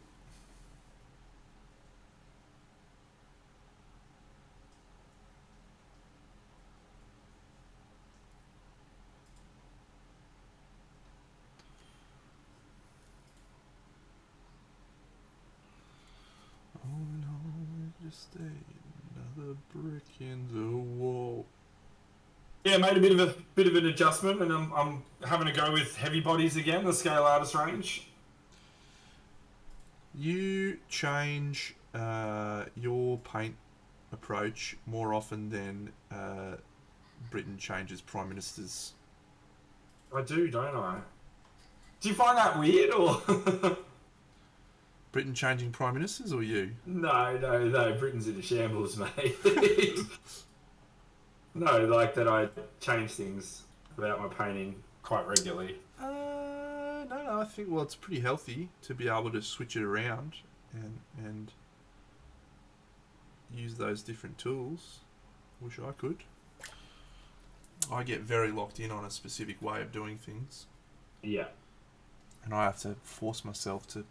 Oh no, just another brick in the wall. Yeah, made a bit of an adjustment, and I'm having to go with heavy bodies again, the scale artist range. You change your paint approach more often than Britain changes prime ministers. I do, don't I? Do you find that weird, or? Britain changing prime ministers or you? No. Britain's in a shambles, mate. No, like that I change things about my painting quite regularly. No, I think, well, it's pretty healthy to be able to switch it around and use those different tools. Wish I could. I get very locked in on a specific way of doing things, Yeah. and I have to force myself to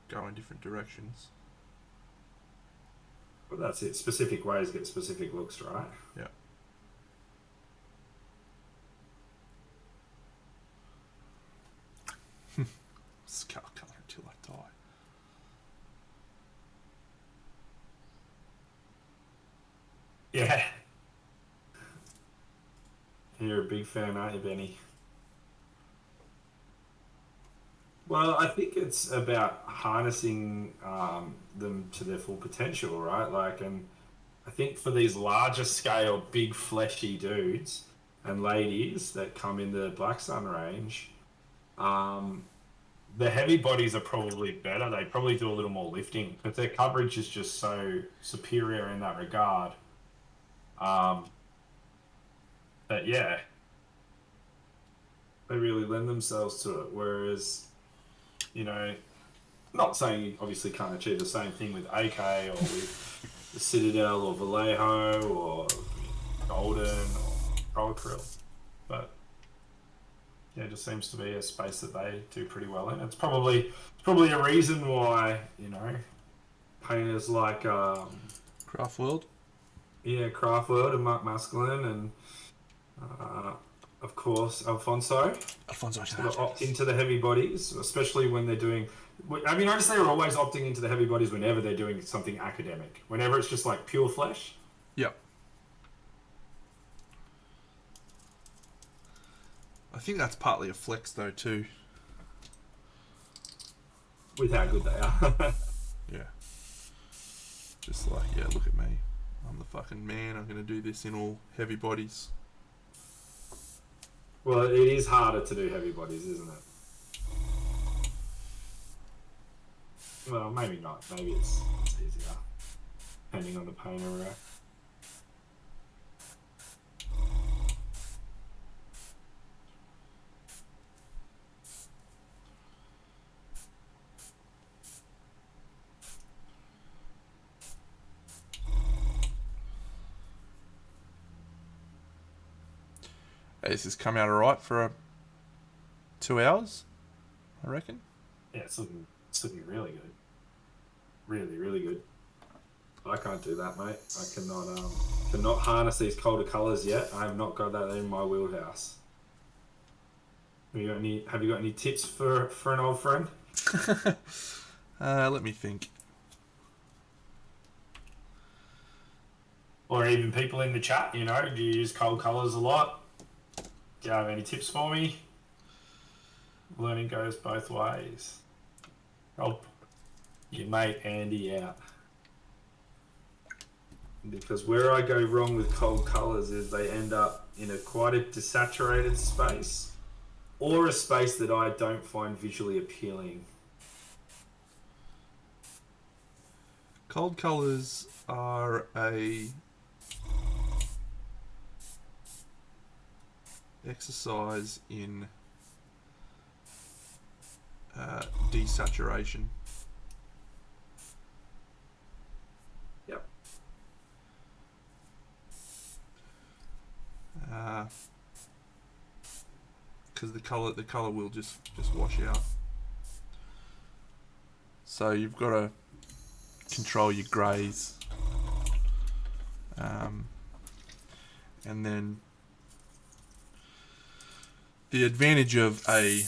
go in different directions. Well, that's it. Specific ways get specific looks, right? Yeah. Skull colour until I die. Yeah. You're a big fan, aren't you, Benny? Well, I think it's about harnessing them to their full potential, right? Like, and I think for these larger scale, big fleshy dudes and ladies that come in the Black Sun range, the heavy bodies are probably better. They probably do a little more lifting, but their coverage is just so superior in that regard. But yeah, they really lend themselves to it. Whereas, you know, not saying you obviously can't achieve the same thing with AK or with the Citadel or Vallejo or Golden or Pro-Acryl, but yeah, it just seems to be a space that they do pretty well in. It's probably a reason why, you know, painters like Craft World. yeah, Craftworld and Mark Masculine and of course Alfonso sort of opt into the heavy bodies, especially when they're doing. Have you noticed they're always opting into the heavy bodies whenever they're doing something academic? Whenever it's just like pure flesh. Yep. I think that's partly a flex though too. With how good they are. Yeah. Just like, yeah, look at me. I'm the fucking man. I'm going to do this in all heavy bodies. Well, it is harder to do heavy bodies, isn't it? Well, maybe not. Maybe it's easier, depending on the painter, right? Hey, this has come out alright for 2 hours, I reckon. Yeah, it's looking really good. Really, really good. I can't do that, mate. I cannot harness these colder colours yet. I have not got that in my wheelhouse. Have you got any tips for an old friend? Let me think. Or even people in the chat, you know, do you use cold colours a lot? Do you have any tips for me? Learning goes both ways. Help your mate Andy out. Because where I go wrong with cold colours is they end up in quite a desaturated space or a space that I don't find visually appealing. Cold colours are a exercise in desaturation. Yep. Because the color will just wash out. So you've got to control your greys, and then the advantage of a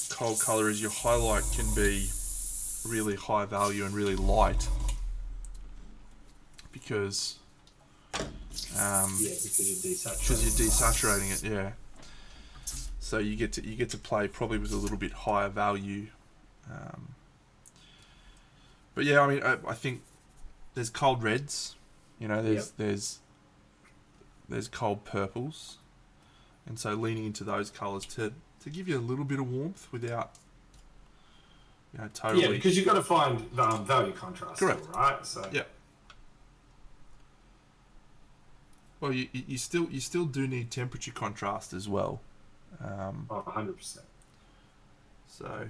cold color is your highlight can be really high value and really light because because you're desaturating it, yeah. So you get to play probably with a little bit higher value. But yeah, I mean, I think there's cold reds, you know, there's cold purples, and so leaning into those colours to give you a little bit of warmth without, you know, totally. Yeah, because you've got to find value contrast. Correct. Still, right? So yeah. Well, you still do need temperature contrast as well. 100%. So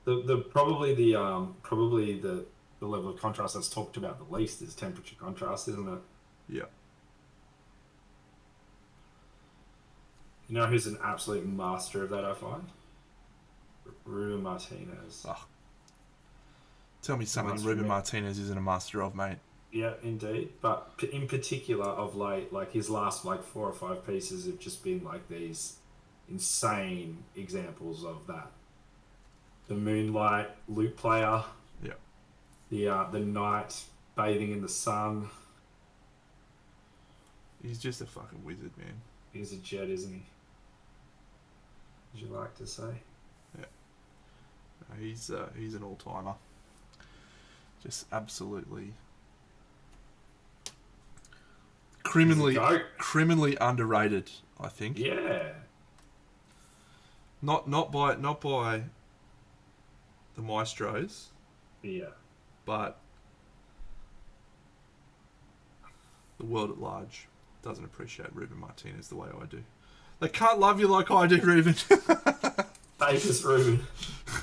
Probably the level of contrast that's talked about the least is temperature contrast, isn't it? yeah. You know who's an absolute master of that, I find? Ruben Martinez. Oh. Tell me something Master Ruben of it. Martinez isn't a master of, mate. Yeah, indeed. But in particular, of late, like his last 4 or 5 pieces have just been like these insane examples of that. The moonlight loop player. Yeah. The night bathing in the sun. He's just a fucking wizard, man. He's a jet, isn't he? Would you like to say? He's an all-timer. Just absolutely criminally underrated, I think. Yeah. Not by the maestros, Yeah. but the world at large doesn't appreciate Ruben Martinez the way I do. They can't love you like I do, Ruben. Fakers Ruben.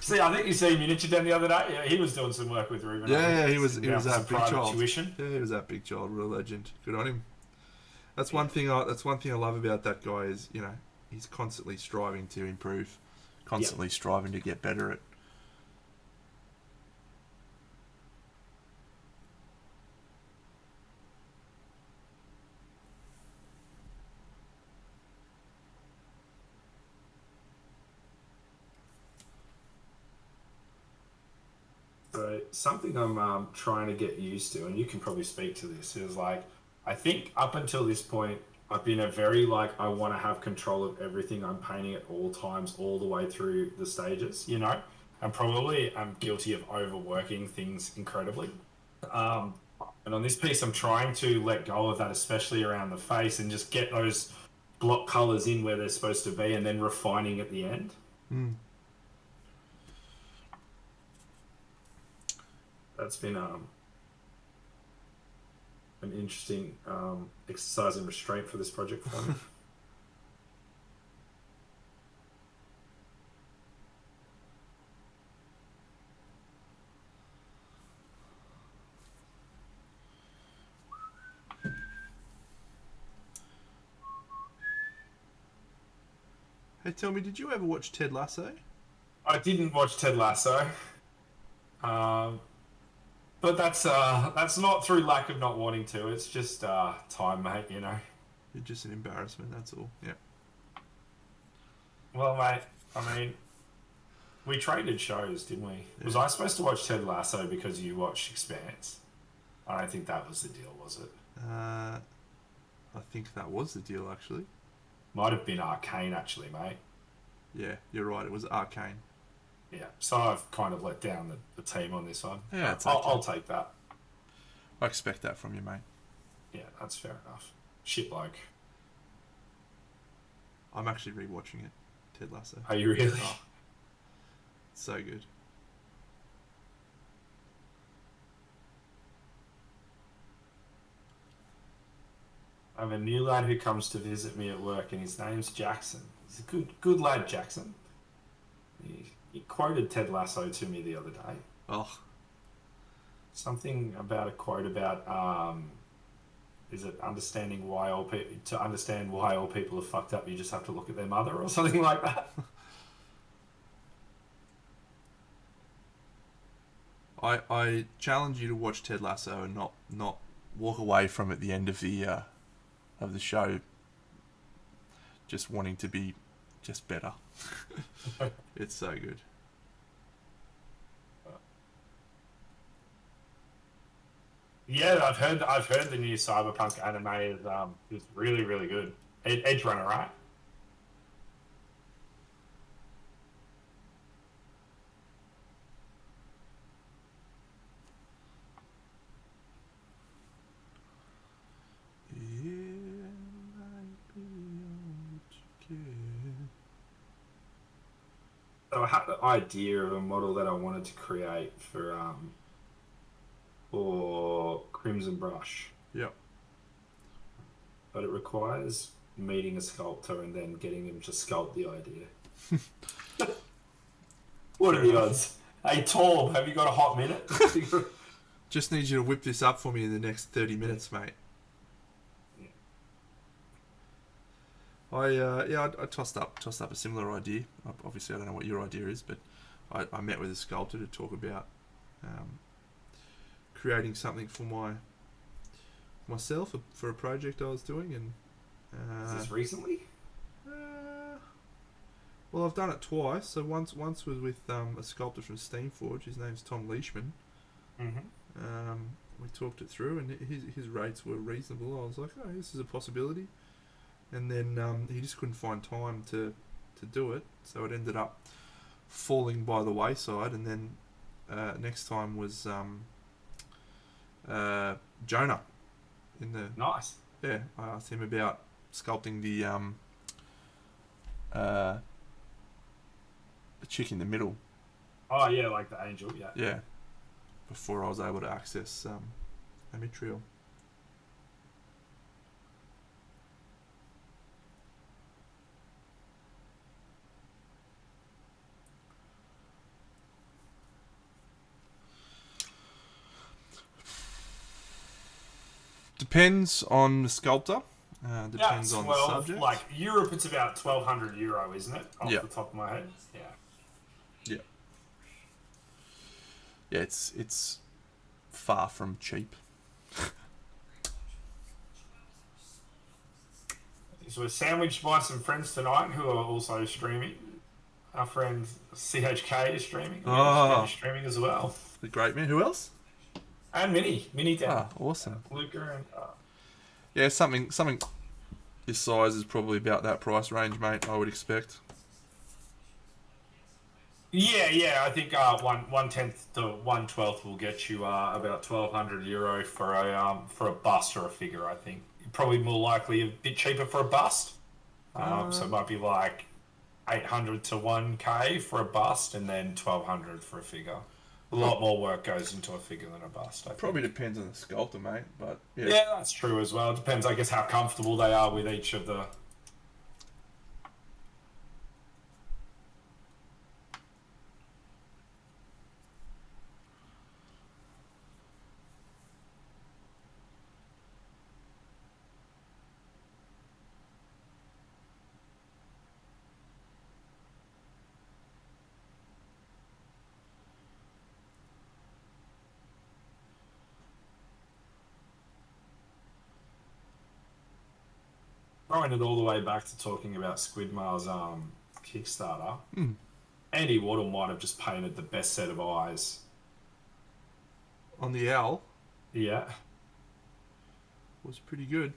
See, I think you see Miniature the other day. Yeah, he was doing some work with Ruben. Yeah, he was some that big private child. tuition. Yeah, he was that big child. What a legend. Good on him. That's one thing I love about that guy is, you know, he's constantly striving to improve, constantly striving to get better at. So something I'm trying to get used to, and you can probably speak to this, is like, I think up until this point, I've been a very I want to have control of everything I'm painting at all times, all the way through the stages, you know? And probably I'm guilty of overworking things incredibly. And on this piece, I'm trying to let go of that, especially around the face, and just get those block colors in where they're supposed to be, and then refining at the end. Mm. That's been an interesting exercise in restraint for this project for me. Hey, tell me, did you ever watch Ted Lasso? I didn't watch Ted Lasso, but that's not through lack of not wanting to. It's just time, mate. You know. You're just an embarrassment. That's all. Yeah. Well, mate. I mean, we traded shows, didn't we? Yeah. Was I supposed to watch Ted Lasso because you watched Expanse? I don't think that was the deal, was it? I think that was the deal, actually. Might have been Arcane, actually, mate. Yeah, you're right. It was Arcane. Yeah, so I've kind of let down the team on this one. Yeah, it's I'll take that. I expect that from you, mate. Yeah, that's fair enough. Shit bloke. I'm actually rewatching it, Ted Lasso. Are you really? Oh, so good. I have a new lad who comes to visit me at work, and his name's Jackson. He's a good lad, Jackson. He quoted Ted Lasso to me the other day. Oh, Something about a quote about is it understanding why all people to understand why all people are fucked up, you just have to look at their mother or something like that. I challenge you to watch Ted Lasso and not walk away from at the end of the show just wanting to be just better. It's so good. Yeah, I've heard the new Cyberpunk anime is really really good. Edge Runner, right? Yeah, might be all that you So I had the idea of a model that I wanted to create for Crimson Brush, care. Yep. but it requires meeting a sculptor and then getting him to sculpt the idea. What are the odds? Hey Torb, have you got a hot minute? Just need you to whip this up for me in the next 30 minutes, mate. I tossed up a similar idea. Obviously, I don't know what your idea is, but I met with a sculptor to talk about creating something for myself for a project I was doing, and Is this recently? well, I've done it twice. So once was with a sculptor from Steamforge. His name's Tom Leishman. Mm-hmm. We talked it through, and his rates were reasonable. I was like, oh, this is a possibility. And then he just couldn't find time to do it, so it ended up falling by the wayside. And then next time was Jonah. Nice. I asked him about sculpting the chick in the middle. Oh yeah, like the angel. Yeah. Yeah, before I was able to access Amitriel. Depends on the sculptor. Depends on the subject. Like Europe, it's about €1,200, isn't it? Off Yeah. the top of my head. Yeah. Yeah, it's far from cheap. So we're sandwiched by some friends tonight who are also streaming. Our friend CHK is streaming. Oh. Is streaming as well. The great man. Who else? And Minnie down. Awesome. Luca and Yeah, something this size is probably about that price range, mate. I would expect. yeah. I think 1/10 to 1/12 will get you about €1,200 for a bust or a figure. I think probably more likely a bit cheaper for a bust. So it might be like 800 to 1K for a bust, and then 1,200 for a figure. A lot more work goes into a figure than a bust. I think. Probably depends on the sculptor, mate. But yeah. Yeah, that's true as well. It depends, I guess, how comfortable they are with each of the. Throwing it all the way back to talking about Squidmar's Kickstarter, Andy Waddle might have just painted the best set of eyes. On the owl Yeah. was pretty good.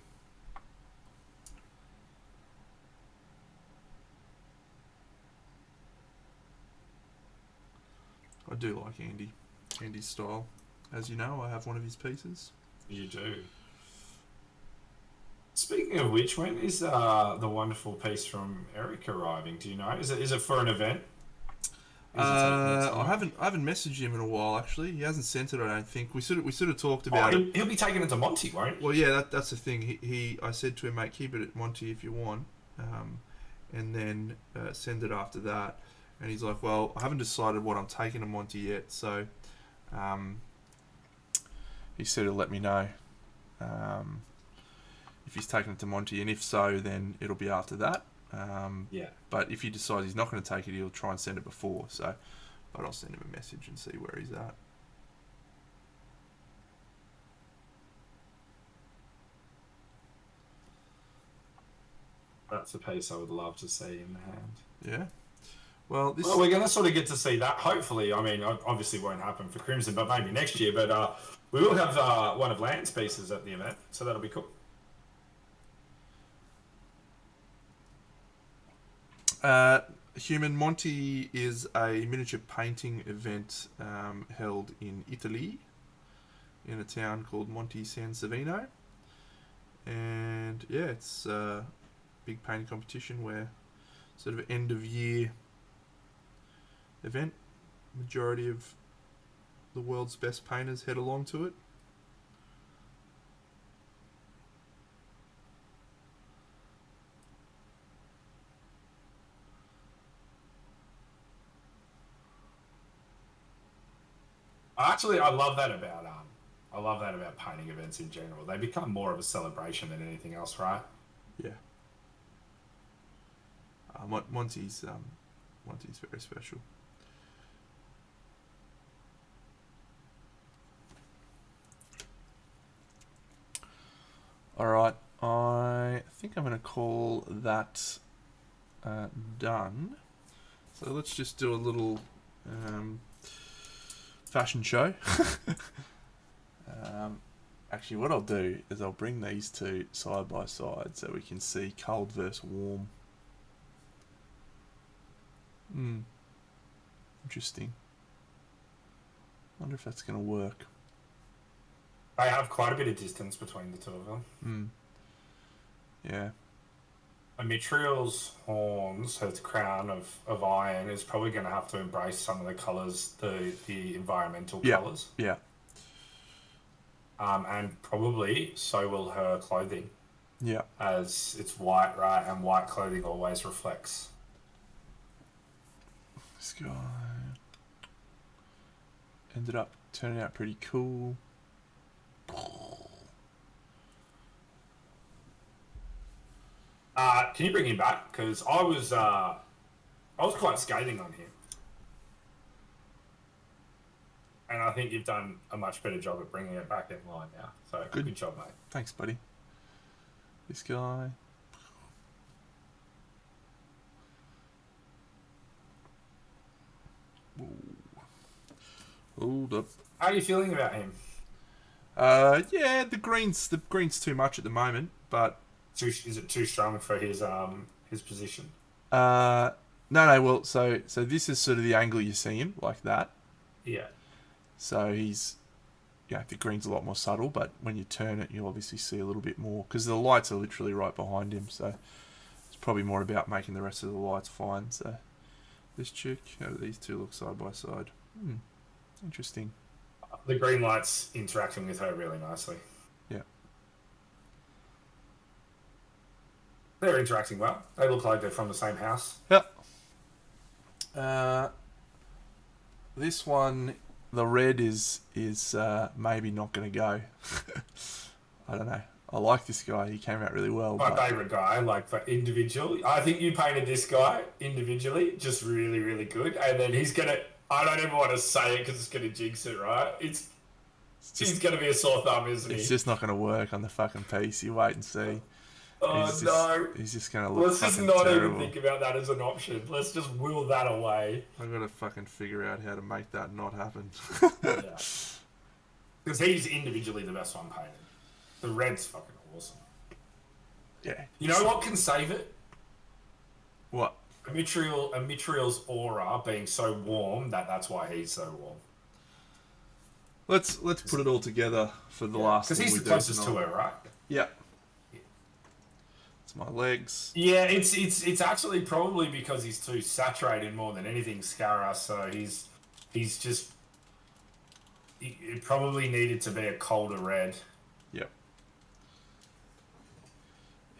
I do like Andy's style. As you know, I have one of his pieces. You do. Speaking of which, when is the wonderful piece from Eric arriving? Do you know? Is it for an event? I haven't messaged him in a while. Actually, he hasn't sent it. I don't think we sort of talked about it. He'll be taking it to Monty, won't he? Well, yeah, that's the thing. I said to him, mate, keep it at Monty if you want, and then send it after that. And he's like, well, I haven't decided what I'm taking to Monty yet, so he said he'll let me know if he's taking it to Monty, and if so, then it'll be after that. Yeah. But if he decides he's not going to take it, he'll try and send it before. So, but I'll send him a message and see where he's at. That's a piece I would love to see in the hand. Yeah. Well, this. Well, we're going to sort of get to see that. Hopefully, I mean, obviously, it won't happen for Crimson, but maybe next year. But we will have one of Land's pieces at the event, so that'll be cool. Human Monty is a miniature painting event held in Italy, in a town called Monte San Savino. And yeah, it's a big painting competition where sort of end of year event. Majority of the world's best painters head along to it. Actually, I love that about painting events in general. They become more of a celebration than anything else, right? Yeah. Monty's very special. All right, I think I'm going to call that done. So let's just do a little fashion show. Actually, what I'll do is I'll bring these two side by side so we can see cold versus warm. Interesting. Wonder if that's going to work. They have quite a bit of distance between the two of them. Yeah. Mithril's horns, her crown of iron, is probably going to have to embrace some of the colours, the environmental colours. Yeah. And probably so will her clothing. Yeah. As it's white, right? And white clothing always reflects. This guy ended up turning out pretty cool. Can you bring him back? Because I was quite scathing on him. And I think you've done a much better job at bringing it back in line now. So good job, mate. Thanks, buddy. This guy. Ooh. Hold up. How are you feeling about him? Yeah, the green's too much at the moment, but Is it too strong for his position? no. Well, so this is sort of the angle you see him like that. Yeah. So he's, the green's a lot more subtle, but when you turn it, you'll obviously see a little bit more because the lights are literally right behind him. So it's probably more about making the rest of the lights fine. So this chick, how do these two look side by side? Interesting. The green light's interacting with her really nicely. Yeah. They're interacting well. They look like they're from the same house. Yeah. This one, the red is maybe not going to go. I don't know. I like this guy. He came out really well. My favourite guy, like for individual. I think you painted this guy individually just really, really good. And then he's going to... I don't even want to say it because it's going to jinx it, right? He's going to be a sore thumb, isn't he? It's just not going to work on the fucking piece. You wait and see. No. He's just going to look Let's just fucking not terrible. even think about that as an option. Let's just will that away. I've got to fucking figure out how to make that not happen. Yeah. Because he's individually the best one painted. The red's fucking awesome. Yeah. You know what can save it? What? A Mithril's aura being so warm that's why he's so warm. Let's put it all together for the last. Because thing he's we the do closest tonight. to her, right? Yeah. It's my legs. Yeah, it's actually probably because he's too saturated more than anything, Scara. So he's just. It probably needed to be a colder red. Yep.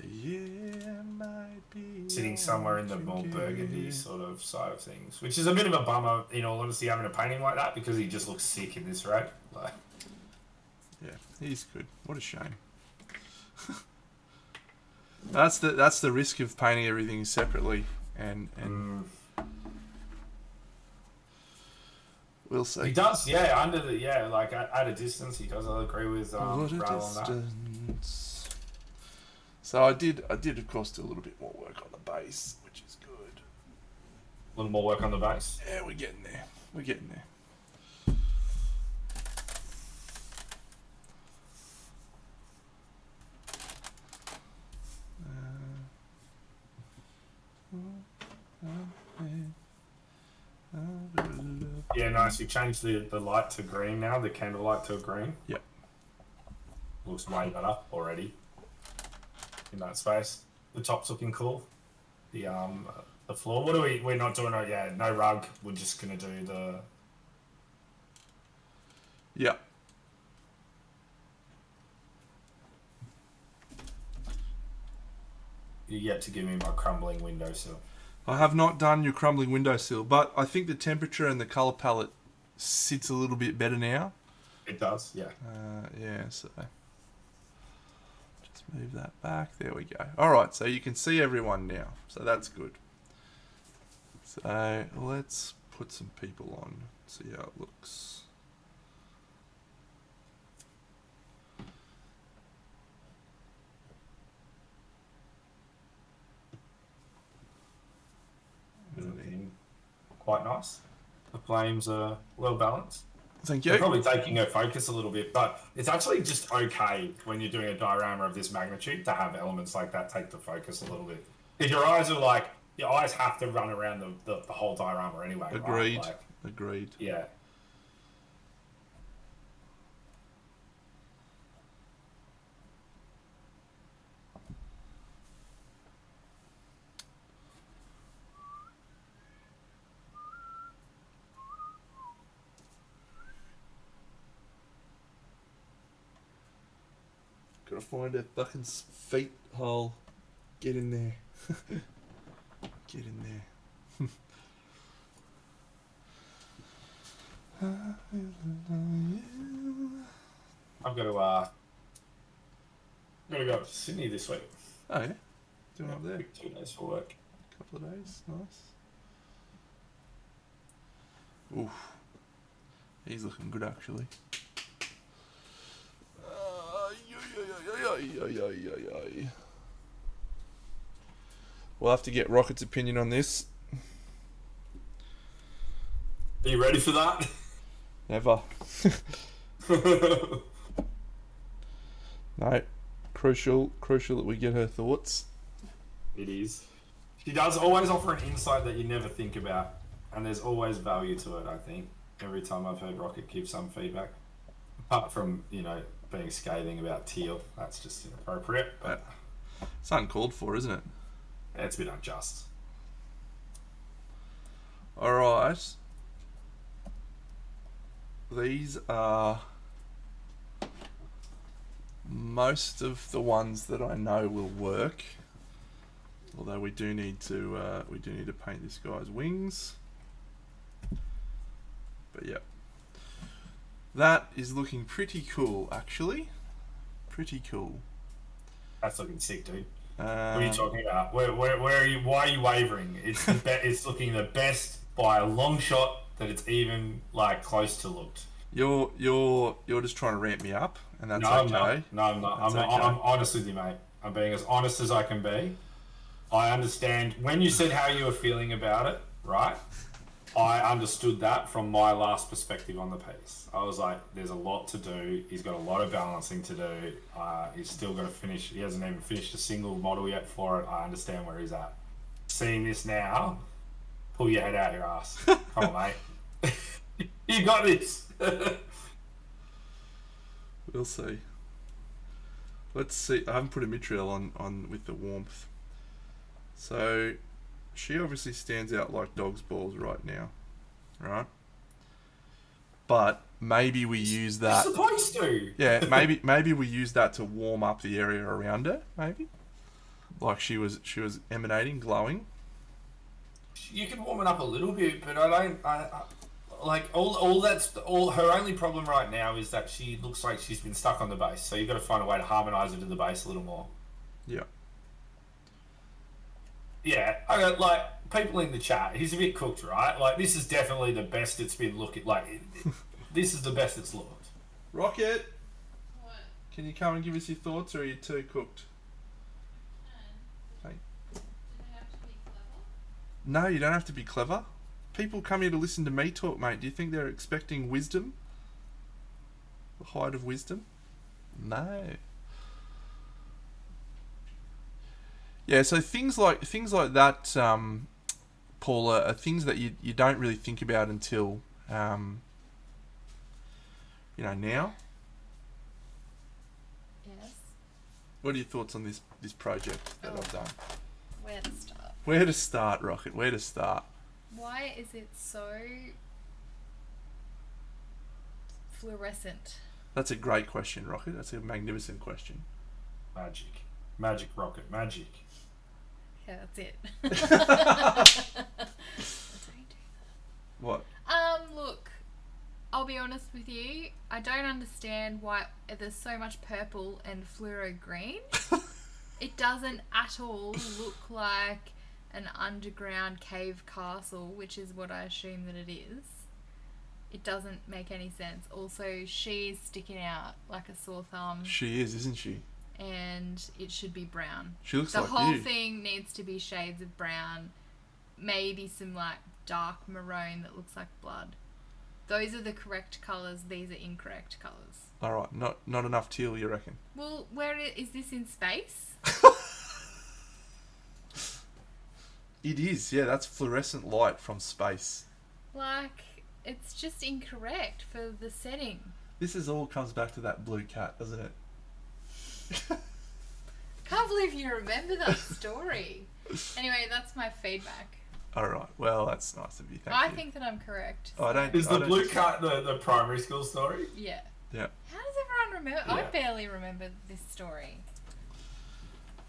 Yeah, might be. sitting somewhere in the more burgundy sort of side of things, which is a bit of a bummer, in all honesty, having a painting like that, because he just looks sick in this red. Like, Yeah, he's good. What a shame. That's the risk of painting everything separately, and we'll see. he does, yeah, under the, yeah, like at a distance, he does. I'll agree with What a Ral on that. distance. So I did of course do a little bit more work on the base, which is good. A little more work on the base. Yeah, we're getting there. We're getting there. Yeah, nice. You changed the light to green now, the candle light to a green. Yep. Looks way better already in that space. The top's looking cool. The floor. What are we're not doing it, yeah, no rug. We're just gonna do the Yeah. you yet to give me my crumbling windowsill. I have not done your crumbling windowsill, but I think the temperature and the color palette sits a little bit better now. It does, yeah. Yeah, so just move that back. There we go. All right, so you can see everyone now, so that's good. So let's put some people on, see how it looks. Looking quite nice. The flames are well balanced. Thank They're you. probably taking her focus a little bit, but it's actually just okay when you're doing a diorama of this magnitude to have elements like that take the focus a little bit. Because your eyes are like, your eyes have to run around the whole diorama anyway. right? Agreed. Like, Agreed. yeah. Gotta find a fucking feet hole. Get in there. Get in there. I've got to go up to Sydney this week. Oh yeah, doing up there. 2 days for work. Couple of days, nice. Oof, he's looking good actually. We'll have to get Rocket's opinion on this. Are you ready for that? Never. No, crucial that we get her thoughts. It is. She does always offer an insight that you never think about, and there's always value to it, I think, every time I've heard Rocket give some feedback. Apart from, being scathing about teal, that's just inappropriate, but It's uncalled for, isn't it? it's a bit unjust. Alright. These are most of the ones that I know will work. Although we do need to paint this guy's wings. But yeah. That is looking pretty cool actually. Pretty cool. That's looking sick, dude. What are you talking about? Where are you? Why are you wavering? It's it's looking the best by a long shot that it's even like close to looked. You're just trying to ramp me up, and that's No, okay. I'm not. That's I'm okay. honest with you, mate. I'm being as honest as I can be. I understand when you said how you were feeling about it, right? I understood that from my last perspective on the piece. I was like, there's a lot to do. He's got a lot of balancing to do. He's still got to finish. He hasn't even finished a single model yet for it. I understand where he's at. Seeing this now, pull your head out your ass. Come on, mate. You got this. We'll see. Let's see. I haven't put a Mitriel on with the warmth. So, she obviously stands out like dog's balls right now. Right? But maybe we use that. You're supposed to. Yeah, maybe we use that to warm up the area around her, maybe? Like she was emanating, glowing. You can warm it up a little bit, but I don't. Like all. Her only problem right now is that she looks like she's been stuck on the base. So you've got to find a way to harmonise it to the base a little more. Yeah. Yeah, I got like people in the chat. He's a bit cooked, right? Like this is definitely the best it's been looking. Like this is the best it's looked. Rocket, What? can you come and give us your thoughts, or are you too cooked? Okay. Did it have to be clever? No, you don't have to be clever. People come here to listen to me talk, mate. Do you think they're expecting wisdom? The height of wisdom? No. Yeah, so things like that, Paula, are things that you don't really think about until now. Yes. What are your thoughts on this project that I've done? Where to start? Where to start, Rocket? Where to start? Why is it so fluorescent? That's a great question, Rocket. That's a magnificent question. Magic rocket, magic. Yeah, that's it. What? Look, I'll be honest with you. I don't understand why there's so much purple and fluoro green. It doesn't at all look like an underground cave castle, which is what I assume that it is. It doesn't make any sense. Also, she's sticking out like a sore thumb, She is, isn't she? and it should be brown. She looks The like whole you. thing needs to be shades of brown, maybe some like dark maroon that looks like blood. Those are the correct colours. These are incorrect colours. All right, not enough teal, you reckon? Well, is this in space? It is, yeah. That's fluorescent light from space. Like, it's just incorrect for the setting. This is all comes back to that blue cat, doesn't it? Can't believe you remember that story. Anyway, that's my feedback. All right. Well, that's nice of you. Thank I you. think that I'm correct. Oh, I don't. Is I the don't blue dis- cat the primary school story? Yeah. Yeah. How does everyone remember? I Yeah. barely remember this story.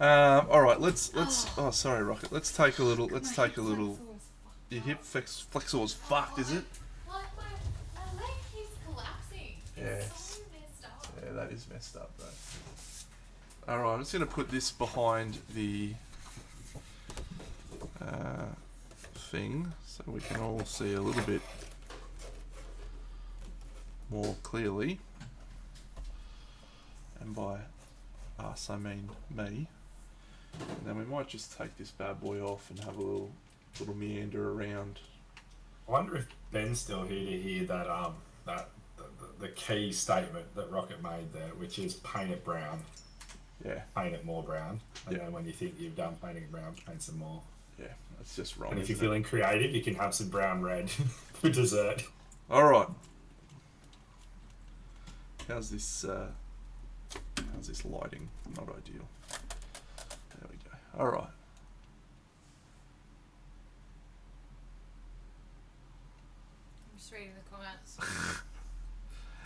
All right. Let's. Oh, sorry, Rocket. Let's take a little. Let's My take a hip little. flexor was fucked Your up. hip flexor's fucked, is it? Like my leg keeps collapsing. Yes. It's so messed up. Yeah, that is messed up, though. All right. I'm just gonna put this behind the thing so we can all see a little bit more clearly. And by us, I mean me. And then we might just take this bad boy off and have a little meander around. I wonder if Ben's still here to hear that the key statement that Rocket made there, which is paint it brown, Yeah, paint it more brown, and Yeah. then when you think you've done painting it brown, paint some more. yeah, that's just wrong. And if you're isn't it? feeling creative, you can have some brown red for dessert. All right. How's this lighting? Not ideal. There we go. All right. I'm just reading the comments.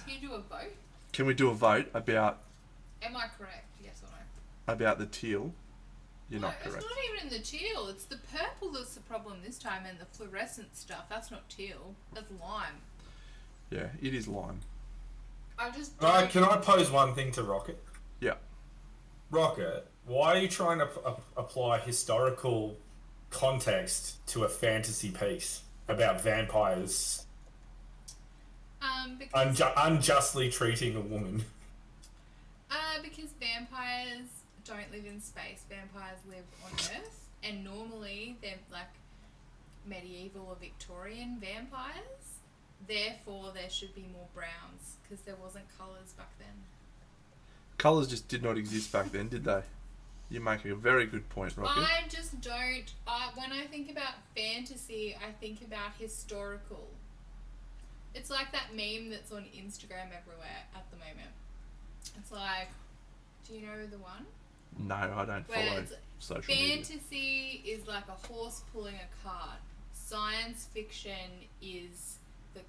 Can you do a vote? Can we do a vote about Am I correct? Yes or no? the teal? You're not No, correct. it's not even the teal. It's the purple that's the problem this time, and the fluorescent stuff. That's not teal. That's lime. Yeah, it is lime. I just Right, don't. can I pose one thing to Rocket? Yeah. Rocket, why are you trying to apply historical context to a fantasy piece about vampires Because unjustly treating a woman? because vampires don't live in space. Vampires live on Earth, and normally they're like medieval or Victorian vampires. Therefore, there should be more browns because there wasn't colours back then. Colours just did not exist back then, did they? You're making a very good point, Rocket. I just don't. When I think about fantasy, I think about historical. It's like that meme that's on Instagram everywhere at the moment. It's like, do you know the one? No, I don't Where follow it's social media. fantasy is like a horse pulling a cart. Science fiction is the,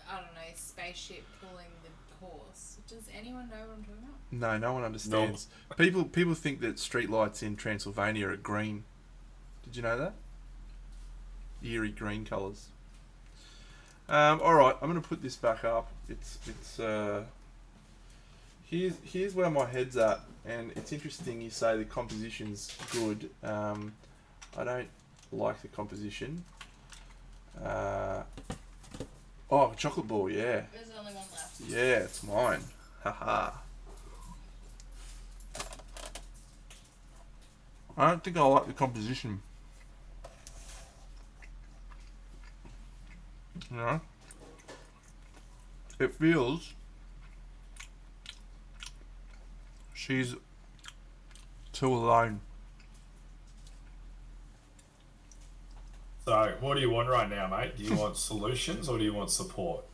I don't know, spaceship pulling the horse. Does anyone know what I'm talking about? No, no one understands. People think that streetlights in Transylvania are green. Did you know that? Eerie green colours. All right, I'm gonna put this back up. Here's where my head's at, and it's interesting. You say the composition's good. I don't like the composition. Oh, chocolate ball, yeah. There's only one left. Yeah, it's mine. Haha. I don't think I like the composition. You know? It feels... She's too alone. So, what do you want right now, mate? Do you want solutions or do you want support?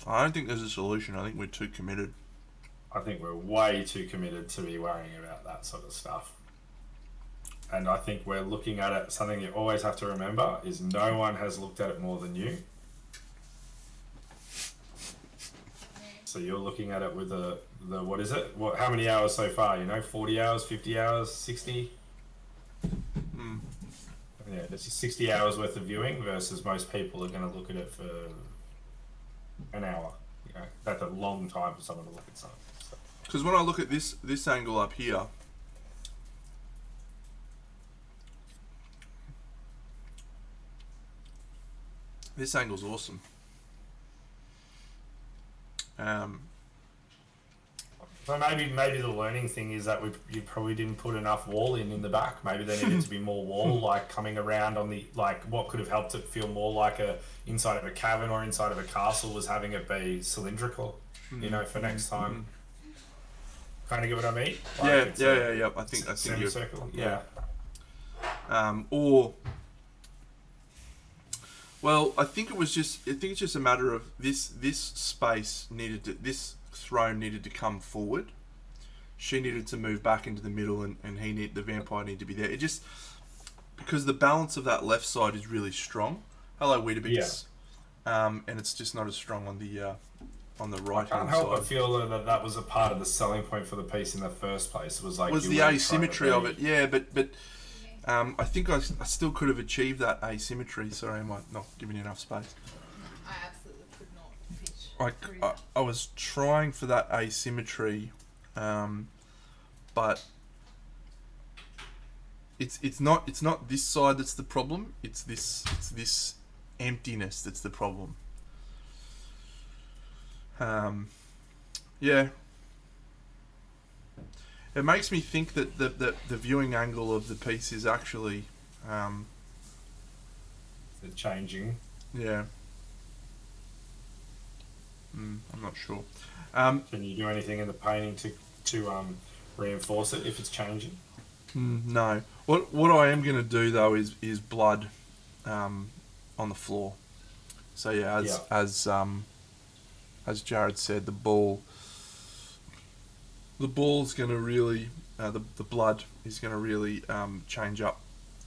I don't think there's a solution. I think we're too committed. I think we're way too committed to be worrying about that sort of stuff. And I think we're looking at it, something you always have to remember is no one has looked at it more than you. So you're looking at it with the what is it? How many hours so far? 40 hours, 50 hours, 60? Yeah, it's just 60 hours worth of viewing versus most people are going to look at it for an hour. That's a long time for someone to look at something. Because when I look at this angle up here, this angle's awesome. So maybe the learning thing is that you probably didn't put enough wall in the back. Maybe there needed to be more wall, like coming around on the what could have helped it feel more like a inside of a cavern or inside of a castle was having it be cylindrical. For next time. Kind of get what I mean? Yeah. I think semicircle. Yeah. Well, I think it's just a matter of this space this throne needed to come forward. She needed to move back into the middle, and the vampire needed to be there. It just because the balance of that left side is really strong. Hello, Weetabix. Yeah. And it's just not as strong on the right hand side. I can't help but feel that was a part of the selling point for the piece in the first place. It was like the asymmetry of it. Yeah, but I think I still could have achieved that asymmetry. Sorry, am I not giving you enough space? I absolutely could not fit. I was trying for that asymmetry, but it's not this side that's the problem. It's this emptiness that's the problem. Yeah. It makes me think that the viewing angle of the piece is actually changing. Yeah. I'm not sure. Can you do anything in the painting to reinforce it if it's changing? No. What I am going to do though is blood on the floor. So yeah, as Jared said, the ball's going to really, the blood is going to really change up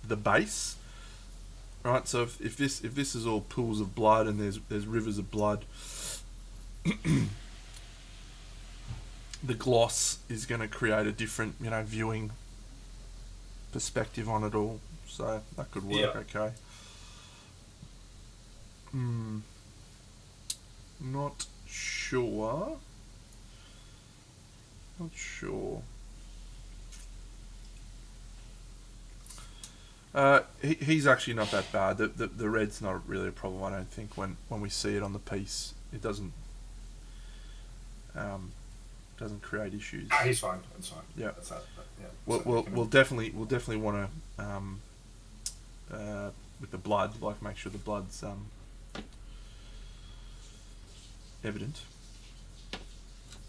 the base, right? So if this is all pools of blood and there's rivers of blood, the gloss is going to create a different, viewing perspective on it all. So that could work okay. Not sure. He's actually not that bad. The red's not really a problem, I don't think. When we see it on the piece, it doesn't create issues. He's fine. That's fine. Yeah. That's that. Yeah. We'll definitely want to with the blood, make sure the blood's evident.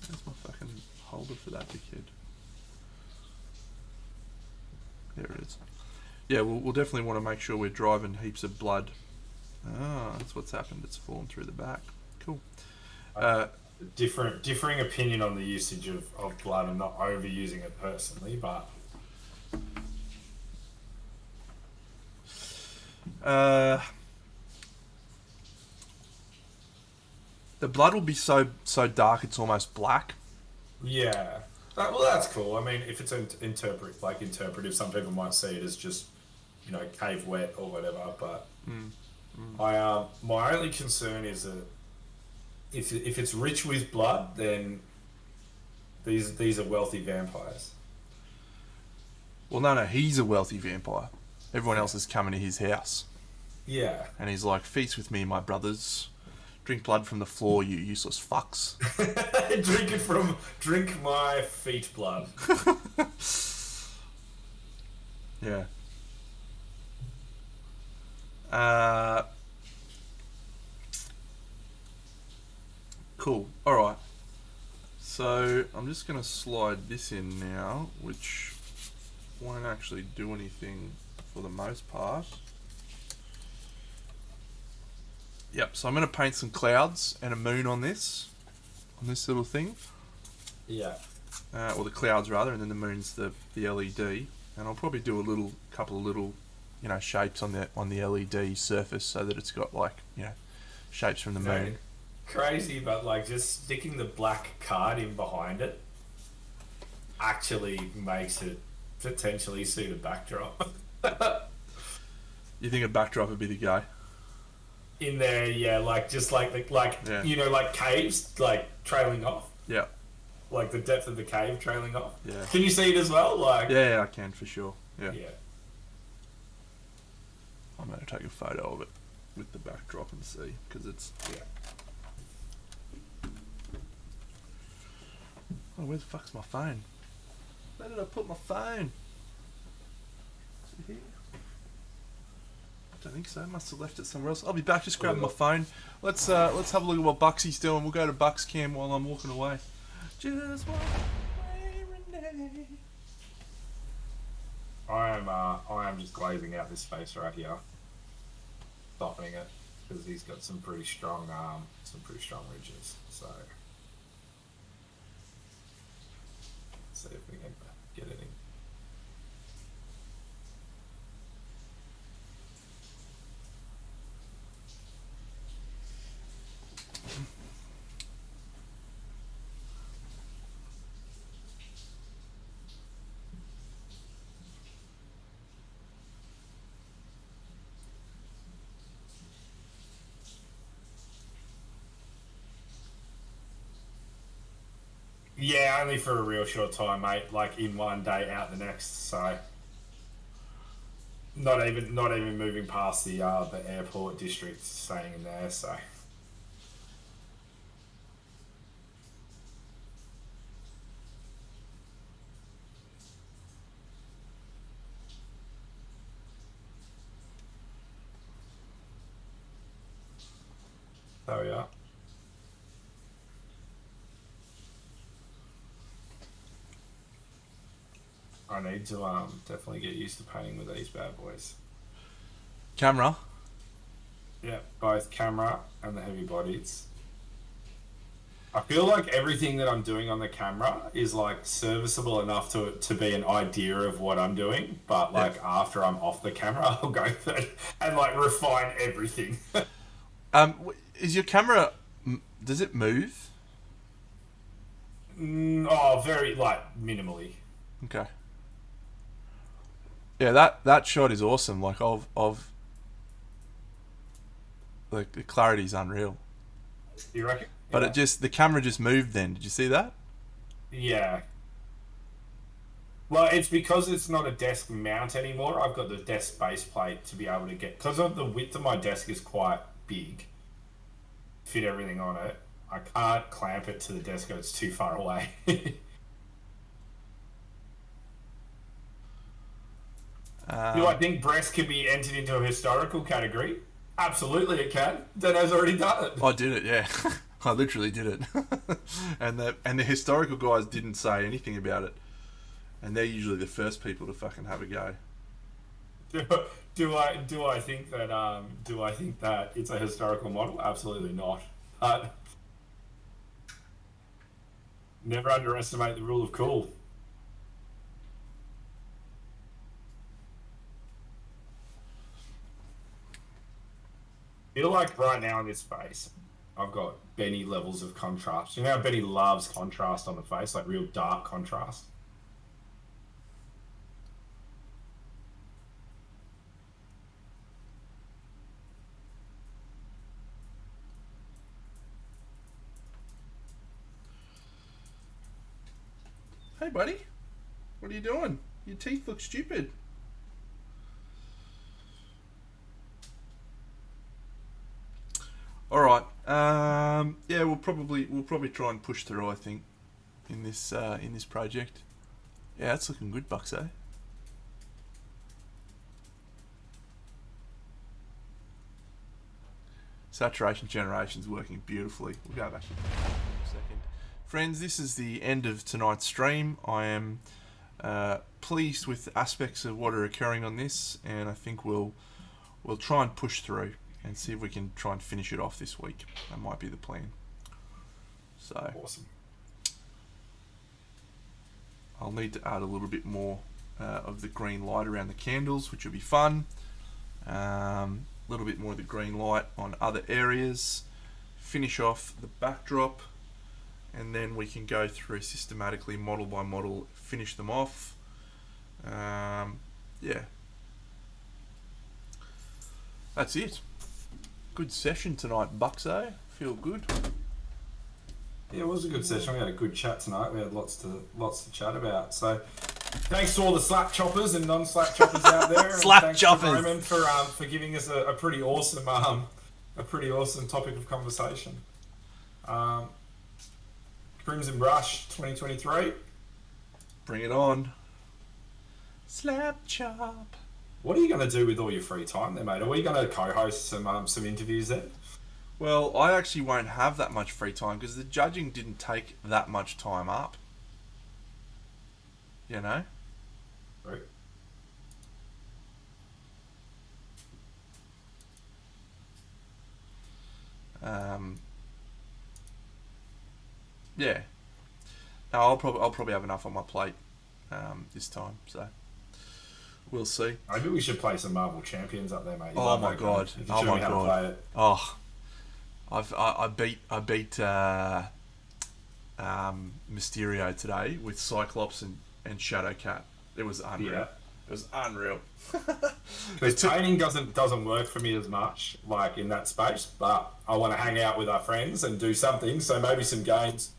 There's my fucking holder for that dickhead. There it is. Yeah, we'll definitely want to make sure we're driving heaps of blood. Ah, that's what's happened. It's fallen through the back. Cool. Differing opinion on the usage of blood. I'm not overusing it personally, but The blood will be so dark it's almost black. Yeah. Well, that's cool. I mean, if it's interpretive, some people might see it as just, cave wet or whatever. But my only concern is that if it's rich with blood, then these are wealthy vampires. Well, no, he's a wealthy vampire. Everyone else is coming to his house. Yeah. And he's like, feast with me, my brothers. Drink blood from the floor, you useless fucks. Drink my feet blood. Yeah. Cool. Alright. So, I'm just going to slide this in now, which won't actually do anything for the most part. Yep, so I'm going to paint some clouds and a moon on this little thing. Yeah. Or the clouds rather, and then the moon's the LED. And I'll probably do a couple of little, shapes on the LED surface so that it's got shapes from the moon. Crazy, but just sticking the black card in behind it actually makes it potentially suit a backdrop. You think a backdrop would be the guy? In there, yeah, like caves, trailing off. Yeah. Like the depth of the cave trailing off. Yeah. Can you see it as well? Yeah, I can for sure. Yeah. Yeah. I'm going to take a photo of it with the backdrop and see, because it's... Yeah. Oh, where the fuck's my phone? Where did I put my phone? Is it here? I don't think so. I must have left it somewhere else. I'll be back. Just grabbing my phone. Let's have a look at what Buxy's doing. We'll go to Bucks Cam while I'm walking away. Just walk away, Renee. I am just glazing out this face right here, softening it because he's got some pretty strong ridges. So let's see if we can get it in. Yeah, only for a real short time, mate. Like in one day, out the next. So not even moving past the airport district, staying in there. So there we are. I need to definitely get used to painting with these bad boys. Camera? Yeah, both camera and the heavy bodies. I feel like everything that I'm doing on the camera is serviceable enough to be an idea of what I'm doing, but after I'm off the camera, I'll go for it and refine everything. Is your camera? Does it move? Very minimally. Okay. Yeah, that shot is awesome. The clarity's unreal. You reckon? But yeah. the camera just moved then. Did you see that? Yeah. Well, it's because it's not a desk mount anymore. I've got the desk base plate to be able to get... Because of the width of my desk is quite big, fit everything on it, I can't clamp it to the desk because it's too far away. Do I think breast can be entered into a historical category? Absolutely it can. Dano's already done it. I did it, yeah. I literally did it. and the historical guys didn't say anything about it. And they're usually the first people to fucking have a go. Do I think that it's a historical model? Absolutely not. But never underestimate the rule of cool. Feel like right now in this space, I've got Benny levels of contrast. You know how Benny loves contrast on the face, like real dark contrast. Hey, buddy. What are you doing? Your teeth look stupid. All right. Yeah, we'll probably try and push through. I think in this project. Yeah, it's looking good, Bucks. Eh? Saturation generation's working beautifully. We'll go back in a second. Friends, this is the end of tonight's stream. I am pleased with aspects of what are occurring on this, and I think we'll try and push through and see if we can try and finish it off this week. That might be the plan. So Awesome. I'll need to add a little bit more of the green light around the candles, which will be fun. A little bit more of the green light on other areas. Finish off the backdrop, and then we can go through systematically, model by model, finish them off. Yeah. That's it. Good session tonight, Buxo. Feel good. Yeah, it was a good session. We had a good chat tonight. We had lots to chat about. So, thanks to all the slap choppers and non-slap choppers out there. Slap and thanks choppers. to Roman for giving us a pretty awesome topic of conversation. Crimson Brush 2023. Bring it on. Slap chop. What are you going to do with all your free time there, mate? Are we going to co-host some interviews then? Well, I actually won't have that much free time because the judging didn't take that much time up. You know? Right. Yeah. No, I'll probably have enough on my plate this time, so we'll see. Maybe we should play some Marvel Champions up there, mate. Oh my god! You can Oh show my me how to god! play it. Oh, I beat Mysterio today with Cyclops and Shadowcat. It was unreal. Yeah. It was unreal. Because training doesn't work for me as much, like in that space. But I want to hang out with our friends and do something. So maybe some games.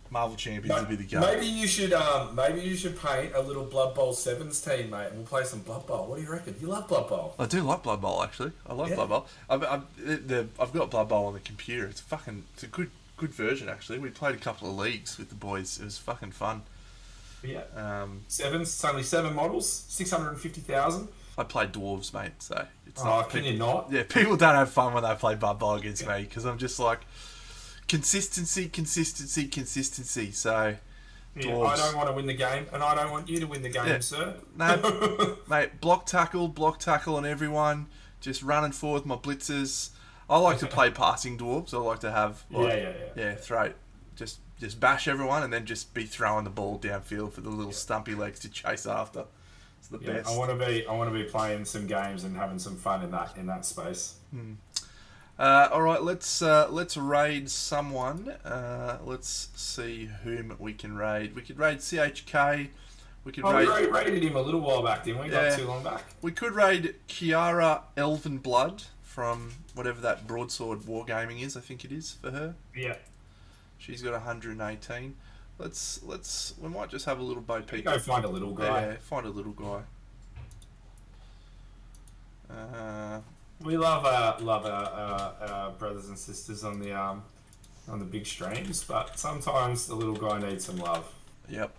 Marvel Champions would be the game. Maybe you should paint a little Blood Bowl Sevens team, mate, and we'll play some Blood Bowl. What do you reckon? You love Blood Bowl. I do like Blood Bowl, actually. I like Blood Bowl. I've got Blood Bowl on the computer. It's a good version, actually. We played a couple of leagues with the boys. It was fucking fun. Yeah. Sevens. It's only 7 models. 650,000. I play dwarves, mate. So it's Can you not? Yeah, people don't have fun when they play Blood Bowl against me because I'm just like consistency. So. Yeah, I don't want to win the game, and I don't want you to win the game, sir. No, mate, block tackle on everyone. Just running forward my blitzers. I like to play passing dwarves. I like to have throw, just bash everyone and then just be throwing the ball downfield for the little stumpy legs to chase after. It's the best. I want to be playing some games and having some fun in that space. All right, let's raid someone. Let's see whom we can raid. We could raid CHK. We raided him a little while back, didn't we? Not too long back. We could raid Kiara Elvenblood from whatever that Broadsword Wargaming is. I think it is for her. Yeah. She's got 118. We might just have a little Bo Peep. Go find a little guy. Yeah, find a little guy. We love our brothers and sisters on the big streams, but sometimes the little guy needs some love. Yep.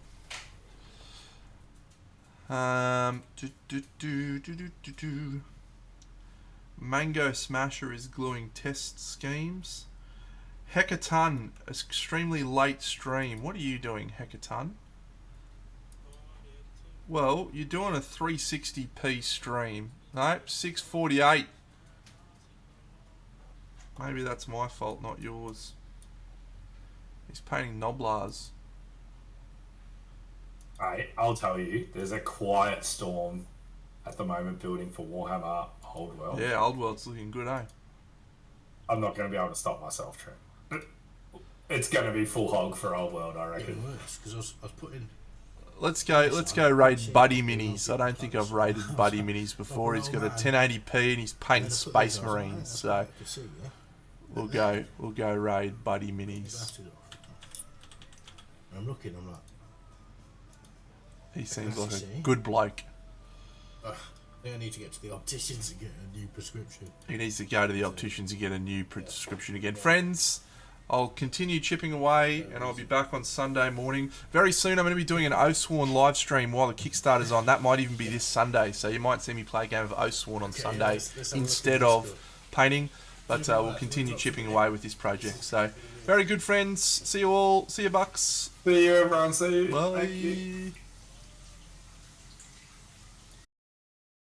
Mango Smasher is gluing test schemes. Hecaton, extremely late stream. What are you doing, Hecaton? Well, you're doing a 360p stream. Nope, 648. Maybe that's my fault, not yours. He's painting Noblars. I'll tell you, there's a quiet storm at the moment building for Warhammer Old World. Yeah, Old World's looking good, eh? I'm not going to be able to stop myself, Trent. It's going to be full hog for Old World, I reckon. Even worse, because I was putting... Let's go raid Buddy Minis. I don't think I've raided Buddy Minis before. He's got a 1080p and he's painting Space Marines, so we'll go raid Buddy Minis. I'm looking, I'm like... He seems like a good bloke. I think I need to get to the opticians and get a new prescription. He needs to go to the opticians and get a new prescription again. Friends, I'll continue chipping away and I'll be back on Sunday morning. Very soon I'm going to be doing an Oathsworn live stream while the Kickstarter's on. That might even be this Sunday, so you might see me play a game of Oathsworn on Sunday instead of painting. But we'll continue chipping away with this project. So, very good, friends. See you all. See you, Bucks. See you, everyone. See you. Bye. Thank you.